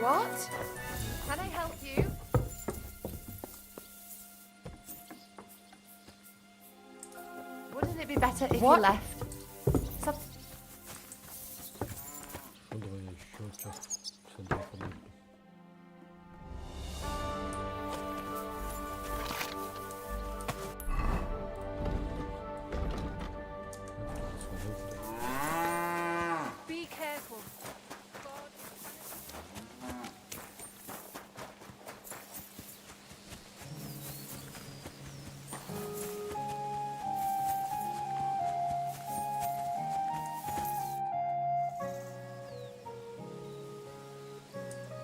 What? Can I help you? Wouldn't it be better if you left? Some... Давай я еще час сюда подойду. Be careful.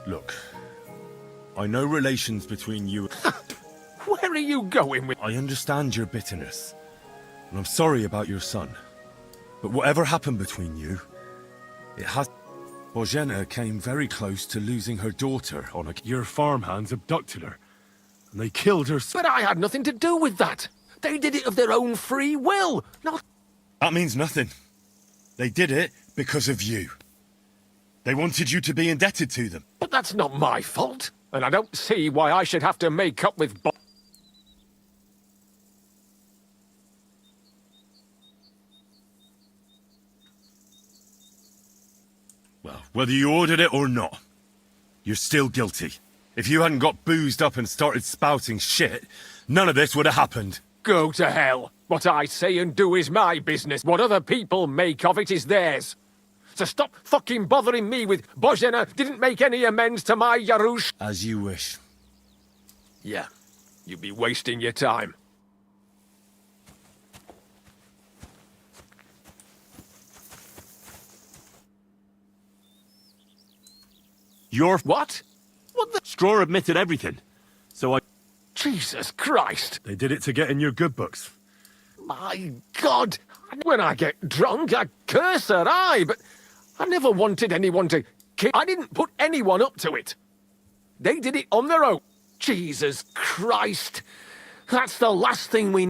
Look, I know relations between you... Where are you going with... I understand your bitterness, and I'm sorry about your son. But whatever happened between you, it has... Bozhena came very close to losing her daughter on a... Your farmhands abducted her, and they killed her... But I had nothing to do with that. They did it of their own free will, not... That means nothing. They did it because of you. They wanted you to be indebted to them. But that's not my fault, and I don't see why I should have to make up with... Well, whether you ordered it or not, you're still guilty. If you hadn't got boozed up and started spouting shit, none of this would have happened. Go to hell. What I say and do is my business. What other people make of it is theirs. So stop fucking bothering me with Bozhena didn't make any amends to my Yarush. As you wish. Yeah, you'd be wasting your time. You're... What? What the... Straw admitted everything. So I... Jesus Christ. They did it to get in your good books. My God. When I get drunk, I curse her, aye, but I never wanted anyone to kill. I didn't put anyone up to it. They did it on their own. Jesus Christ. That's the last thing we...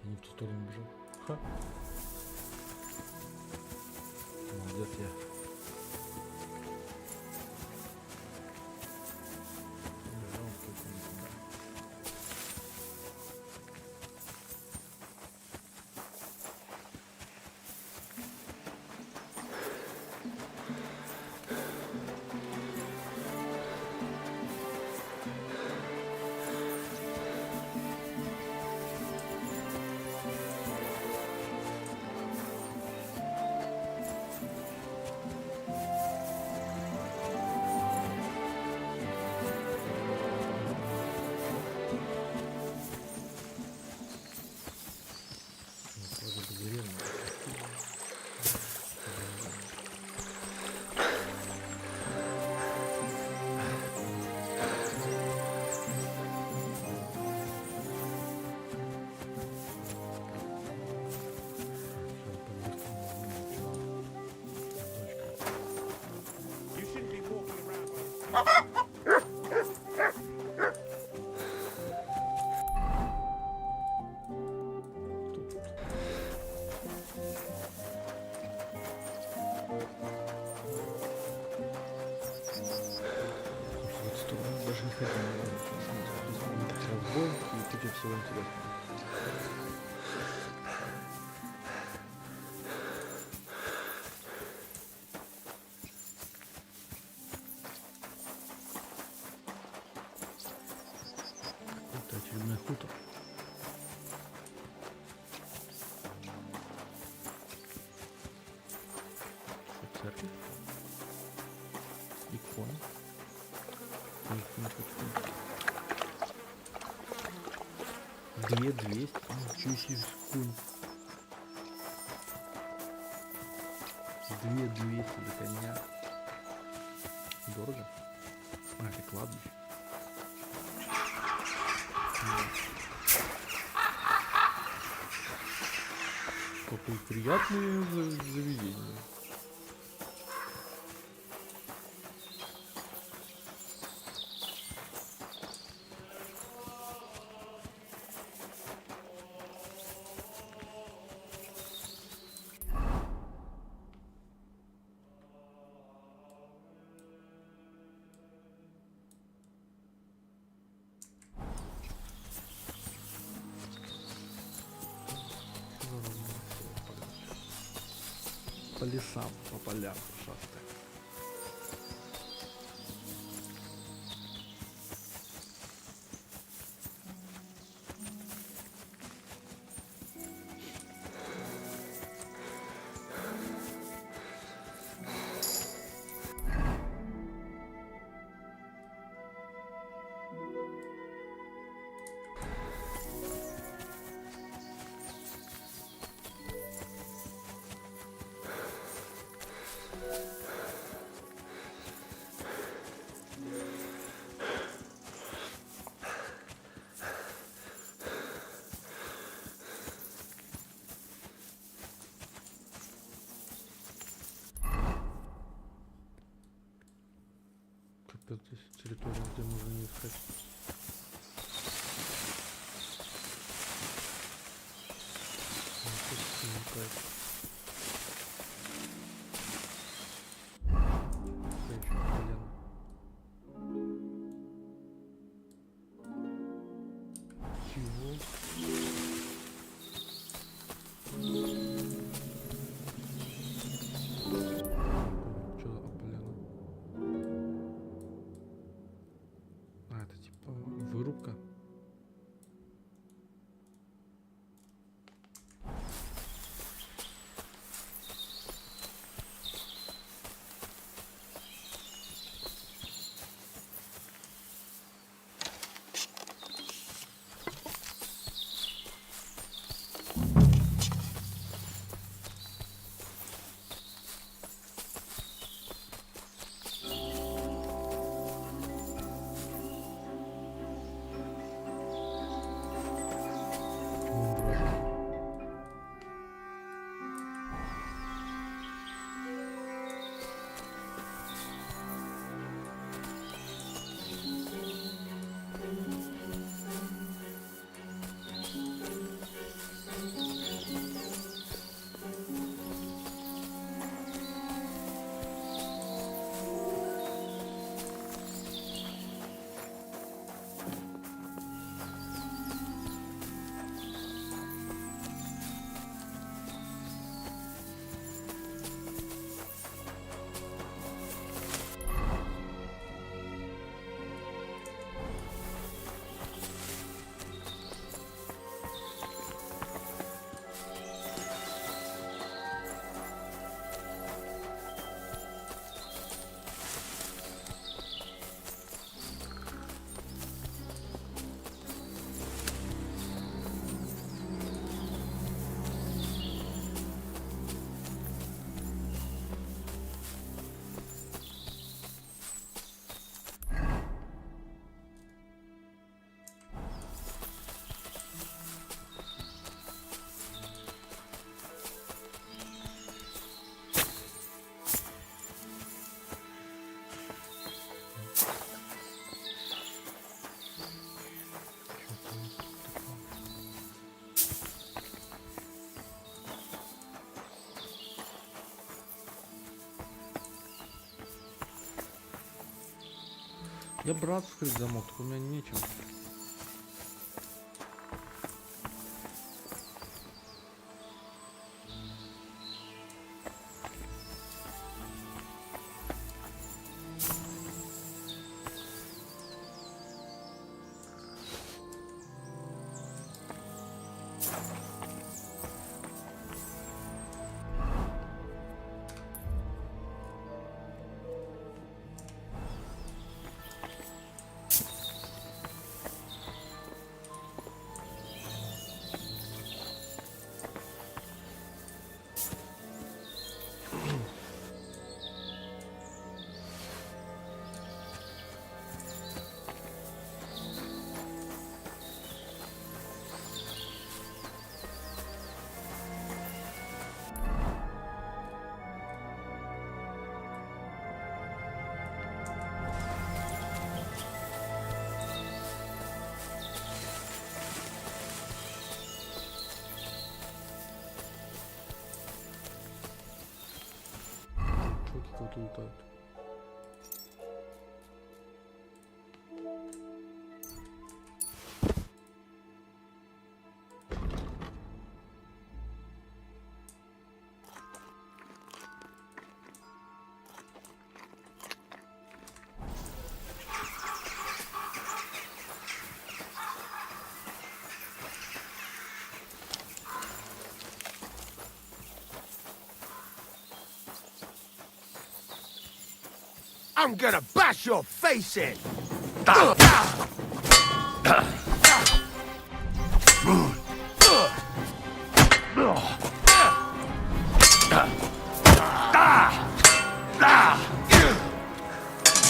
Не в ту сторону бежал. Ха. Молодец я. Даже не ходил, так разбой и куча всего интересного. Какой-то очередной хутор. Церковь. Икона. 2200, ничего себе конь. 2200 за коня. Дорого? А, это кладбище. Какое приятное заведение. По лесам, по полям шастаем. Здесь территория, где можно не искать. Да брат вскрыть замок, так у меня нечем. Какие-то летают. I'm gonna bash your face in!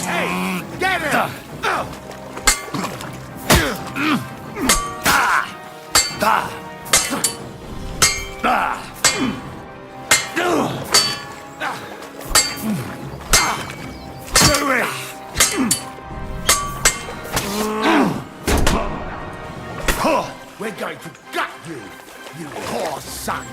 Hey, get him! We're going to gut you, you whore son!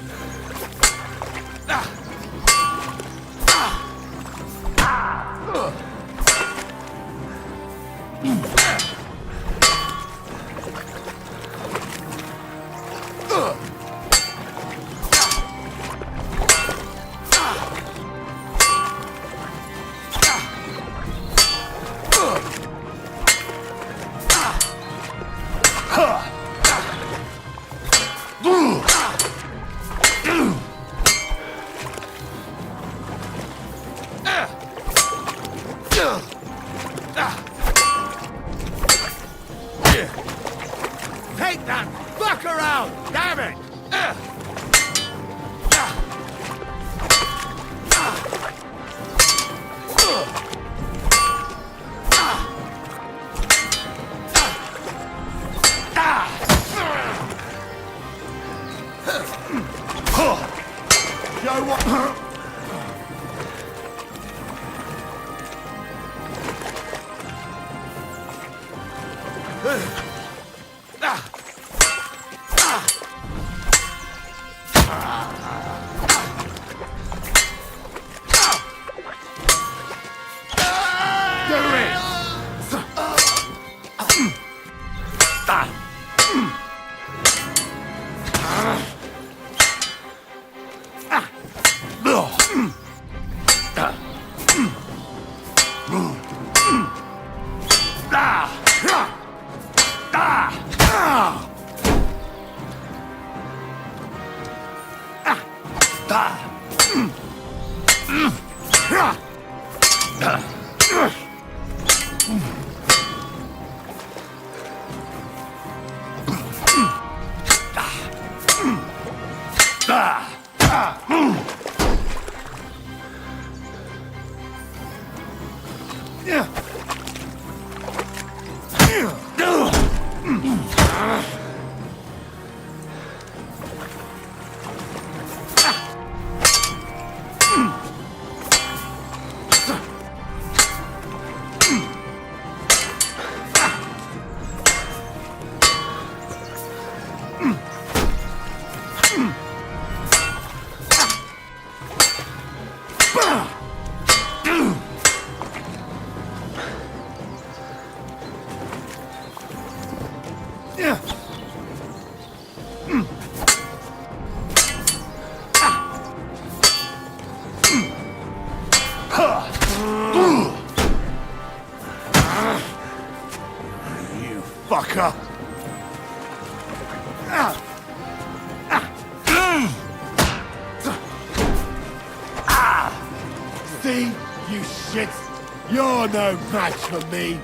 Take that fucker out! Damn it! See, you shits, you're no match for me.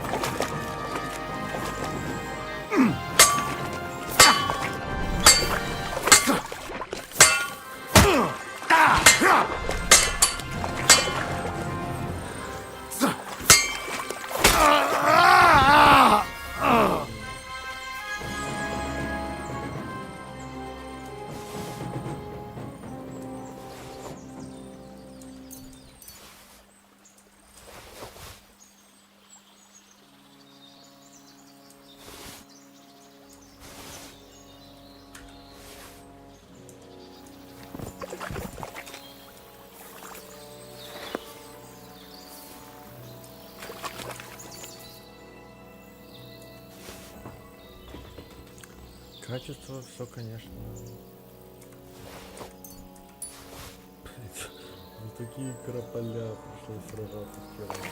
Качество, все, конечно. Блять, ну такие крополя пришлось сражаться с первым.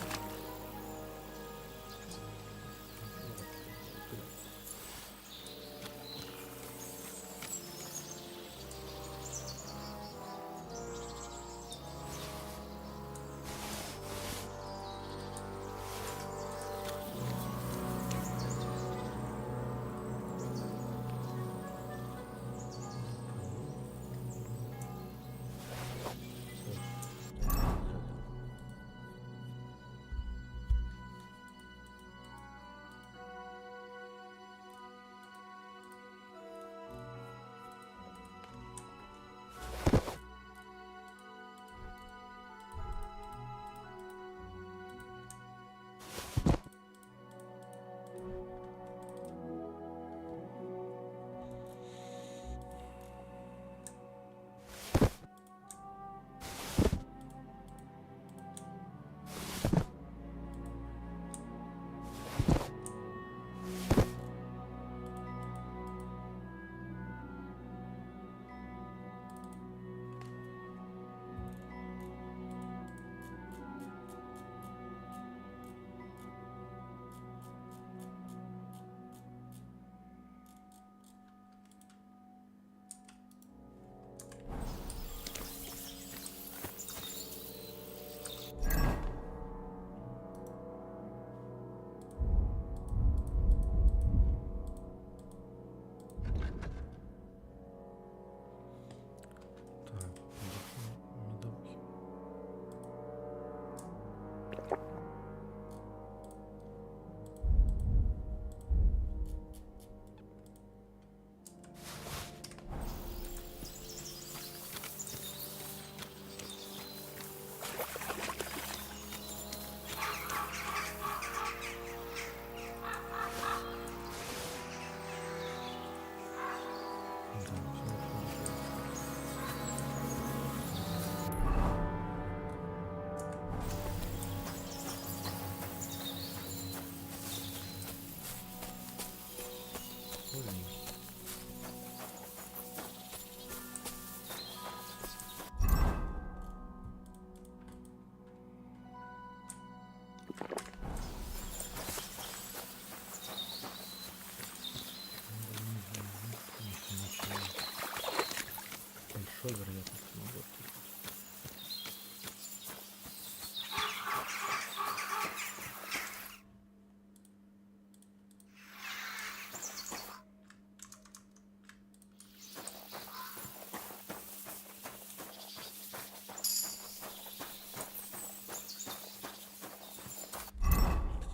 Большой вероятность могу.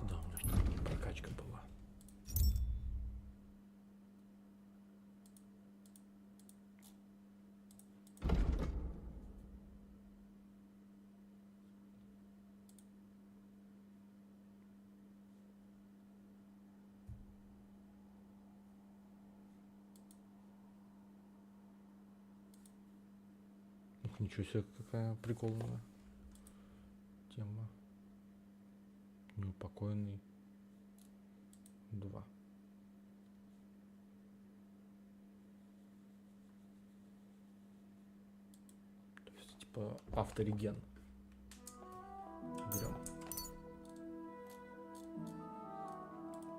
Да, у меня что-то прокачка была. Ничего себе, какая прикольная тема. Неупокоенный 2. То есть, типа, автореген. Берем.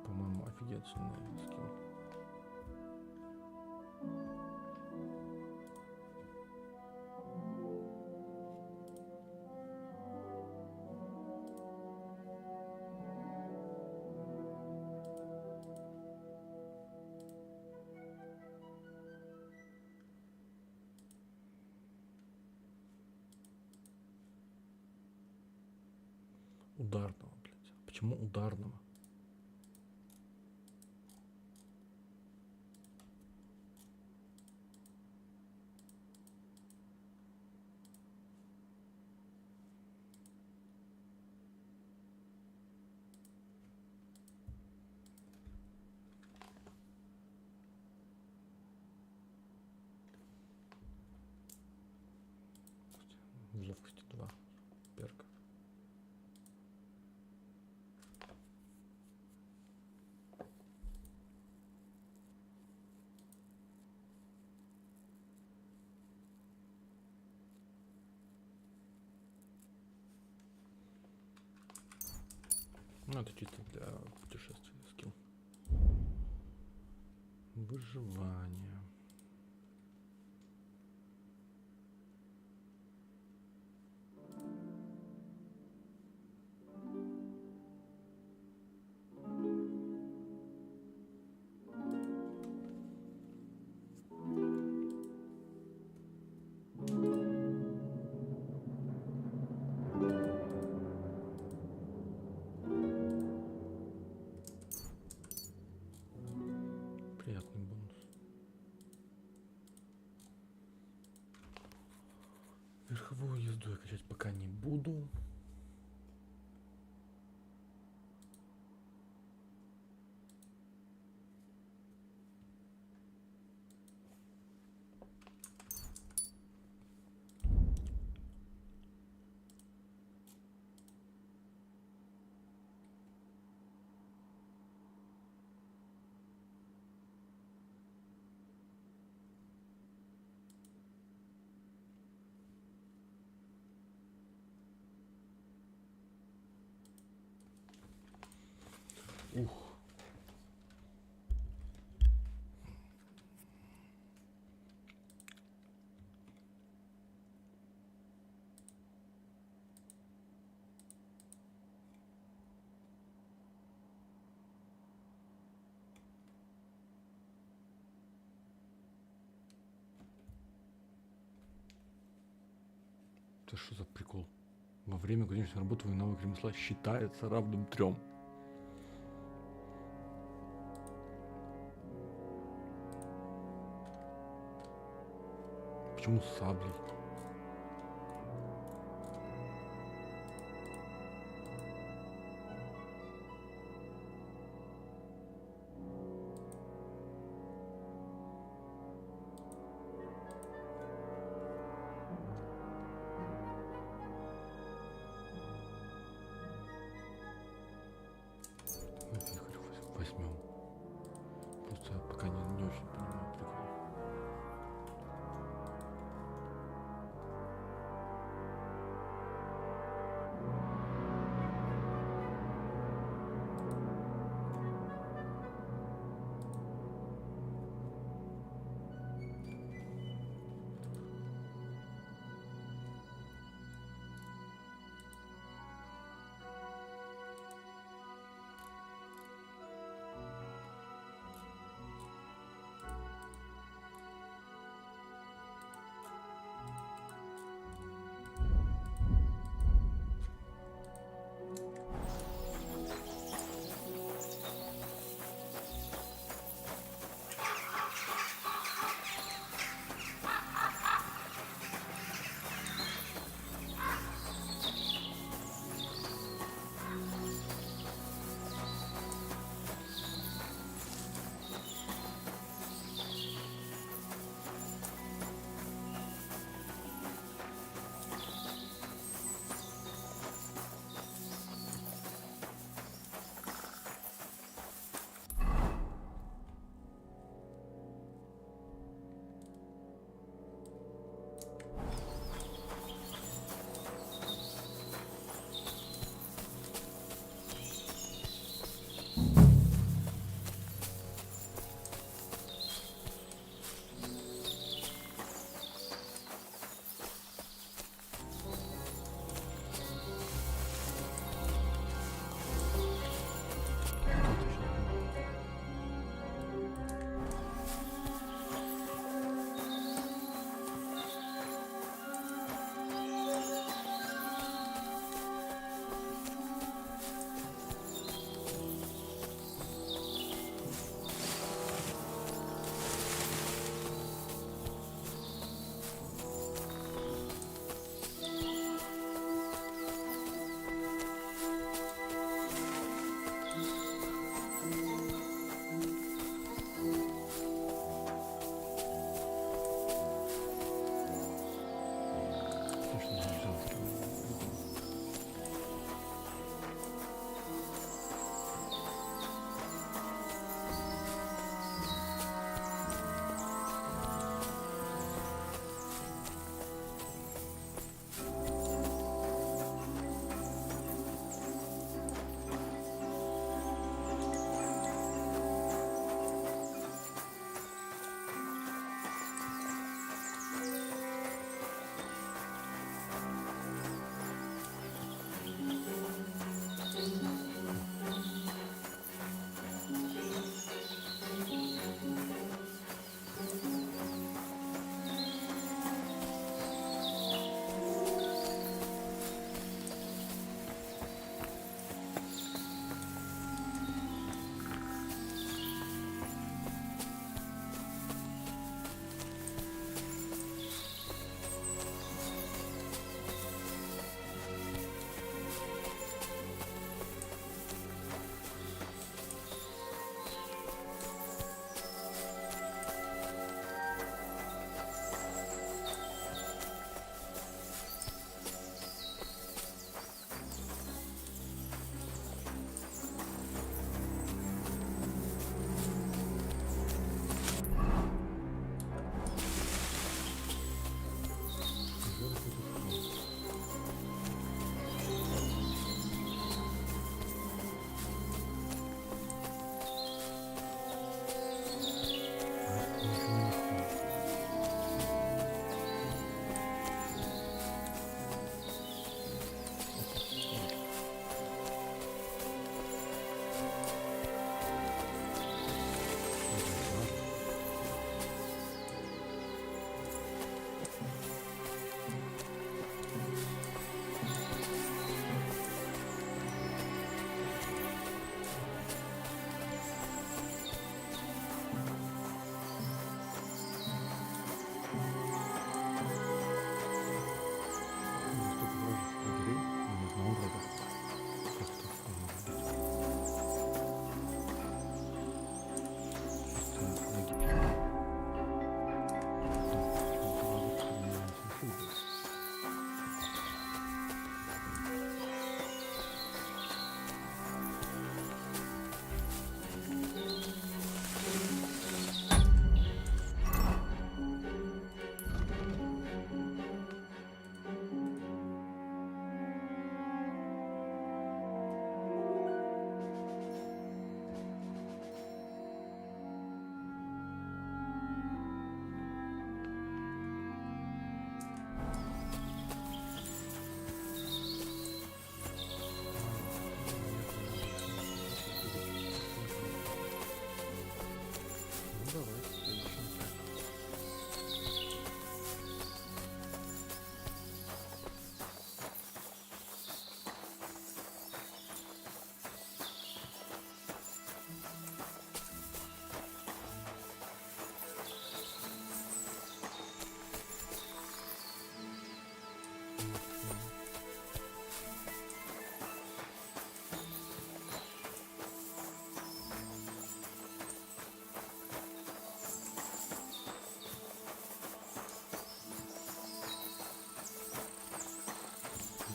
По-моему, офигенно. замечательный скилл. Ударного, блядь. Почему ударного? В ловкости 2 перка. Ну, это чисто для путешествия скилл. Выживание. Приятный бонус. Верховую езду я качать пока не буду. Ух. Это что за прикол? Во время конечной работы твой навык ремесла считается равным 3. Почему с саблей? Возьмем. Просто я пока не очень понимаю прикол.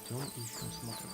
Идем и ищем, смотрим.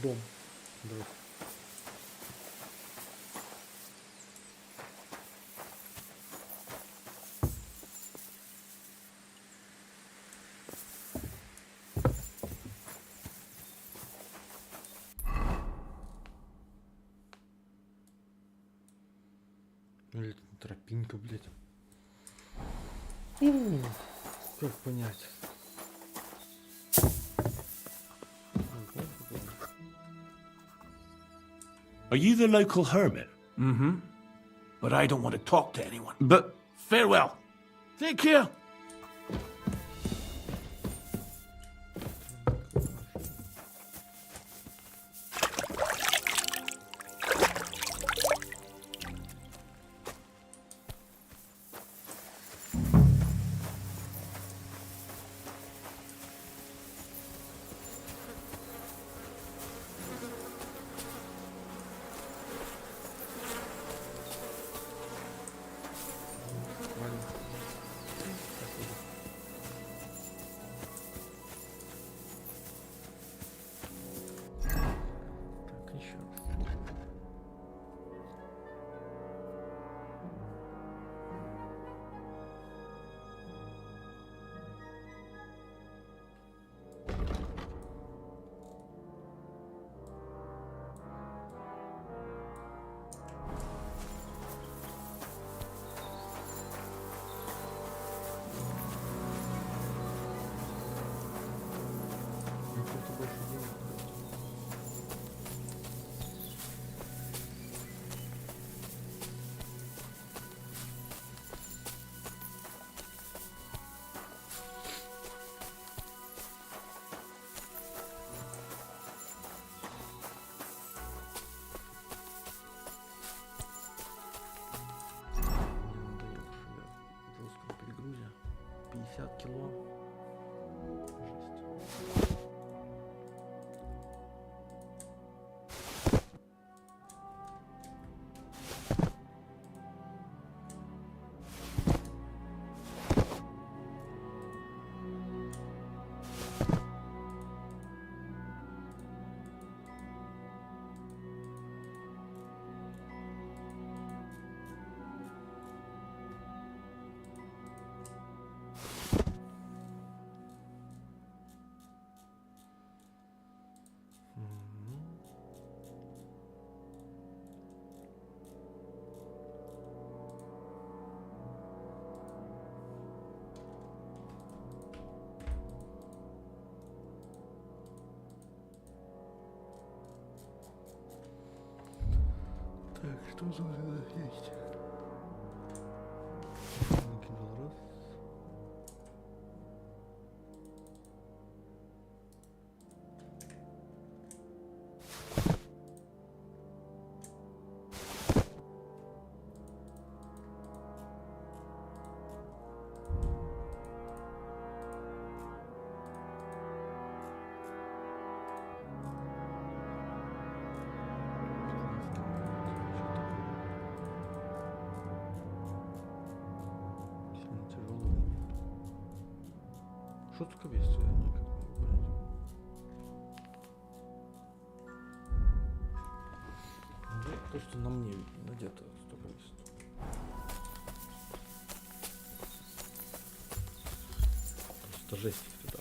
Дом. Да. Или тропинка, блядь. Как понять? Are you the local hermit? Mm-hmm. But I don't want to talk to anyone. But Farewell. Take care. Так, что за есть? Накинул раз. что столько весит? Я никак не могу понять. Ну, то, что на мне надето, столько весит. Просто жесть всегда.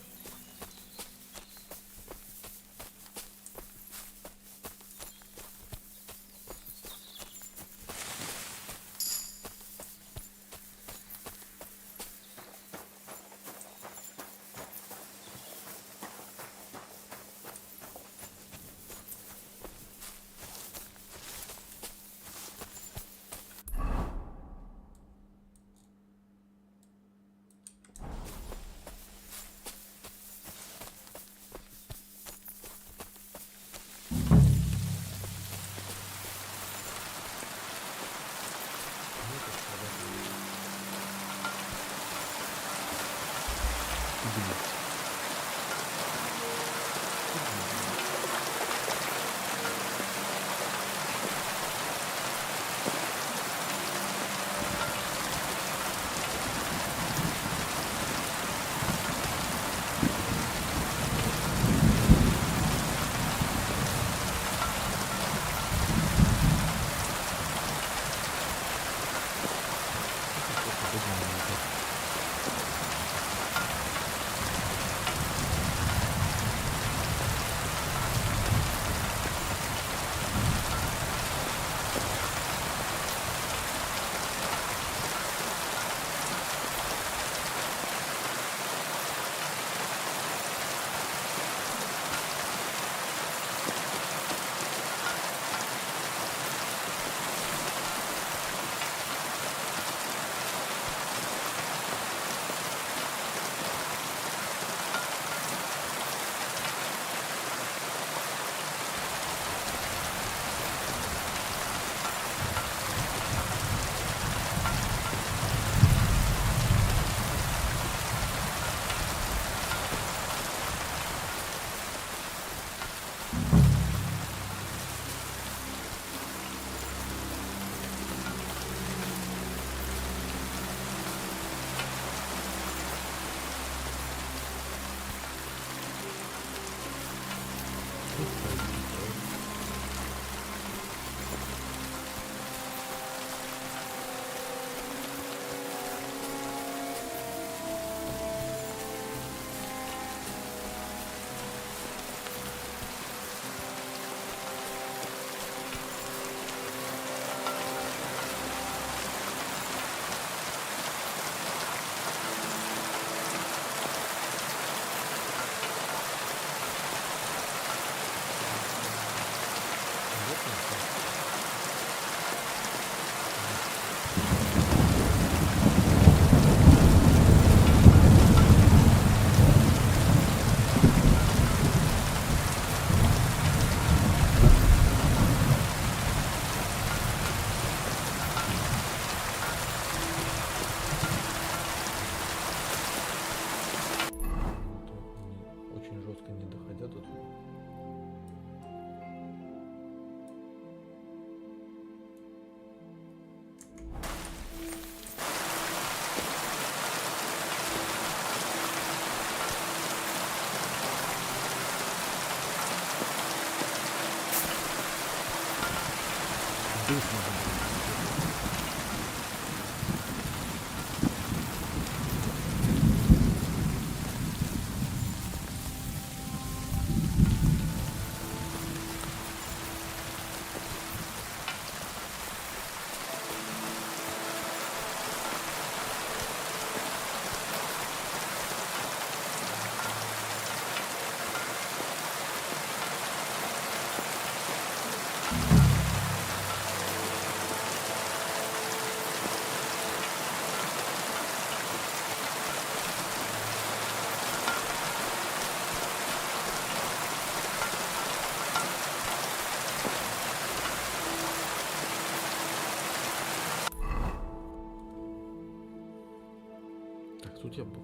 Тут я был.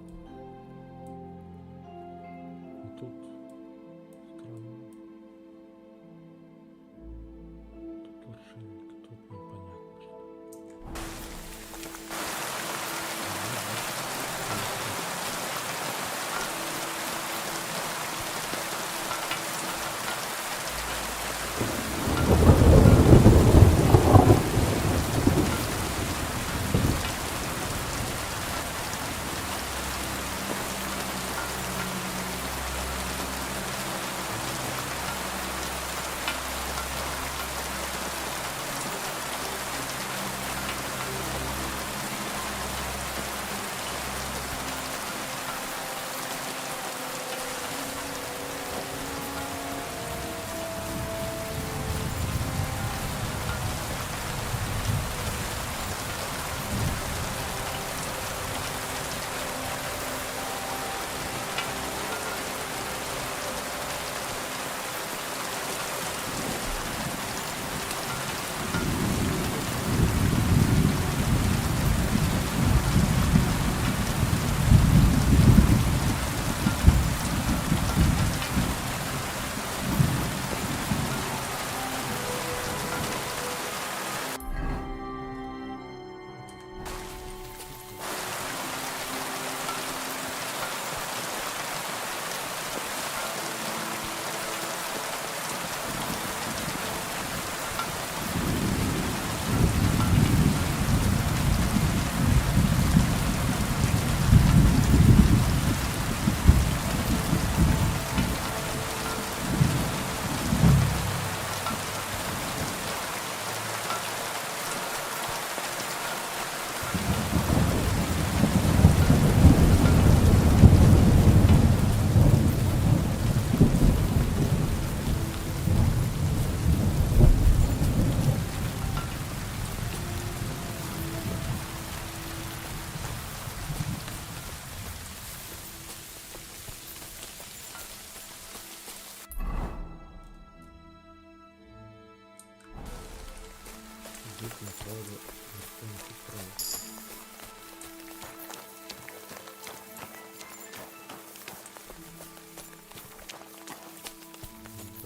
А тут странно. Тут лошадник, тут непонятно что.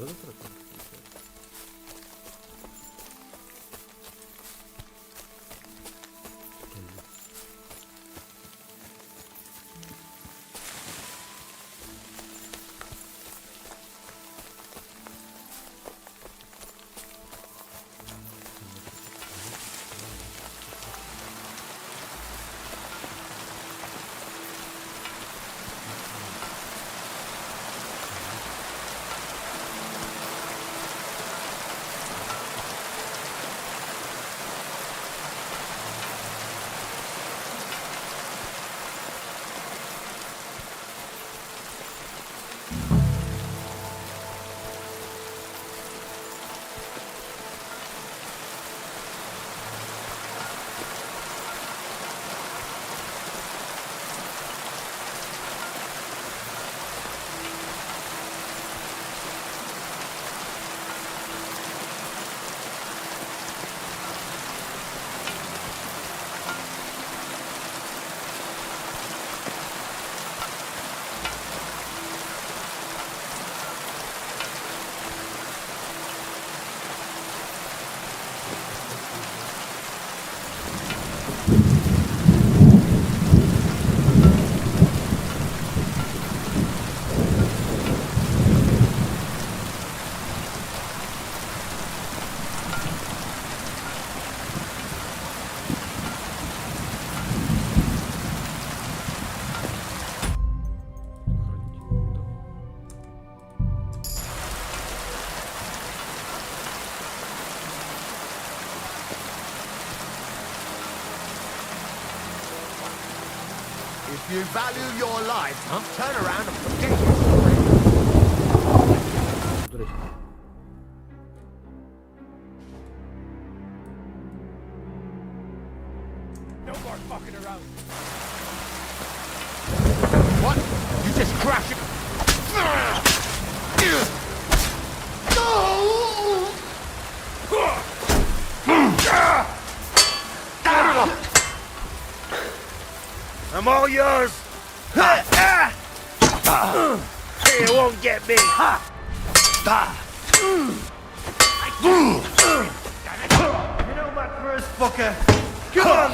Вот это Трокновский. If you value your life, turn around and forget your story. No more fucking around. What? You just crash it? I'm all yours. You won't get me. You know my first fucker. Come on.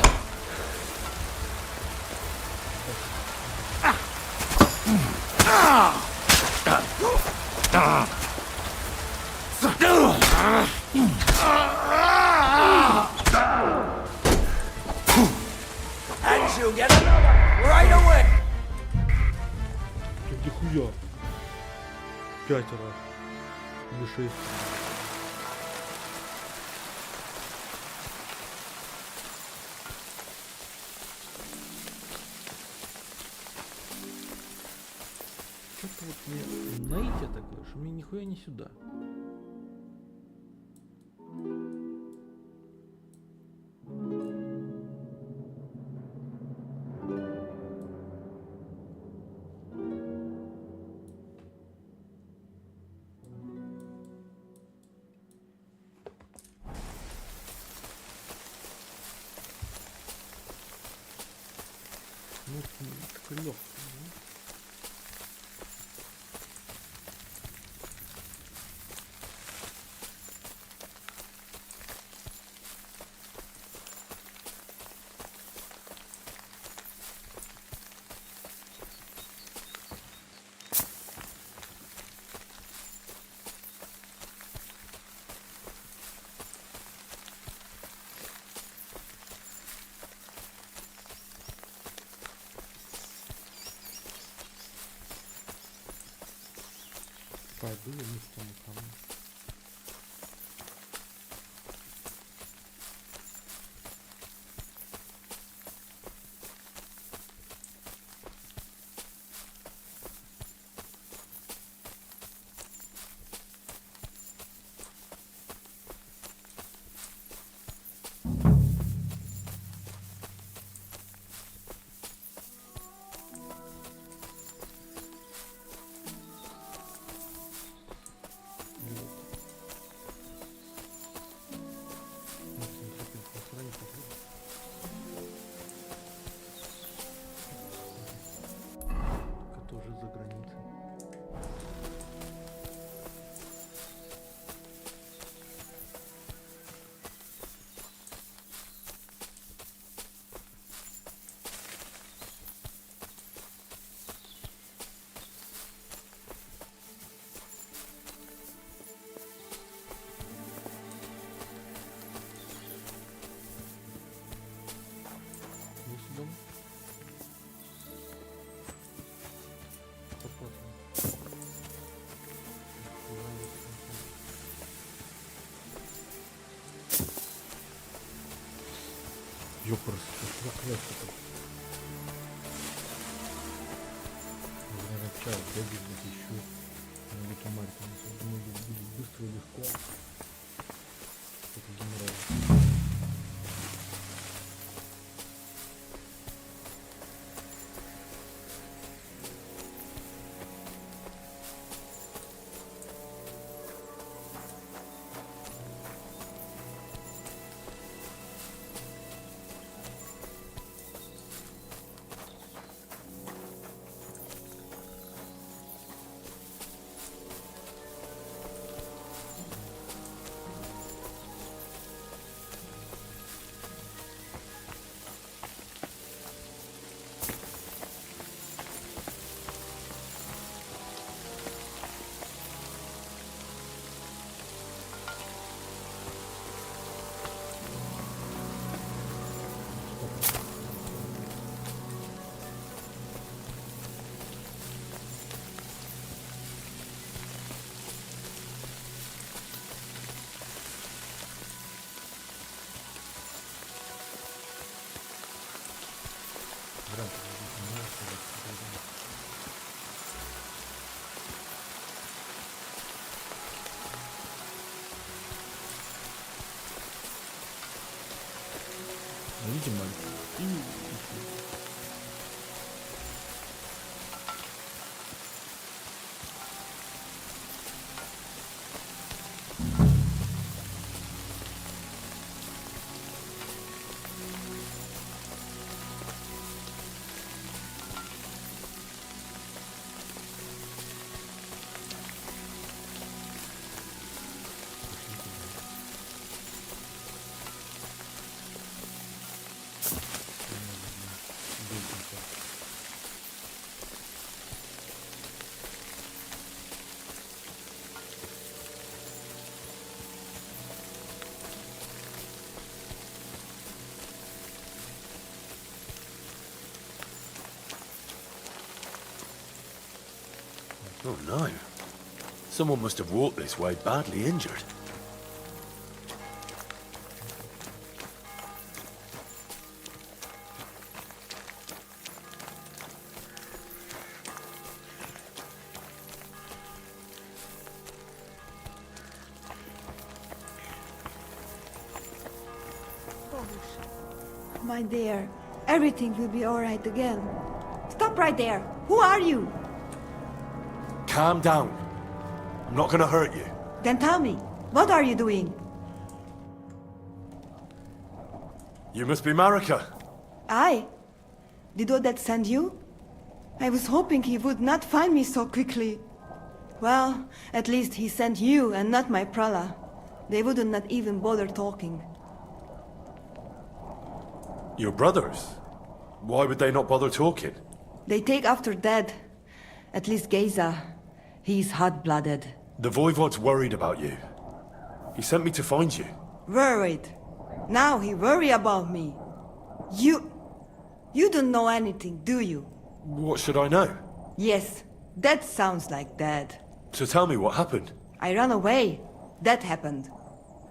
And you'll get another right away. Нихуя. 5 раз. Или 6. Что-то вот мне наитие такое, что мне нихуя не сюда. Ну, такой легкий. Пойду вниз к тому камню. Наверное, час бегать здесь еще. Надо помарить. Думаю, будет быстро и легко. Это генерал. Видимо. Oh no. Someone must have walked this way badly injured. My dear, everything will be all right again. Stop right there. Who are you? Calm down. I'm not gonna hurt you. Then tell me, what are you doing? You must be Marika. I? Did Odette send you? I was hoping he would not find me so quickly. Well, at least he sent you and not my prala. They wouldn't not even bother talking. Your brothers? Why would they not bother talking? They take after dead. At least Geza. He's hot-blooded. The Voivod's worried about you. He sent me to find you. Worried? Now he worry about me. You don't know anything, do you? What should I know? Yes, that sounds like Dad. So tell me what happened. I ran away. That happened.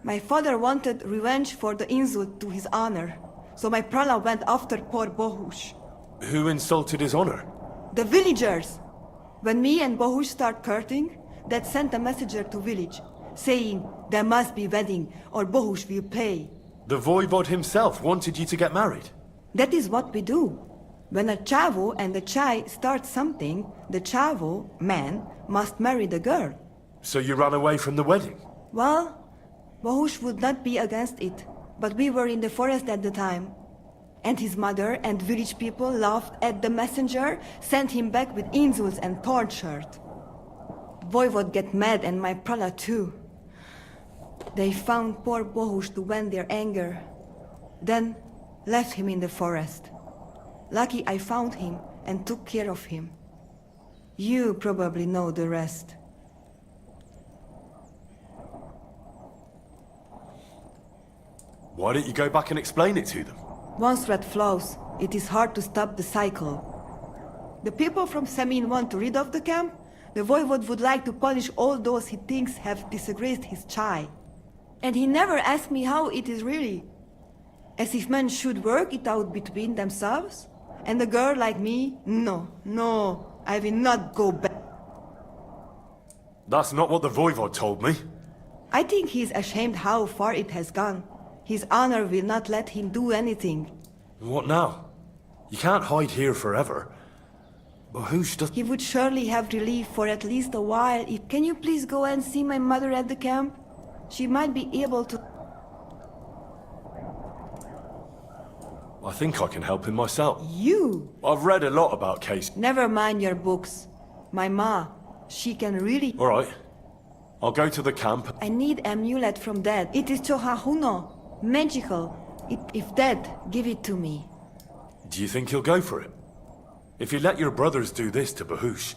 My father wanted revenge for the insult to his honor. So my prala went after poor Bohush. Who insulted his honor? The villagers! When me and Bohush start courting, Dad sent a messenger to village, saying there must be wedding or Bohush will pay. The Voivod himself wanted you to get married? That is what we do. When a chavo and a chai start something, the chavo, man, must marry the girl. So you ran away from the wedding? Well, Bohush would not be against it, but we were in the forest at the time. And his mother and village people laughed at the messenger, sent him back with insults and tortured. Voivod get mad and my prala too. They found poor Bohush to vent their anger. Then left him in the forest. Lucky I found him and took care of him. You probably know the rest. Why don't you go back and explain it to them? Once thread flows, it is hard to stop the cycle. The people from Semin want to rid of the camp. The Voivod would like to punish all those he thinks have disgraced his chai. And he never asked me how it is really. As if men should work it out between themselves? And a girl like me? No, no, I will not go back. That's not what the Voivod told me. I think he's ashamed how far it has gone. His honor will not let him do anything. What now? You can't hide here forever. Bohush does... He would surely have relief for at least a while. Can you please go and see my mother at the camp? She might be able to... I think I can help him myself. You? I've read a lot about Case. Never mind your books. My ma, she can really... All right. I'll go to the camp. I need amulet from Dad. It is Chohahuno. Magical. If Dad, give it to me. Do you think he'll go for it? If you let your brothers do this to Bohush,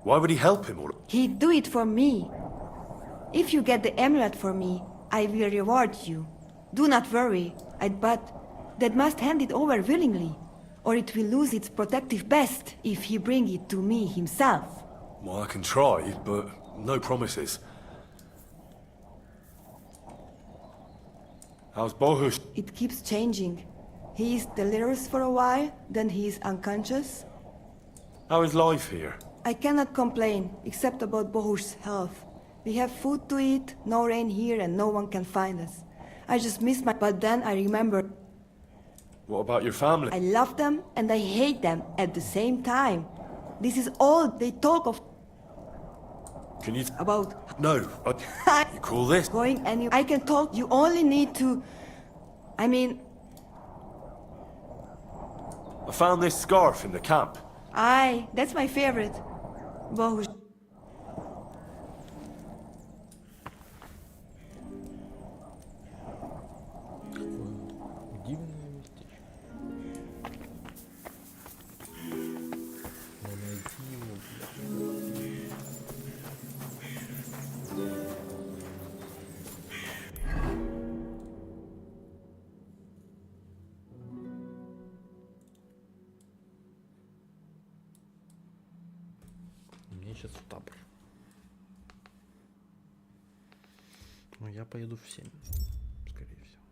why would he help him? He'd do it for me. If you get the amulet for me, I will reward you. Do not worry. But Dad must hand it over willingly, or it will lose its protective best if he bring it to me himself. Well, I can try, but no promises. How's Bohush? It keeps changing. He is delirious for a while, then he is unconscious. How is life here? I cannot complain, except about Bohush's health. We have food to eat, no rain here, and no one can find us. I just miss my... But then I remember... What about your family? I love them, and I hate them at the same time. This is all they talk of... Can you... About... No. You call this? Going anywhere. I can talk, you only need to... I mean... I found this scarf in the camp. Aye, that's my favorite. Bohush. Сейчас в табор. Но я поеду в 7, скорее всего.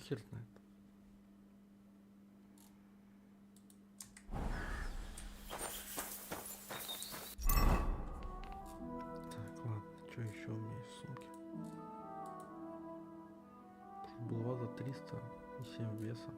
Хер знает. Так, ладно, что еще у меня есть в сумке? Булава за 300 и 7 веса.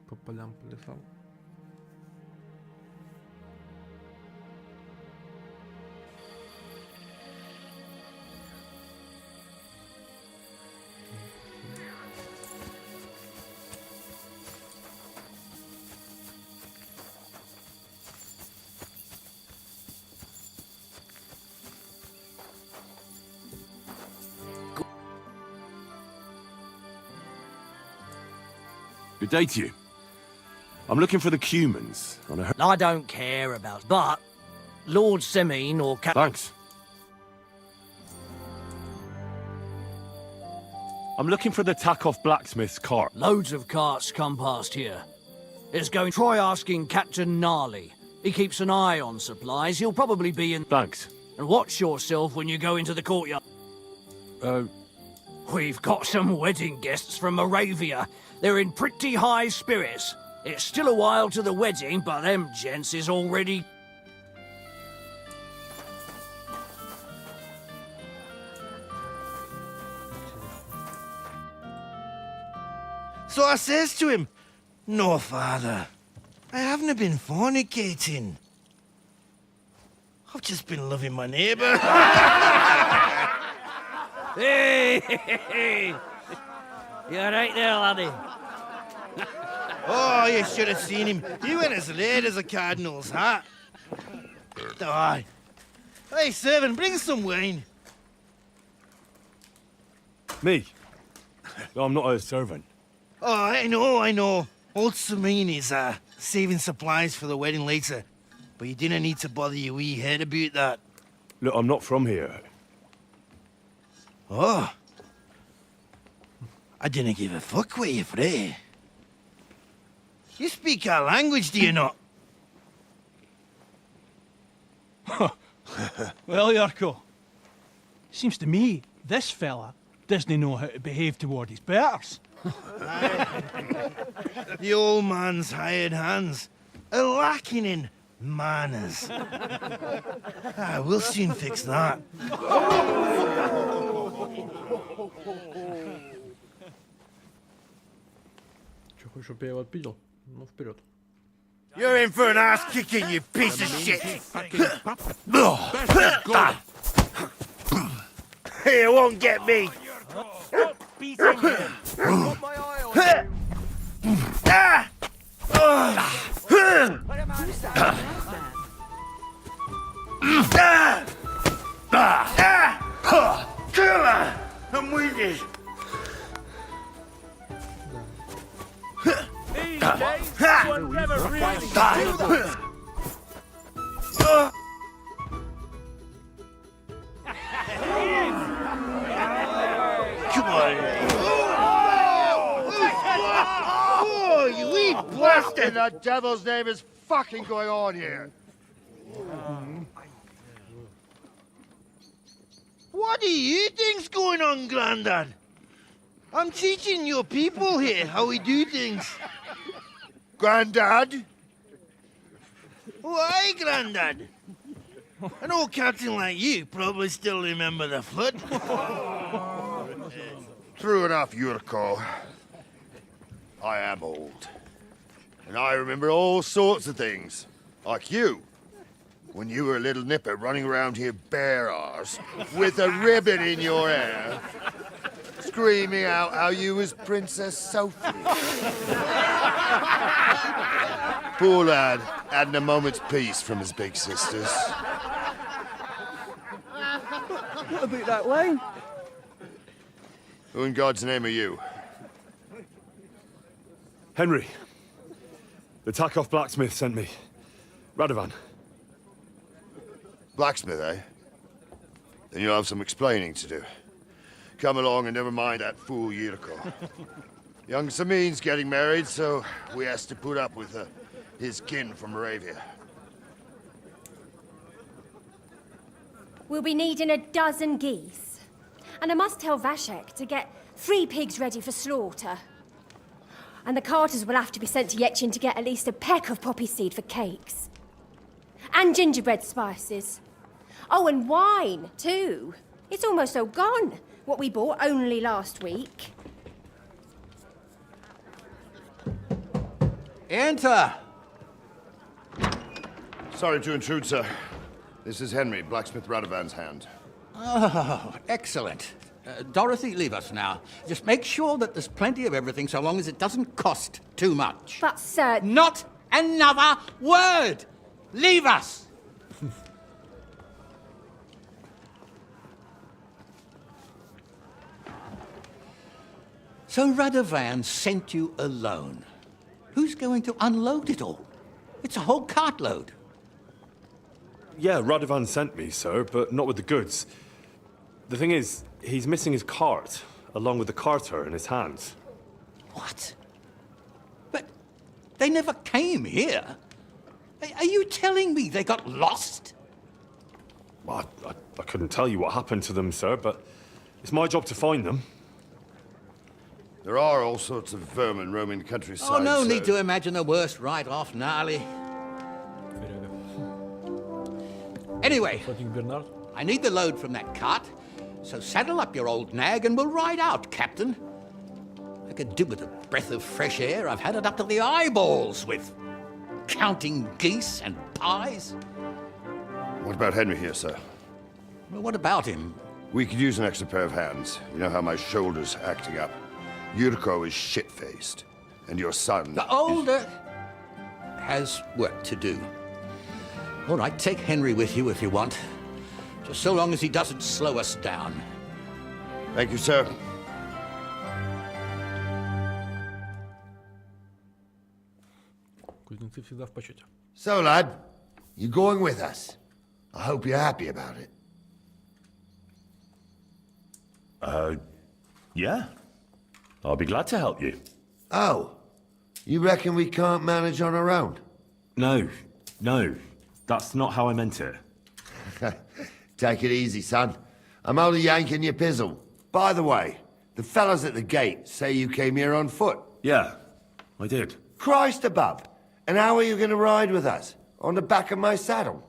По полям, по лесам. Good day to you. I'm looking for the Cumans on a... I don't care about, but Lord Semine or Thanks. I'm looking for the Takeoff blacksmith's cart. Loads of carts come past here. It's going. Try asking Captain Gnarly. He keeps an eye on supplies. He'll probably be in. Thanks. And watch yourself when you go into the courtyard. We've got some wedding guests from Moravia. They're in pretty high spirits. It's still a while to the wedding, but them gents is already... So I says to him, "No, father, I haven't been fornicating. I've just been loving my neighbour." Hey! You're right there, laddie. Oh, you should have seen him. He went as red as a cardinal's hat. Aye. Hey, servant, bring some wine. Me? I'm not a servant. Oh, I know. Old Semine is saving supplies for the wedding later. But you didn't need to bother your wee head about that. Look, I'm not from here. Oh. I didn't give a fuck what you're frae. You speak our language, do you not? Well, Yarko, seems to me this fella doesn't know how to behave toward his betters. The old man's hired hands are lacking in manners. We'll soon fix that. Че, хочешь, чтобы я его отпидел? Ну, вперед. You're in for an ass kicking, you piece of shit! You won't get me! Stop beating him! Got my eye on him! Put him out Kill her! I'm wounded! These days, no one never really do that. Come on! Oh, you wee What in bastard! the devil's name is fucking going on here? What do you think's going on, Grandad? I'm teaching your people here how we do things. Grandad? Why, Grandad? An old captain like you probably still remember the flood. True enough, Yurko. I am old. And I remember all sorts of things. Like you. When you were a little nipper running around here bare arse, with a ribbon in your hair, screaming out how you was Princess Sophie. Poor lad, hadn't a moment's peace from his big sisters. What about that wine? Who in God's name are you? Henry. The Takeoff blacksmith sent me. Radovan. Blacksmith, eh? Then you'll have some explaining to do. Come along and never mind that fool Yurko. Young Semine's getting married, so we has to put up with his kin from Moravia. We'll be needing a dozen geese. And I must tell Vashek to get 3 pigs ready for slaughter. And the carters will have to be sent to Yechin to get at least a peck of poppy seed for cakes. And gingerbread spices. Oh, and wine, too. It's almost all gone, what we bought only last week. Enter! Sorry to intrude, sir. This is Henry, blacksmith Radovan's hand. Oh, excellent. Dorothy, leave us now. Just make sure that there's plenty of everything so long as it doesn't cost too much. But, sir... Not another word! Leave us! So Radovan sent you alone. Who's going to unload it all? It's a whole cartload. Yeah, Radovan sent me, sir, but not with the goods. The thing is, he's missing his cart. along with the carter in his hands. What? But they never came here. Are you telling me they got lost? Well, I couldn't tell you what happened to them, sir, but it's my job to find them. There are all sorts of vermin roaming the countryside. Oh, no sir. need to imagine the worst right off, gnarly. Anyway, I need the load from that cart, so saddle up your old nag and we'll ride out, Captain. I could do with a breath of fresh air. I've had it up to the eyeballs with counting geese and pies. What about Henry here, sir? Well, what about him? We could use an extra pair of hands. You know how my shoulder's acting up. Yurko is shit-faced. And your son... The older has work to do. All right, take Henry with you if you want. Just so long as he doesn't slow us down. Thank you, sir. Кузнецы всегда в почете. So, lad, you going with us? I hope you're happy about it. Yeah. I'll be glad to help you. Oh, you reckon we can't manage on our own? No. That's not how I meant it. Take it easy, son. I'm only yanking your pizzle. By the way, the fellas at the gate say you came here on foot. Yeah, I did. Christ above. And how are you going to ride with us? On the back of my saddle?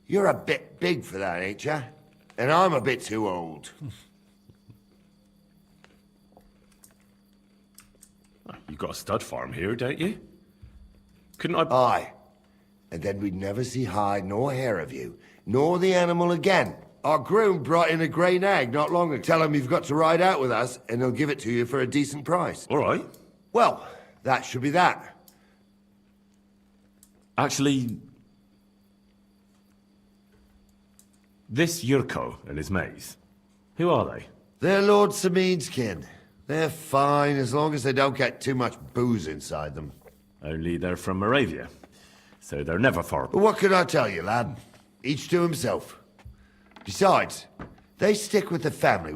You're a bit big for that, ain't ya? And I'm a bit too old. You've got a stud farm here, don't you? Couldn't I... Aye. And then we'd never see hide nor hair of you, nor the animal again. Our groom brought in a grey nag not long ago. Tell him you've got to ride out with us, and he'll give it to you for a decent price. All right. Well, that should be that. Actually... This Yurko and his mates, who are they? They're Lord Semin's kin. They're fine as long as they don't get too much booze inside them. Only they're from Moravia, so they're never far. But what can I tell you, lad? Each to himself. Besides, they stick with the family.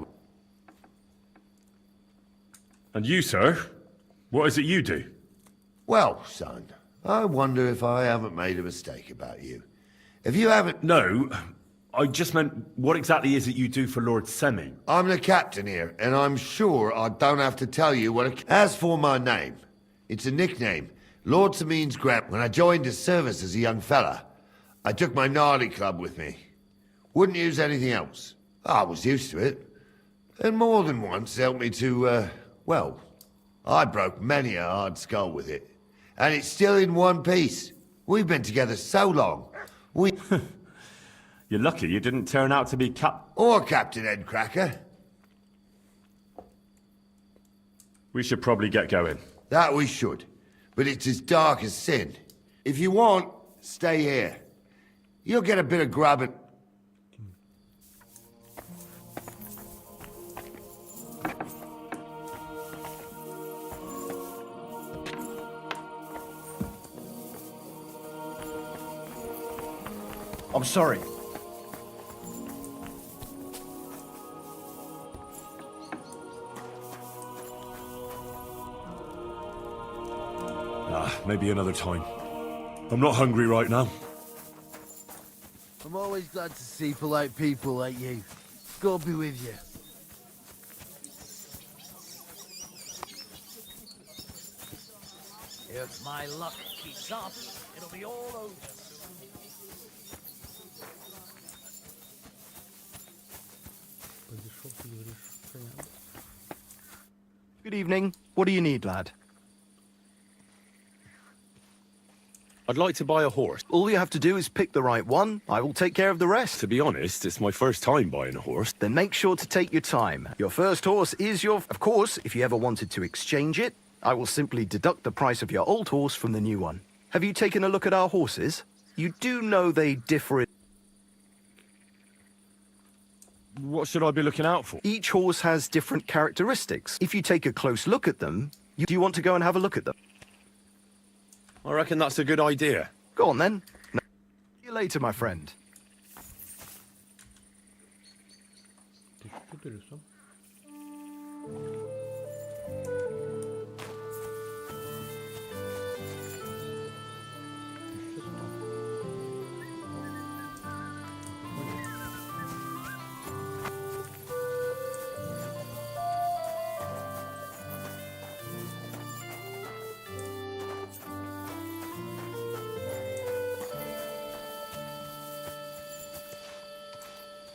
And you, sir? What is it you do? Well, son, I wonder if I haven't made a mistake about you. If you haven't... No, I just meant, what exactly is it you do for Lord Semin? I'm the captain here, and I'm sure I don't have to tell you what a... As for my name, it's a nickname. Lord Semin's grand... When I joined his service as a young fella, I took my gnarly club with me. Wouldn't use anything else. I was used to it. And more than once helped me to, well, I broke many a hard skull with it. And it's still in one piece. We've been together so long. You're lucky you didn't turn out to be Or Captain Headcracker. We should probably get going. That we should. But it's as dark as sin. If you want, stay here. You'll get a bit of grub and... I'm sorry. Maybe another time. I'm not hungry right now. I'm always glad to see polite people like you. God be with you. If my luck keeps up, it'll be all over. Good evening. What do you need, lad? I'd like to buy a horse. All you have to do is pick the right one. I will take care of the rest. To be honest, it's my first time buying a horse. Then make sure to take your time. Your first horse is your... Of course, if you ever wanted to exchange it, I will simply deduct the price of your old horse from the new one. Have you taken a look at our horses? You do know they differ in... What should I be looking out for? Each horse has different characteristics. If you take a close look at them, do you want to go and have a look at them? I reckon that's a good idea. Go on, then. See you later, my friend.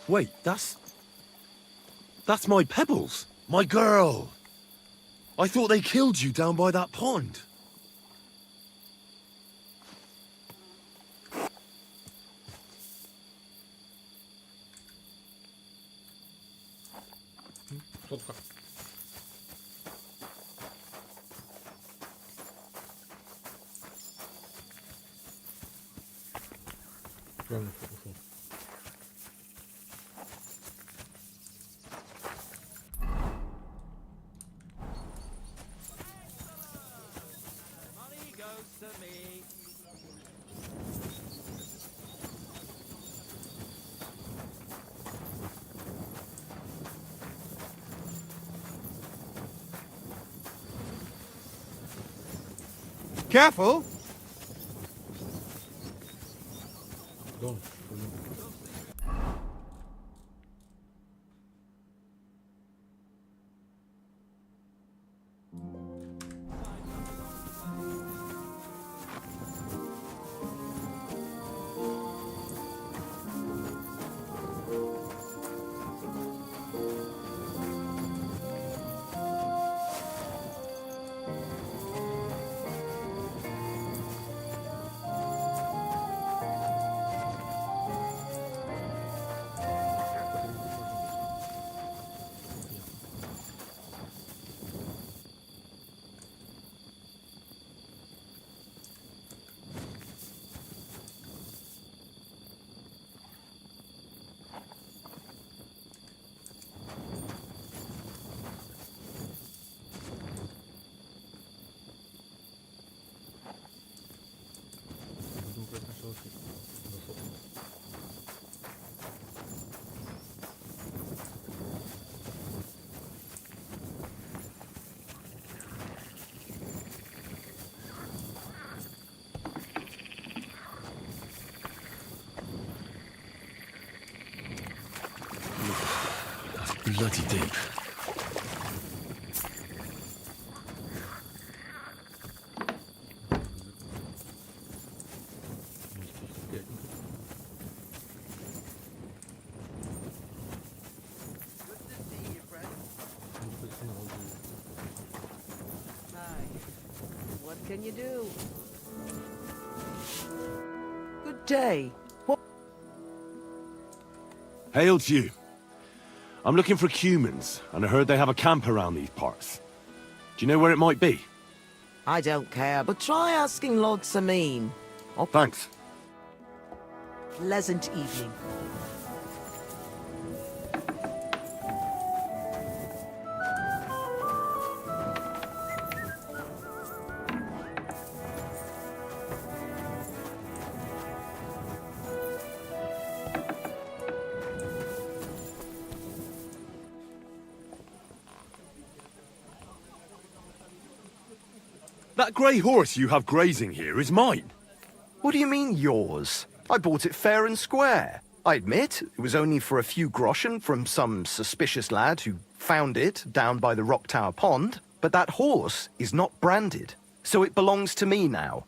Wait, that's my pebbles. My girl! I thought they killed you down by that pond. Careful! Bloody deep. What can you do? Good day. What? Hail to you. I'm looking for humans, and I heard they have a camp around these parts. Do you know where it might be? I don't care, but try asking Lord Semine. Oh, thanks. Pleasant evening. That grey horse you have grazing here is mine. What do you mean, yours? I bought it fair and square. I admit, it was only for a few groschen from some suspicious lad who found it down by the Rock Tower Pond, but that horse is not branded, so it belongs to me now.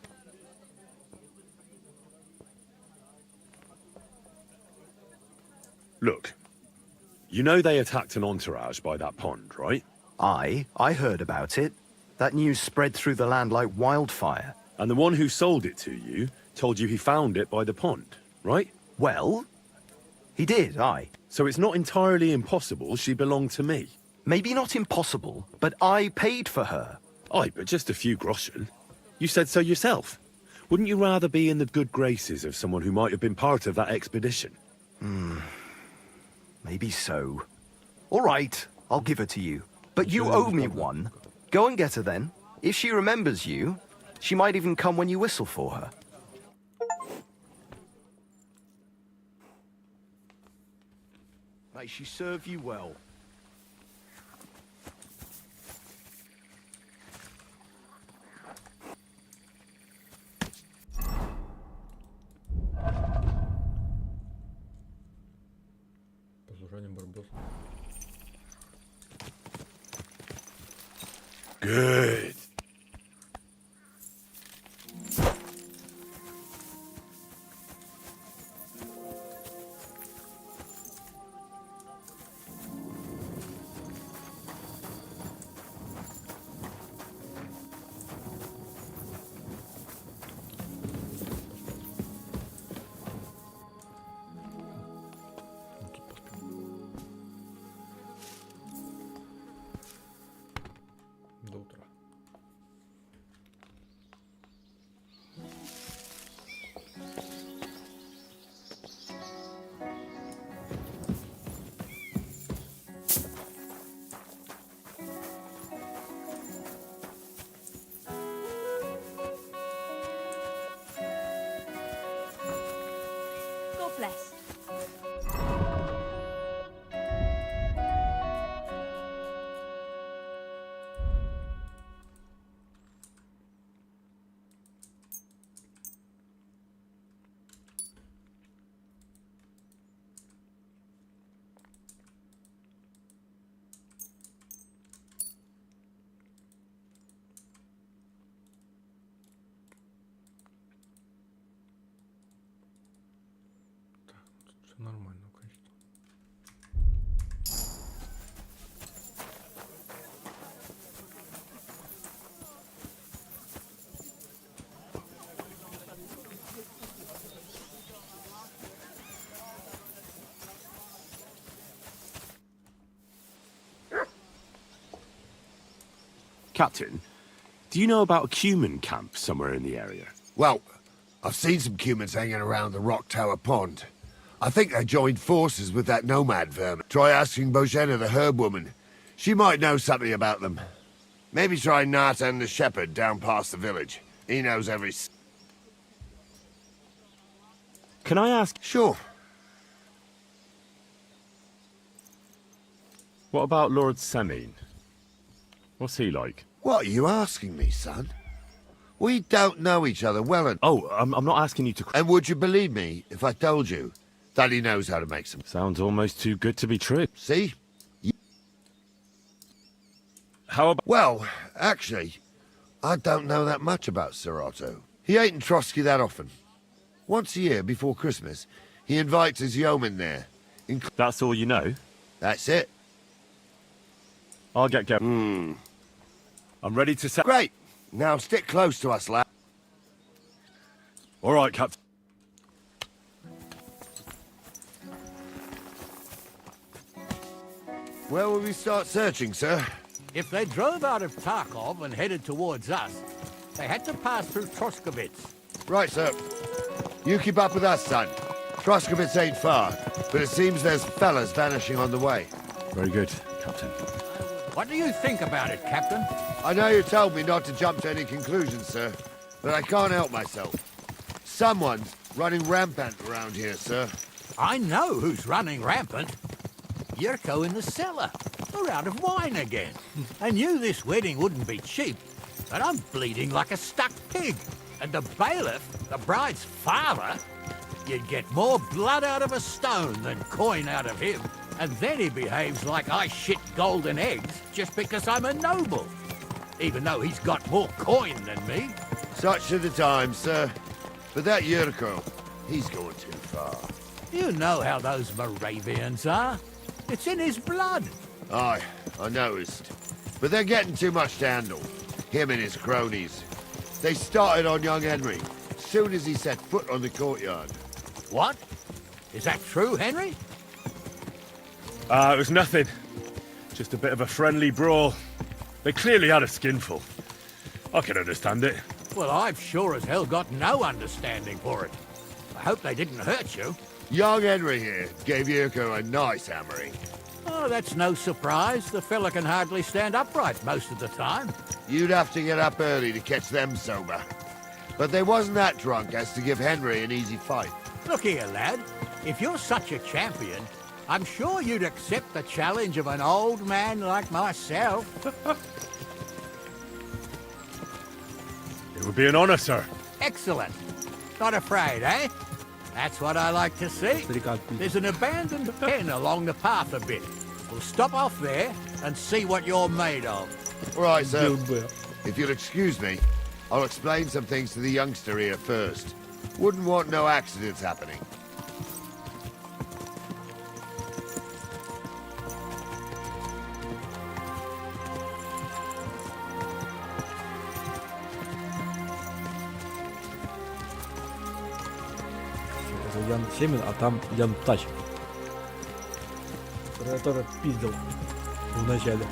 Look, you know they attacked an entourage by that pond, right? I heard about it. That news spread through the land like wildfire. And the one who sold it to you told you he found it by the pond, right? Well, he did, aye. So it's not entirely impossible she belonged to me. Maybe not impossible, but I paid for her. Aye, but just a few groschen. You said so yourself. Wouldn't you rather be in the good graces of someone who might have been part of that expedition? Maybe so. All right, I'll give her to you. But you owe me one. Go and get her then. If she remembers you, she might even come when you whistle for her. May she serve you well. Good. blessed. Все нормально, конечно. Captain, do you know about a Cuman camp somewhere in the area? Well, I've seen some Cumans hanging around the Rock Tower Pond. I think they joined forces with that nomad vermin. Try asking Bojena, the herb woman. She might know something about them. Maybe try Nathan the shepherd down past the village. He knows every... Can I ask? Sure. What about Lord Semine? What's he like? What are you asking me, son? We don't know each other well enough. Oh, I'm not asking you to... And would you believe me if I told you that he knows how to make some... Sounds almost too good to be true. See? How about... Well, actually, I don't know that much about Sir Otto. He ain't in Trotsky that often. Once a year, before Christmas, he invites his yeomen there. That's all you know? That's it. I'll get going. I'm ready to set... Great! Now stick close to us, lad. All right, Captain. Where will we start searching, sir? If they drove out of Tarkov and headed towards us, they had to pass through Troskovitz. Right, sir. You keep up with us, son. Troskovitz ain't far, but it seems there's fellas vanishing on the way. Very good, Captain. What do you think about it, Captain? I know you told me not to jump to any conclusions, sir, but I can't help myself. Someone's running rampant around here, sir. I know who's running rampant. Yurko in the cellar. We're out of wine again. I knew this wedding wouldn't be cheap, but I'm bleeding like a stuck pig. And the bailiff, the bride's father, you'd get more blood out of a stone than coin out of him. And then he behaves like I shit golden eggs just because I'm a noble. Even though he's got more coin than me. Such are the times, sir. But that Yurko, he's going too far. You know how those Moravians are. It's in his blood. Aye, I noticed. But they're getting too much to handle. Him and his cronies. They started on young Henry, as soon as he set foot on the courtyard. What? Is that true, Henry? It was nothing. Just a bit of a friendly brawl. They clearly had a skinful. I can understand it. Well, I've sure as hell got no understanding for it. I hope they didn't hurt you. Young Henry here gave Yurko a nice hammering. Oh, that's no surprise. The fella can hardly stand upright most of the time. You'd have to get up early to catch them sober. But they wasn't that drunk as to give Henry an easy fight. Look here, lad. If you're such a champion, I'm sure you'd accept the challenge of an old man like myself. It would be an honor, sir. Excellent. Not afraid, eh? That's what I like to see. There's an abandoned pen along the path a bit. We'll stop off there and see what you're made of. All right, sir. If you'll excuse me, I'll explain some things to the youngster here first. Wouldn't want no accidents happening. Ян Семин, а там Ян Тач, который пиздил в начале.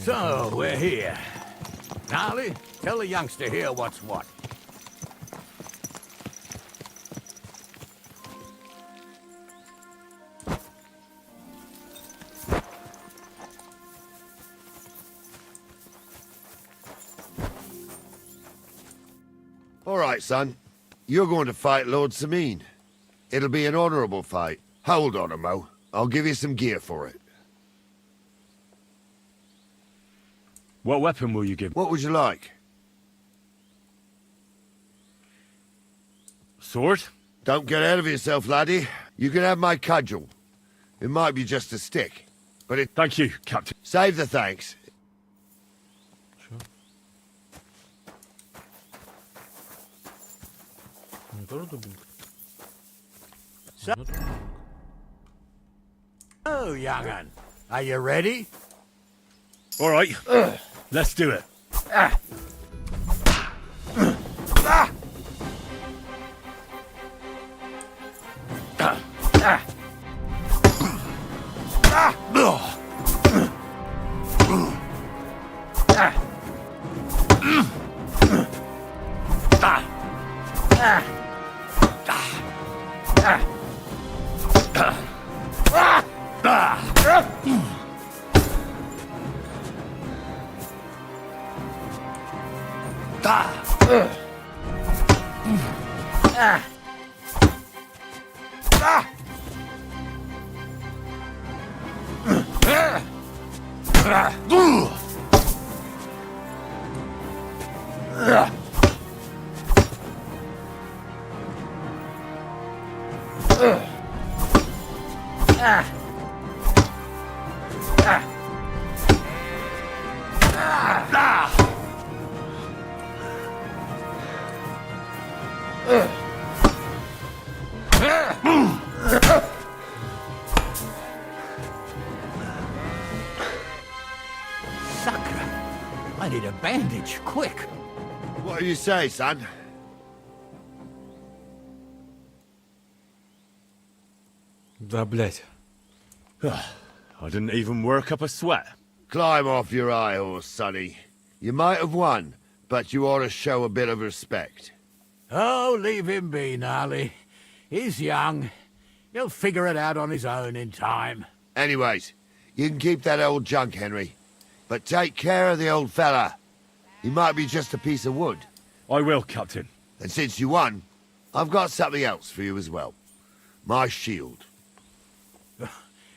So, we're here. Gnarly, tell the youngster here what's what. All right, son. You're going to fight Lord Semine. It'll be an honorable fight. Hold on, Mo. I'll give you some gear for it. What weapon will you give? What would you like? Sword? Don't get ahead of yourself, laddie. You can have my cudgel. It might be just a stick, but it... Thank you, Captain. Save the thanks. So, young'un, are you ready? All right, let's do it. I need a bandage, quick. What do you say, son? Да, блять. I didn't even work up a sweat. Climb off your high horse, sonny. You might have won, but you ought to show a bit of respect. Oh, leave him be, Gnarly. He's young. He'll figure it out on his own in time. Anyways, you can keep that old junk, Henry. But take care of the old fella. He might be just a piece of wood. I will, Captain. And since you won, I've got something else for you as well. My shield.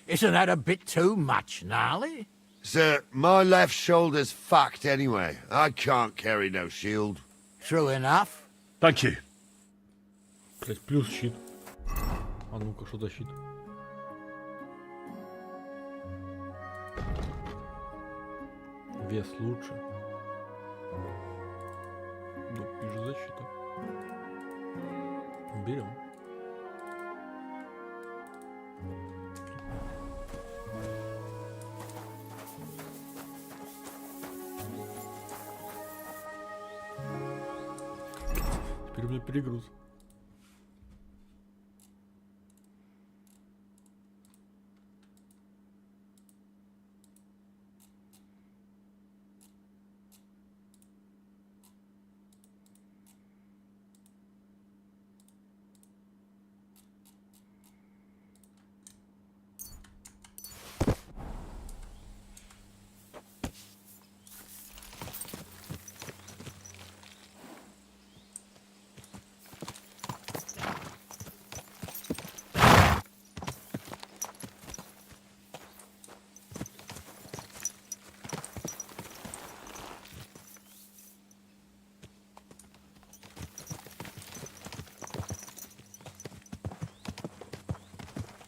Isn't that a bit too much, Gnarly? Sir, my left shoulder's fucked anyway. I can't carry no shield. True enough. Thank you. Блять, плюс щит. А ну-ка, что за щит? Вес лучше. Ну, пишет защита. Берем. Теперь у меня перегруз.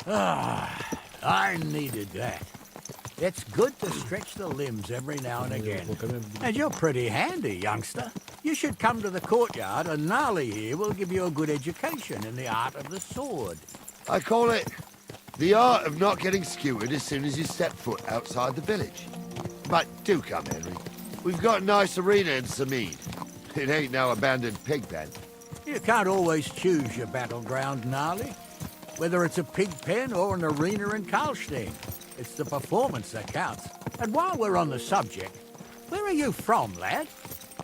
Ah, I needed that. It's good to stretch the limbs every now and again. And you're pretty handy, youngster. You should come to the courtyard, and Gnarly here will give you a good education in the art of the sword. I call it the art of not getting skewered as soon as you step foot outside the village. But do come, Henry. We've got a nice arena in Semine. It ain't no abandoned pig pen. You can't always choose your battleground, Gnarly. Whether it's a pig pen or an arena in Karlstein, it's the performance that counts. And while we're on the subject, where are you from, lad?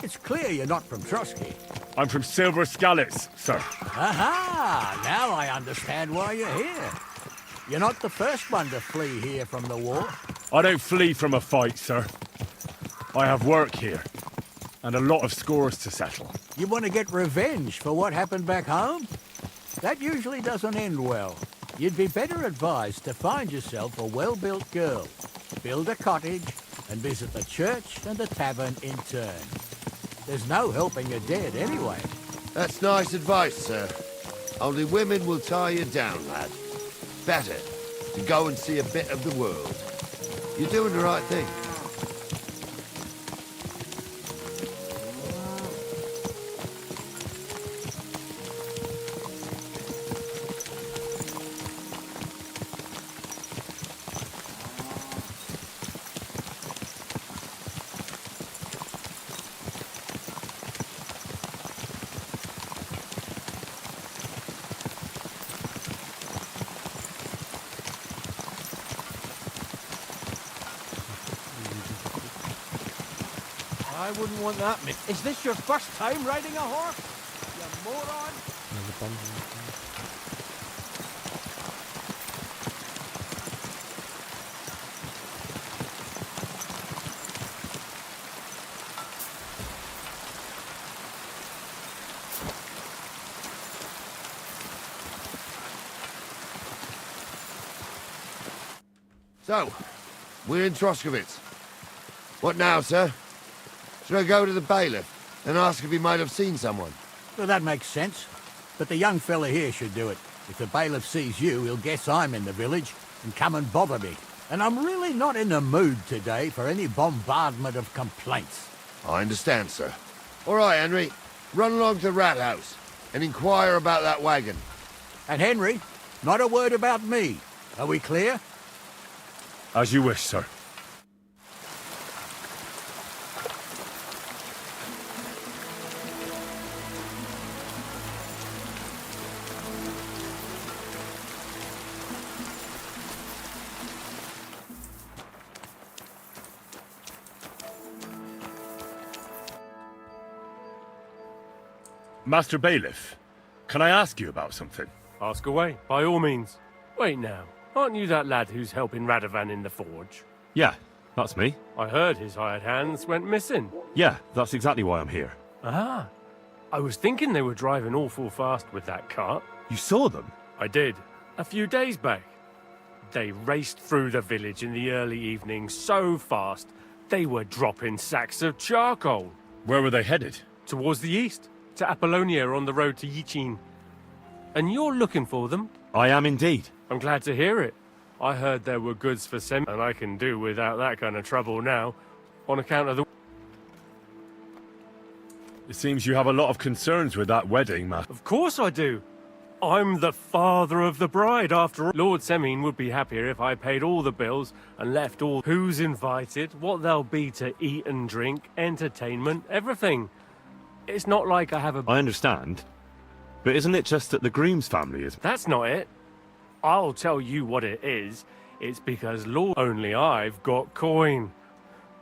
It's clear you're not from Trosky. I'm from Silver Scallops, sir. Aha! Now I understand why you're here. You're not the first one to flee here from the war. I don't flee from a fight, sir. I have work here, and a lot of scores to settle. You want to get revenge for what happened back home? That usually doesn't end well. You'd be better advised to find yourself a well-built girl, build a cottage, and visit the church and the tavern in turn. There's no helping a dead anyway. That's nice advice, sir. Only women will tie you down, lad. Better to go and see a bit of the world. You're doing the right thing. I wouldn't want that, mate. Is this your first time riding a horse? You moron! So, we're in Troskovitz. What now, sir? Should I go to the bailiff and ask if he might have seen someone? Well, that makes sense. But the young fella here should do it. If the bailiff sees you, he'll guess I'm in the village and come and bother me. And I'm really not in the mood today for any bombardment of complaints. I understand, sir. All right, Henry. Run along to the rat house and inquire about that wagon. And Henry, not a word about me. Are we clear? As you wish, sir. Master Bailiff, can I ask you about something? Ask away, by all means. Wait now, aren't you that lad who's helping Radovan in the forge? Yeah, that's me. I heard his hired hands went missing. Yeah, that's exactly why I'm here. Ah, I was thinking they were driving awful fast with that cart. You saw them? I did, a few days back. They raced through the village in the early evening so fast, they were dropping sacks of charcoal. Where were they headed? Towards the east. To Apollonia on the road to Yichin. And you're looking for them? I am indeed. I'm glad to hear it. I heard there were goods for Sem, and I can do without that kind of trouble now, on account of the... It seems you have a lot of concerns with that wedding, Matt. Of course I do. I'm the father of the bride, after all. Lord Semin would be happier if I paid all the bills and left all who's invited, what there'll be to eat and drink, entertainment, everything. It's not like I have a... I understand. But isn't it just that the groom's family is... That's not it. I'll tell you what it is. It's because Lord... Only I've got coin.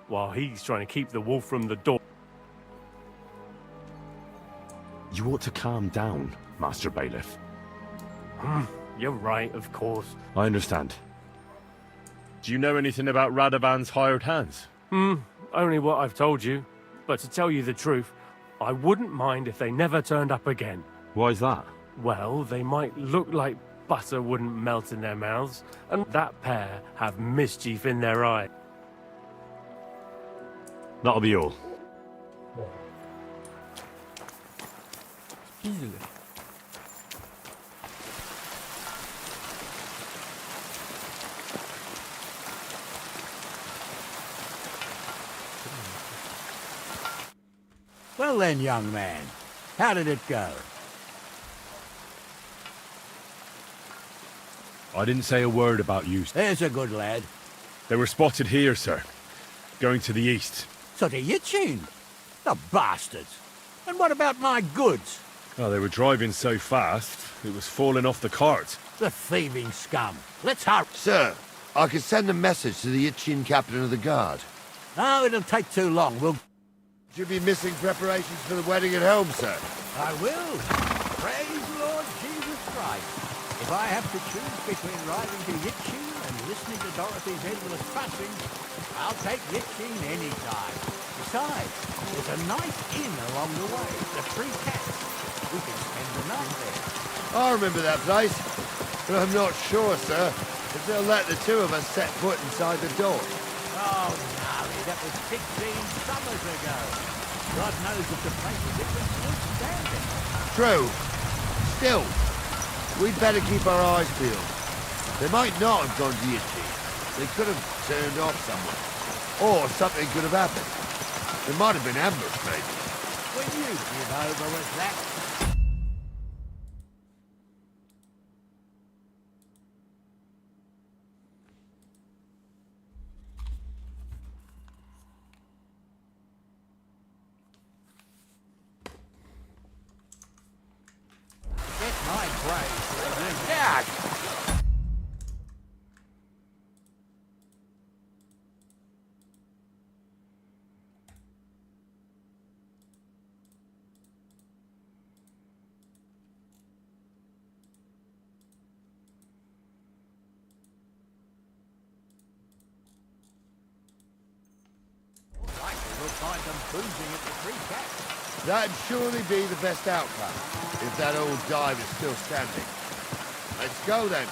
While he's trying to keep the wolf from the door. You ought to calm down, Master Bailiff. You're right, of course. I understand. Do you know anything about Radovan's hired hands? Only what I've told you. But to tell you the truth, I wouldn't mind if they never turned up again. Why's that? Well, they might look like butter wouldn't melt in their mouths, and that pair have mischief in their eye. That'll be all. Easily. Well then, young man, how did it go? I didn't say a word about you. There's a good lad. They were spotted here, sir. Going to the east. So to Yichin? The bastards. And what about my goods? Oh, they were driving so fast, it was falling off the cart. The thieving scum. Let's hurry. Sir, I could send a message to the Itchin captain of the guard. No, it'll take too long. We'll... Would you be missing preparations for the wedding at home, sir? I will. Praise Lord Jesus Christ. If I have to choose between riding to Yitchin and listening to Dorothy's endless fussing, I'll take Yitchin any time. Besides, there's a nice inn along the way, the Three Cats. We can spend the night there. I remember that place, but I'm not sure, sir, if they'll let the two of us set foot inside the door. Oh, gnarly, that was 16 summers ago. God knows if the place is even still standing. True. Still, we'd better keep our eyes peeled. They might not have gone to Yitchin. They could have turned off somewhere. Or something could have happened. There might have been ambushed, maybe. When you give over with that... Get my brains. Yeah. We'll find them boozing at the Three Cats. That'd surely be the best outcome, if that old dive is still standing. Let's go, then.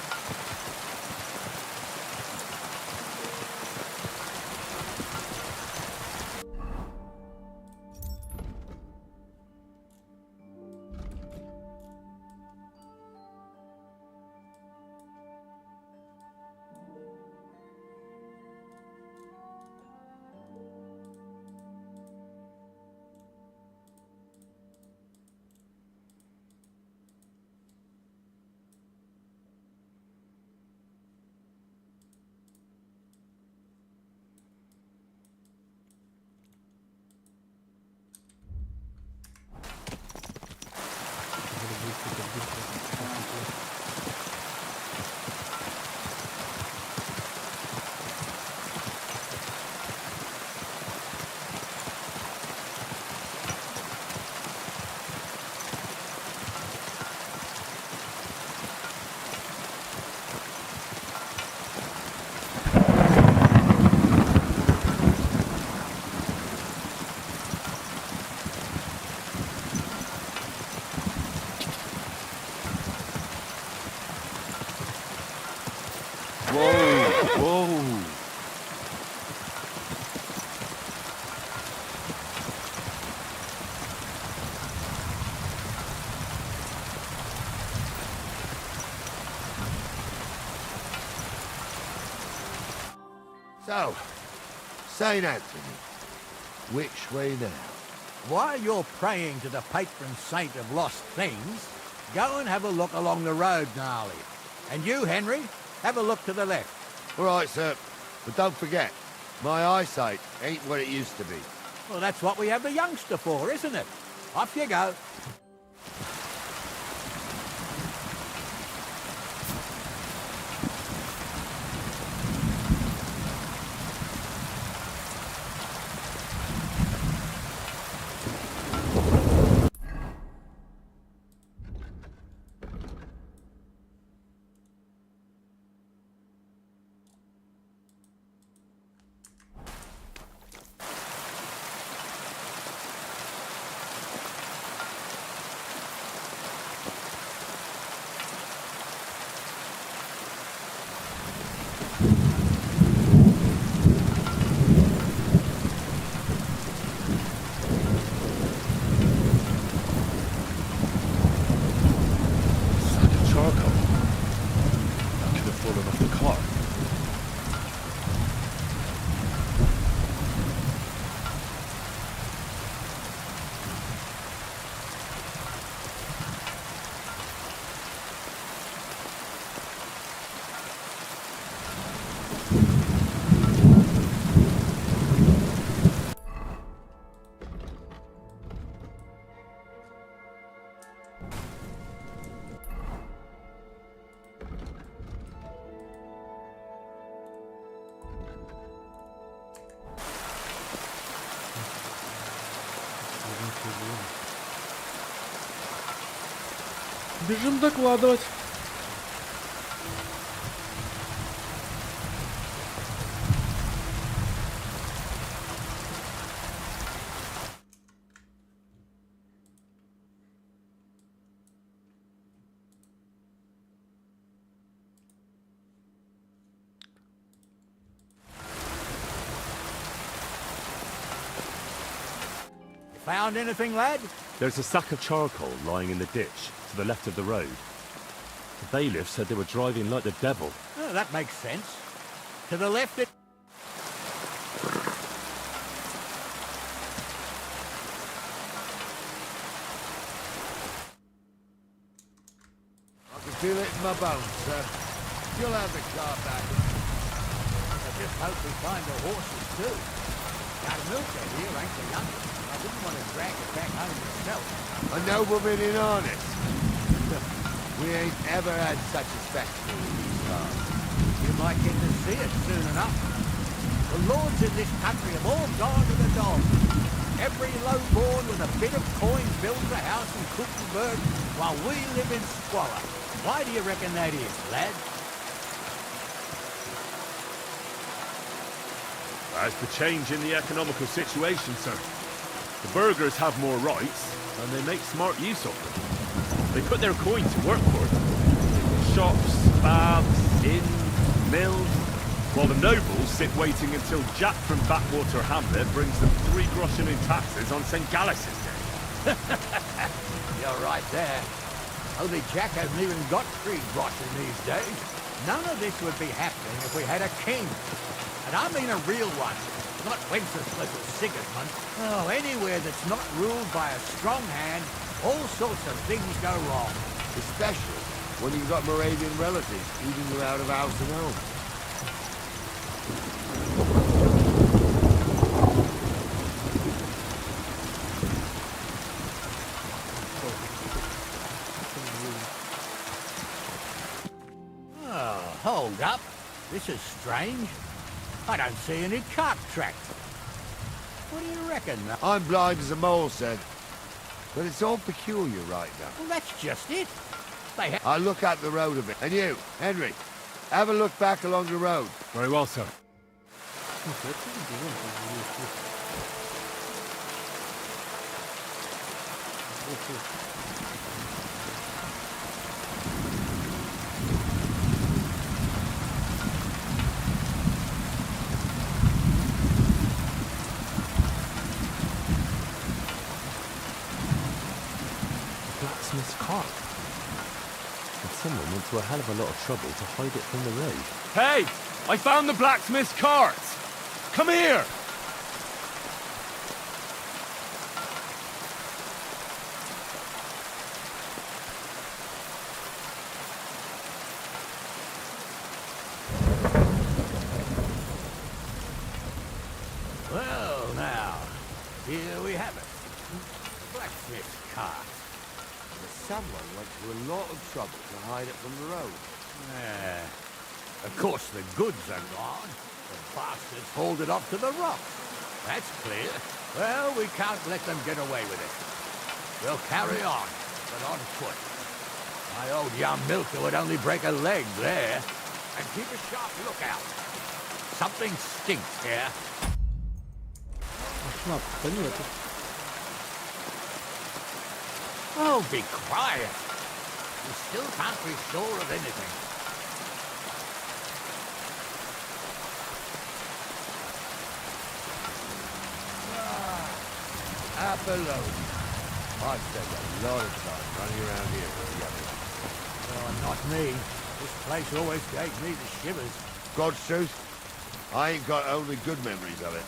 So, St. Anthony, which way now? While you're praying to the patron saint of lost things, go and have a look along the road, Gnarly. And you, Henry, have a look to the left. All right, sir. But don't forget, my eyesight ain't what it used to be. Well, that's what we have the youngster for, isn't it? Off you go. Бежим докладывать. Found anything, lad? There's a sack of charcoal lying in the ditch to the left of the road. The bailiff said they were driving like the devil. Oh, that makes sense. To the left it... I can feel it in my bones, sir. You'll have the car back. I just hope we find the horses, too. That milker here ain't the youngest. I wouldn't want to drag it back home myself. A nobleman in harness. We ain't ever had such a spectacle in these cars. You might get to see it soon enough. The lords in this country have all gone to the dogs. Every lowborn with a bit of coin builds a house in Kutna-Gora while we live in squalor. Why do you reckon that is, lad? As the change in the economical situation, sir. The burghers have more rights, and they make smart use of them. They put their coin to work for them. Shops, baths, inns, mills, while the nobles sit waiting until Jack from Backwater Hamlet brings them 3 groschen in taxes on St. Gallus's Day. You're right there. Only Jack hasn't even got 3 groschen these days. None of this would be happening if we had a king. And I mean a real one, not Wenceslas or Sigismund. Oh, anywhere that's not ruled by a strong hand, all sorts of things go wrong. Especially when you've got Moravian relatives eating you out of house and home. Oh, hold up. This is strange. I don't see any cart tracks. What do you reckon? I'm blind as a mole, sir. But it's all peculiar right now. Well, that's just it. I'll look at the road a bit. And you, Henry, have a look back along the road. Very well, sir. Blacksmith's cart. And someone went to a hell of a lot of trouble to hide it from the road. Hey! I found the blacksmith's cart! Come here! Well, now, here we have it. Blacksmith's cart. Someone went to a lot of trouble to hide it from the road. Yeah. Of course, the goods are gone. The bastards hauled it off to the rocks. That's clear. Well, we can't let them get away with it. We'll carry on, but on foot. My old young milker would only break a leg there. And keep a sharp lookout. Something stinks here. Oh, be quiet. We still can't be sure of anything. Apollonia. I've spent a lot of time running around here with the others. Oh, not me. This place always gave me the shivers. God's truth, I ain't got only good memories of it.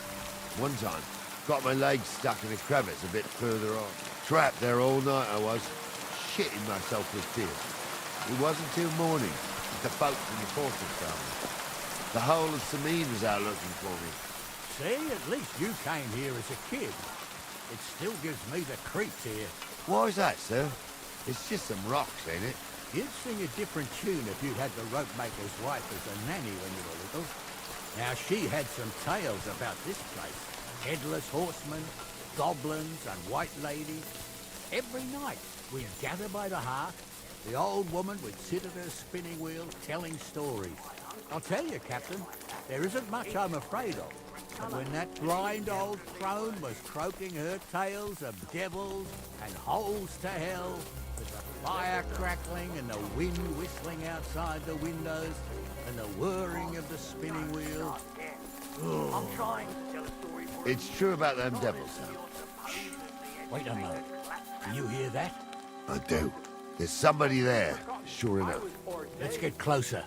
One time, got my leg stuck in a crevice a bit further on. Trapped there all night I was, shitting myself with tears. It wasn't till morning that the folks in the fortress found me. The whole of Semina was out looking for me. See, at least you came here as a kid. It still gives me the creeps here. Why's that, sir? It's just some rocks, ain't it? You'd sing a different tune if you'd had the ropemaker's wife as a nanny when you were little. Now, she had some tales about this place. Headless horsemen, goblins and white ladies. Every night we'd gather by the hearth. The old woman would sit at her spinning wheel telling stories. I'll tell you, Captain, there isn't much I'm afraid of. But when that blind old crone was croaking her tales of devils and holes to hell, with the fire crackling and the wind whistling outside the windows and the whirring of the spinning wheel. I'm trying to tell a story for It's true about them devils, though. Wait a minute. Do you hear that? I do. There's somebody there, sure enough. Let's get closer.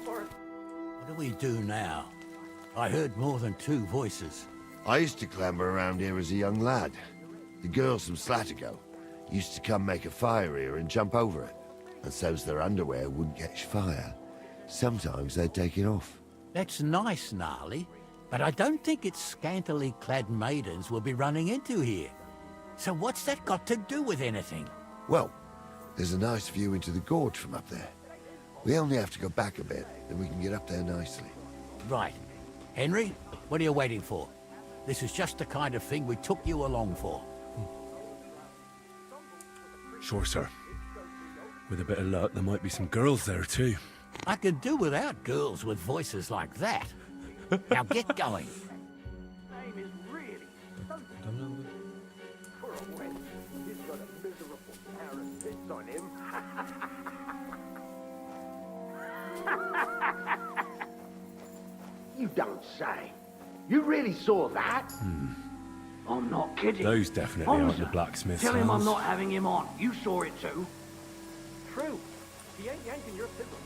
What do we do now? I heard more than two voices. I used to clamber around here as a young lad. The girls from Slatigo used to come make a fire here and jump over it. And so's their underwear wouldn't catch fire, sometimes they'd take it off. That's nice, Gnarly, but I don't think it's scantily clad maidens we'll be running into here. So what's that got to do with anything? Well, there's a nice view into the gorge from up there. We only have to go back a bit, and we can get up there nicely. Right. Henry, what are you waiting for? This is just the kind of thing we took you along for. Sure, sir. With a bit of luck, there might be some girls there, too. I could do without girls with voices like that. Now get going. You don't say. You really saw that? I'm not kidding. Those definitely aren't the blacksmith's Tell him I'm house. not having him on. You saw it too. True. He ain't yanking your fiddle.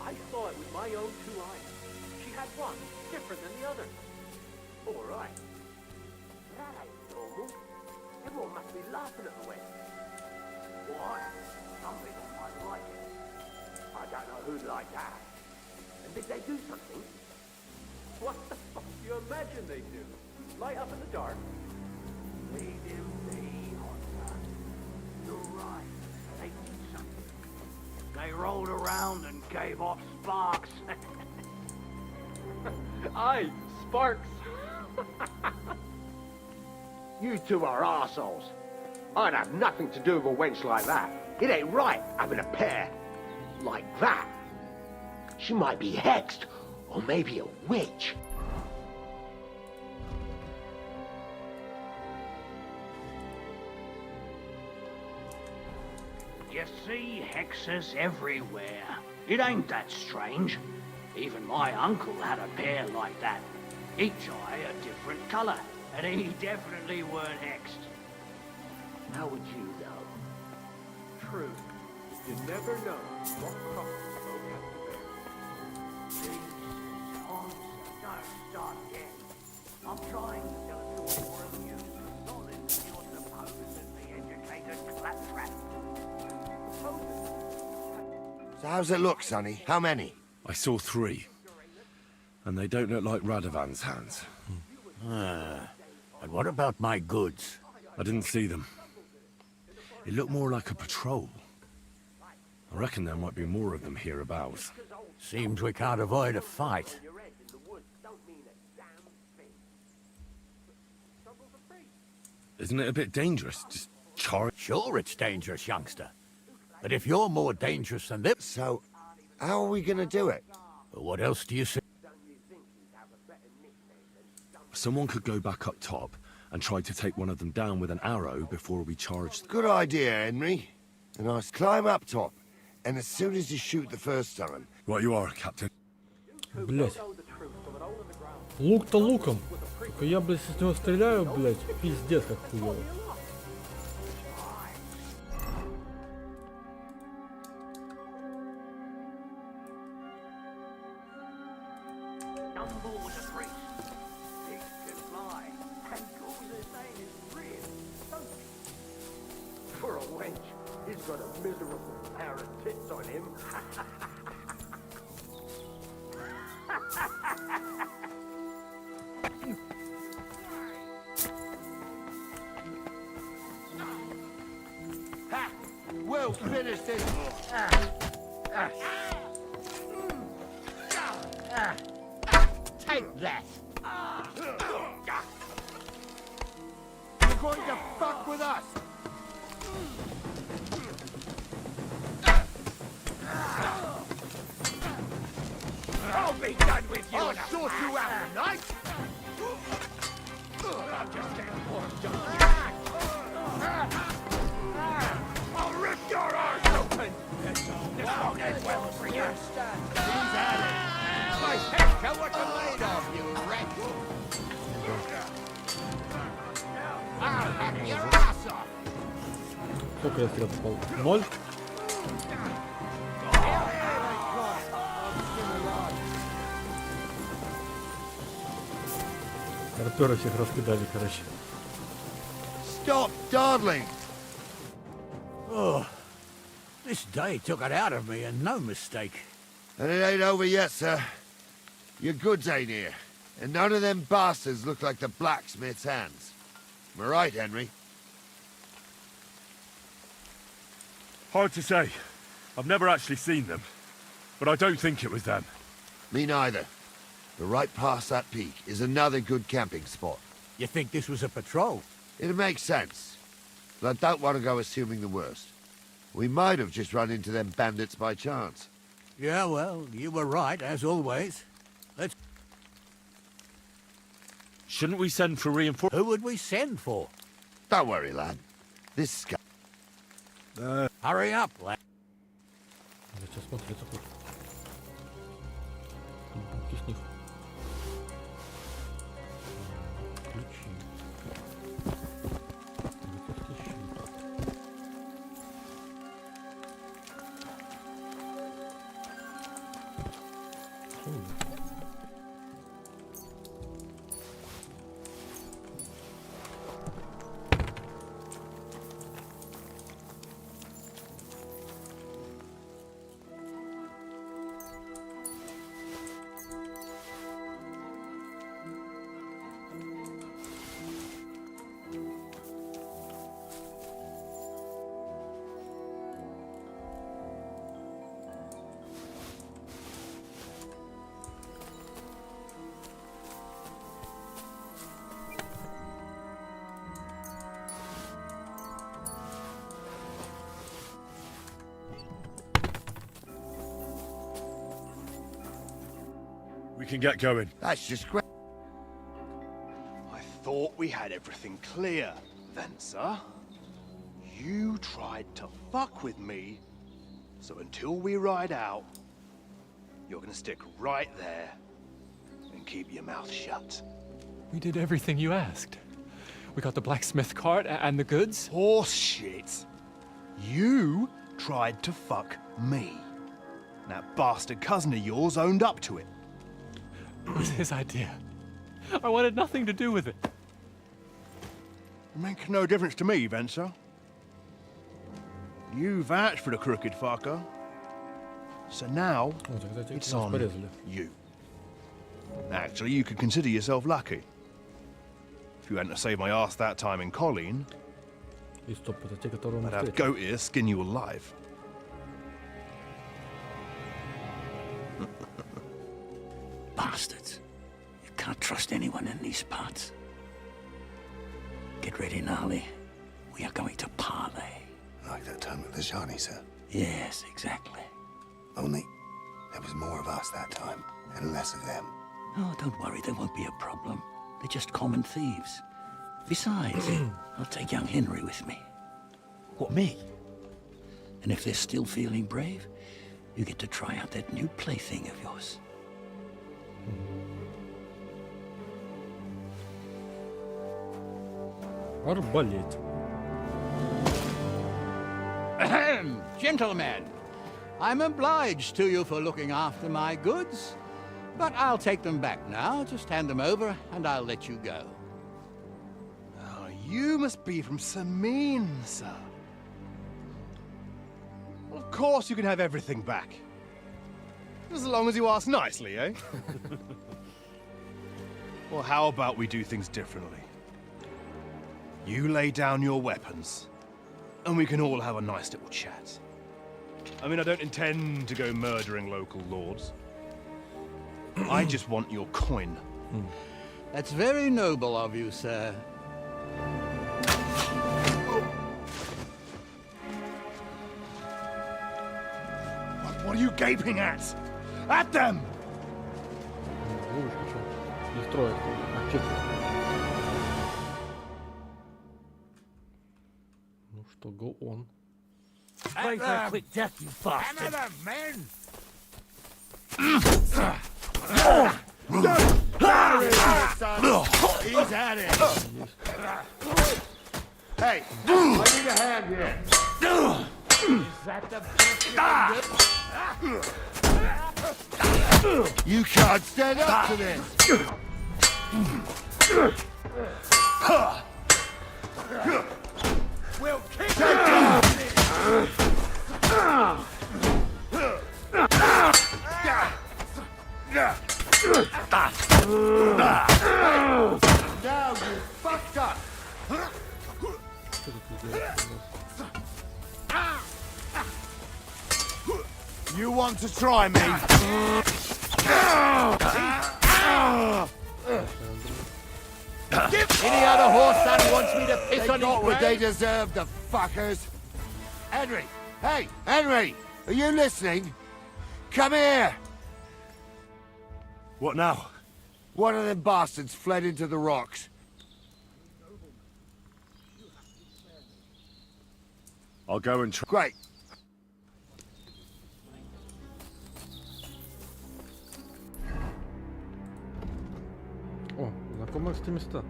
I saw it with my own two eyes. She had one, different than the other. All right. That ain't normal. Everyone must be laughing at the wedding. Why? Some people might like it. I don't know who'd like that. And did they do something? What the fuck do you imagine they do? Light up in the dark. Leave him be, Hunter. You're right. They did something. They rolled around and gave off sparks. Aye, sparks. You two are arseholes. I'd have nothing to do with a wench like that. It ain't right having a pair like that. She might be hexed, or maybe a witch. You see hexes everywhere. It ain't that strange. Even my uncle had a pair like that. Each eye a different colour, and he definitely weren't hexed. How would you know? True. You never know what crosses will captivate. Jesus, Hans, don't start again. I'm trying to tell a story for you, not listen to your supposedly educated claptrap. So how's it look, Sonny? How many? I saw 3. And they don't look like Radovan's hands. And what about my goods? I didn't see them. It looked more like a patrol. I reckon there might be more of them hereabouts. Seems we can't avoid a fight. Isn't it a bit dangerous? Just charge? Sure it's dangerous, youngster. But if you're more dangerous than them... So, how are we gonna do it? What else do you say? Someone could go back up top and try to take one of them down with an arrow before we charge. Good idea, Henry. And I climb up top, and as soon as you shoot the first time... Right you are, Captain. Блять. Лук-то луком. Только я, блядь, с него стреляю, блядь, пиздец как хуёво. For a wench, he's got a miserable pair of tits on him. Ha! Well finished it! Take that! You're going to fuck with us! I'll be done with you. I'll sort you out tonight! I'm just getting warmed up. I'll rip your arse open. This won't end well for you. My heck, what you made of, you wretch! I'll hack your ass off! Сколько я стрел попал? 0? Карпёры всех раскидали, короче. Stop dawdling! Oh, this day took it out of me, and no mistake. And it ain't over yet, sir. Your goods ain't here. And none of them bastards look like the blacksmith's hands. Am I right, Henry? Hard to say. I've never actually seen them. But I don't think it was them. Me neither. But right past that peak is another good camping spot. You think this was a patrol? It makes sense. But I don't want to go assuming the worst. We might have just run into them bandits by chance. Yeah, well, you were right, as always. Let's... Shouldn't we send for reinforcements? Who would we send for? Don't worry, lad. This guy... Hurry up, lad. Сейчас смотри, такой. С них. Ключи. We can get going. That's just great. I thought we had everything clear, Venser. You tried to fuck with me, so until we ride out, you're gonna stick right there and keep your mouth shut. We did everything you asked. We got the blacksmith cart and the goods. Horse shit. You tried to fuck me. That bastard cousin of yours owned up to it. It was his idea. I wanted nothing to do with it. Make no difference to me, Venser. You vouched for the crooked fucker. So now, it's on you. Actually, you could consider yourself lucky. If you hadn't saved my ass that time in Colleen, I'd have goat ear skin you alive. Bastards. You can't trust anyone in these parts. Get ready, Gnarly. We are going to parley. Like that time with the Johnny, sir? Yes, exactly. Only there was more of us that time, and less of them. Oh, don't worry, there won't be a problem. They're just common thieves. Besides, I'll take young Henry with me. What, me? And if they're still feeling brave, you get to try out that new plaything of yours. Арбалет. Ahem, gentlemen, I'm obliged to you for looking after my goods, but I'll take them back now. Just hand them over, and I'll let you go. Oh, you must be from Semina, sir. Well, of course you can have everything back. As long as you ask nicely, eh? Well, how about we do things differently? You lay down your weapons, and we can all have a nice little chat. I mean, I don't intend to go murdering local lords. I just want your coin. That's very noble of you, sir. What are you gaping at? At them! Их трое. Четверо. Ну что, go on. Wait for a quick death, you bastard! men! He's at it. Hey, I need a hand here. Is that the best You can't stand up to this. We'll kick Take off. Now you fucked up. You want to try me? Any other horse son wants me to piss They on got his what they grave? deserve, the fuckers. Henry! Hey, Henry! Are you listening? Come here! What now? One of them bastards fled into the rocks. I'll go and try. Great. О, знакомые эти места.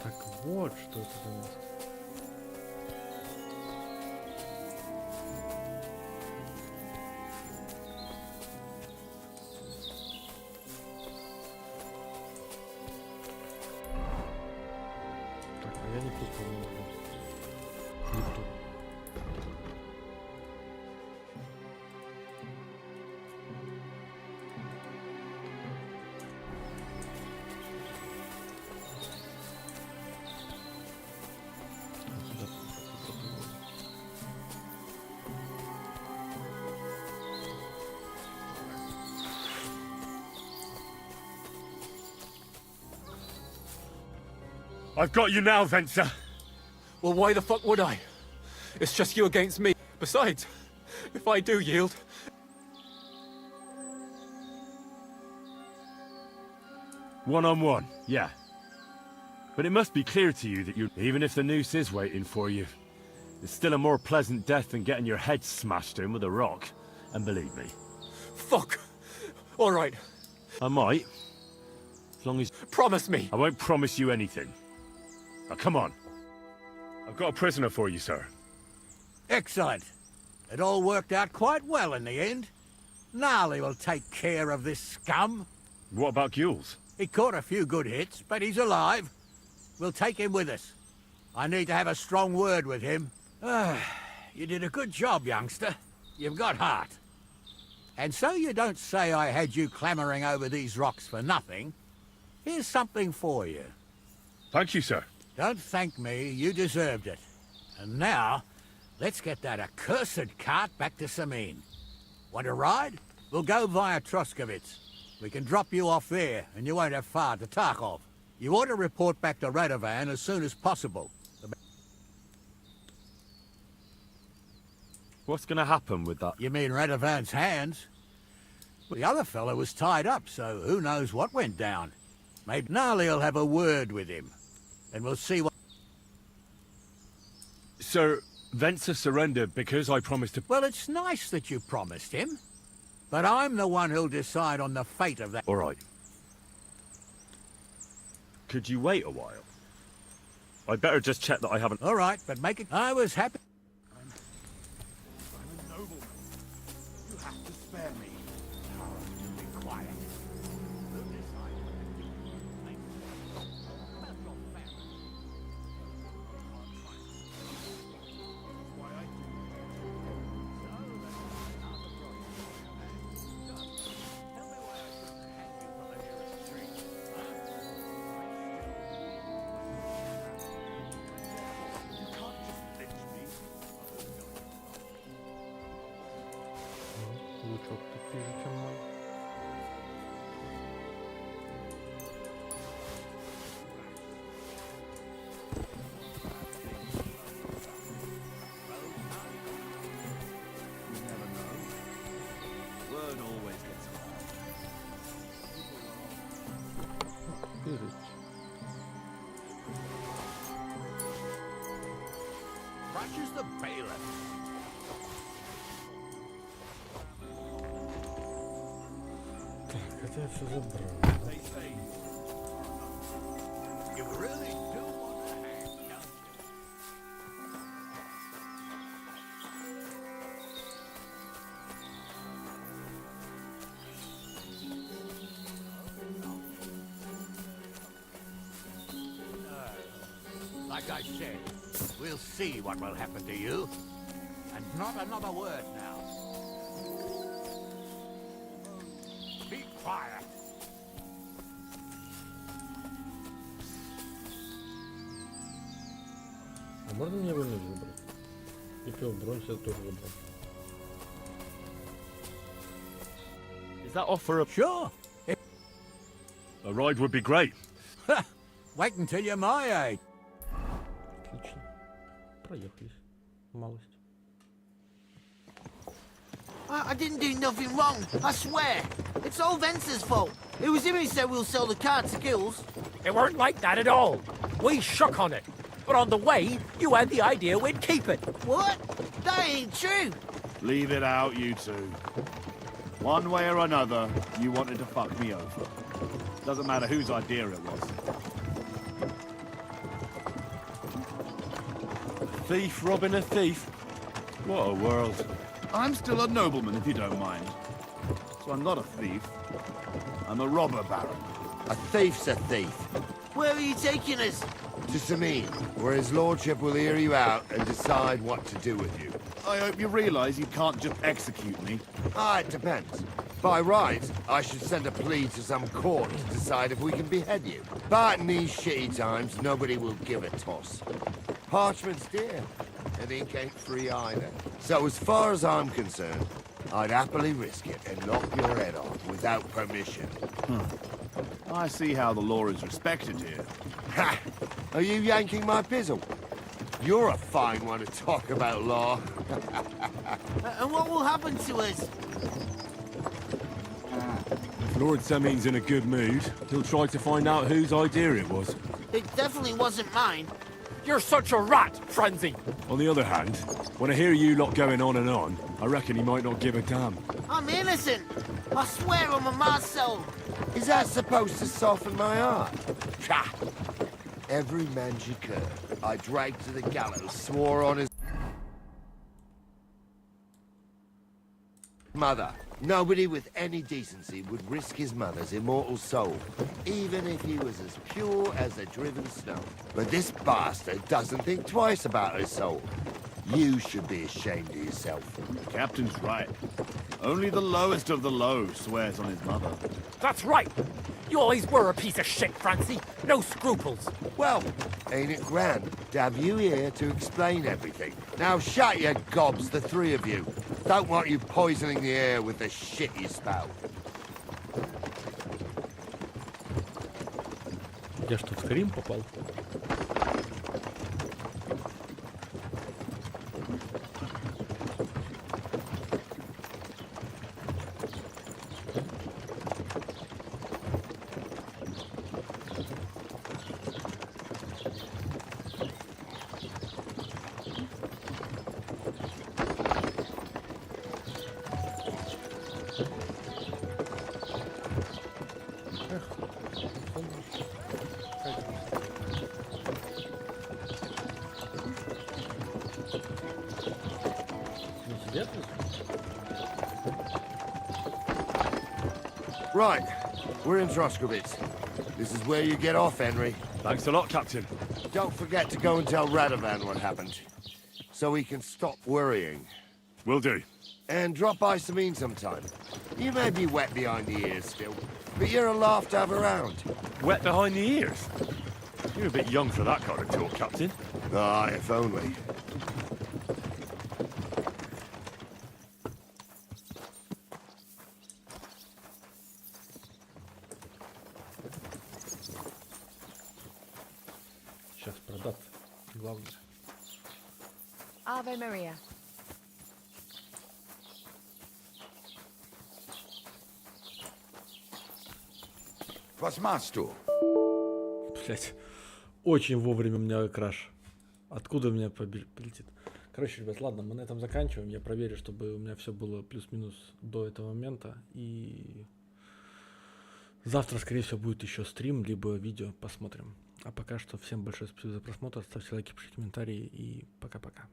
Так вот, что это за место. Так, а я не тут, по-моему. Не тут. I've got you now, Venser. Well, why the fuck would I? It's just you against me. Besides, if I do yield... One-on-one, yeah. But it must be clear to you that even if the noose is waiting for you, it's still a more pleasant death than getting your head smashed in with a rock. And believe me. Fuck! Alright. I might. As long as... Promise me! I won't promise you anything. Now, come on. I've got a prisoner for you, sir. Excellent. It all worked out quite well in the end. Gnarly will take care of this scum. What about Gules? He caught a few good hits, but he's alive. We'll take him with us. I need to have a strong word with him. You did a good job, youngster. You've got heart. And so you don't say I had you clambering over these rocks for nothing. Here's something for you. Thank you, sir. Don't thank me, you deserved it. And now, let's get that accursed cart back to Semina. Want to ride? We'll go via Troskovitz. We can drop you off there, and you won't have far to Tarkov. You ought to report back to Radovan as soon as possible. What's going to happen with that? You mean Radovan's hands? Well, the other fellow was tied up, so who knows what went down. Maybe Gnarly'll have a word with him. And we'll see what... Sir, Venser surrendered because I promised to... Well, it's nice that you promised him. But I'm the one who'll decide on the fate of that... All right. Could you wait a while? I'd better just check that I haven't... All right, but make it... I was happy... I'm a nobleman. You have to spare me. Be quiet. Crushes the bailiff. Так, это я все забрал. You really do want to hang, don't you? Like I said, we'll see what will happen to you. And not another word now. Be quiet. А можно мне войну выбрать? И пил бронз я тоже выбрал. Is that offer a... Sure. A ride would be great. Wait until you're my age. Отлично. Проехались. Малость. I didn't do nothing wrong, I swear. It's all Vence's fault. It was him who said we'll sell the car to Gills. It weren't like that at all. We shook on it. But on the way, you had the idea we'd keep it. What? That ain't true. Leave it out, you two. One way or another, you wanted to fuck me over. Doesn't matter whose idea it was. Thief robbing a thief? What a world. I'm still a nobleman, if you don't mind. So I'm not a thief. I'm a robber baron. A thief's a thief. Where are you taking us? To Semina, where his lordship will hear you out and decide what to do with you. I hope you realise you can't just execute me. Ah, it depends. By right, I should send a plea to some court to decide if we can behead you. But in these shitty times, nobody will give a toss. Parchment's dear, and ink ain't free either. So as far as I'm concerned, I'd happily risk it and knock your head off without permission. I see how the law is respected here. Ha! Are you yanking my pizzle? You're a fine one to talk about law. And what will happen to us? If Lord Semin's in a good mood, he'll try to find out whose idea it was. It definitely wasn't mine. You're such a rat, Frenzy. On the other hand, when I hear you lot going on and on, I reckon he might not give a damn. I'm innocent. I swear on my ma's soul. Is that supposed to soften my heart? Ha! Every man she could, I dragged to the gallows, swore on his mother. Nobody with any decency would risk his mother's immortal soul, even if he was as pure as the driven snow. But this bastard doesn't think twice about his soul. You should be ashamed of yourself. The captain's right. Only the lowest of the low swears on his mother. That's right. You always were a piece of shit, Francie. No scruples. Well, ain't it grand to have you here to explain everything? Now shut your gobs, the three of you. Don't want you poisoning the air with the shit you spout. Я что, в СТРИМ попал? Right, we're in Troskovitz. This is where you get off, Henry. Thanks a lot, Captain. Don't forget to go and tell Radovan what happened, so he can stop worrying. Will do. And drop by Semina sometime. You may be wet behind the ears still, but you're a laugh to have around. Wet behind the ears? You're a bit young for that kind of talk, Captain. Ah, if only. Сейчас продаться. Главное. Ave Maria. Was machst du? Блять. очень вовремя у меня краш. Откуда у меня полетит? Короче, ребят, ладно, мы на этом заканчиваем. Я проверю, чтобы у меня все было плюс-минус до этого момента. И завтра, скорее всего, будет еще стрим, либо видео. Посмотрим. А пока что всем большое спасибо за просмотр. Ставьте лайки, пишите комментарии. И пока-пока.